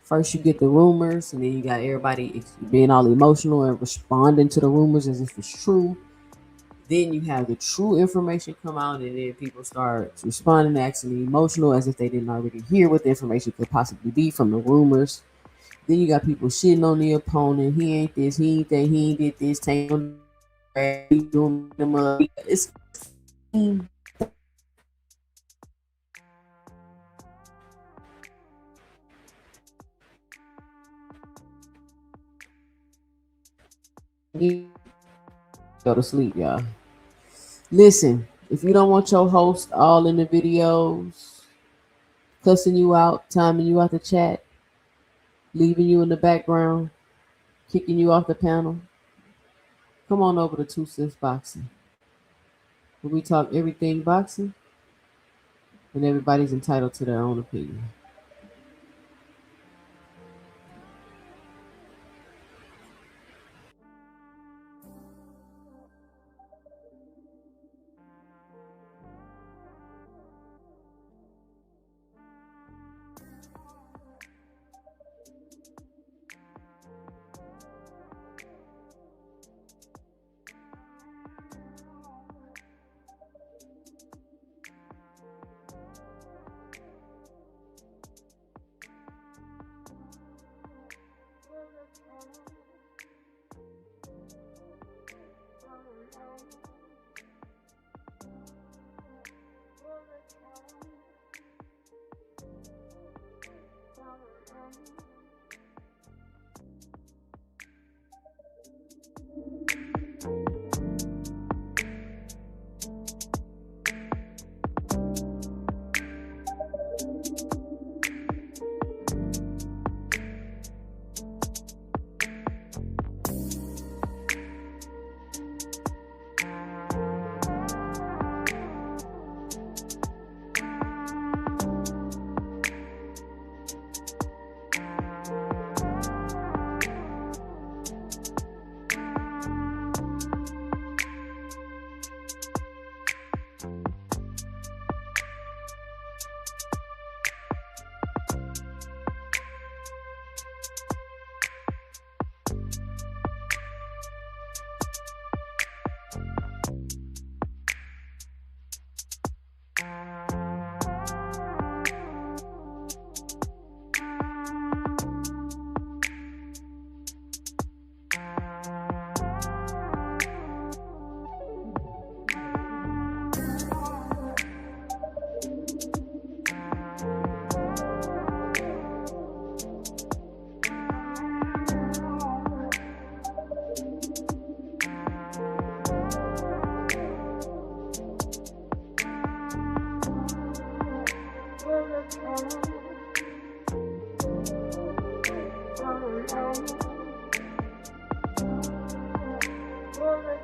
S1: First you get the rumors, and then you got everybody being all emotional and responding to the rumors as if it's true. Then you have the true information come out, and then people start responding actually emotional as if they didn't already hear what the information could possibly be from the rumors. Then you got people shitting on the opponent. He ain't this, he ain't that, he ain't did this, Tank on doing them up. It's go to sleep, y'all. Listen, if you don't want your host all in the videos, cussing you out, timing you out the chat, leaving you in the background, kicking you off the panel, come on over to 2 Cents Boxing, where we talk everything boxing, and everybody's entitled to their own opinion.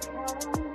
S4: Thank you.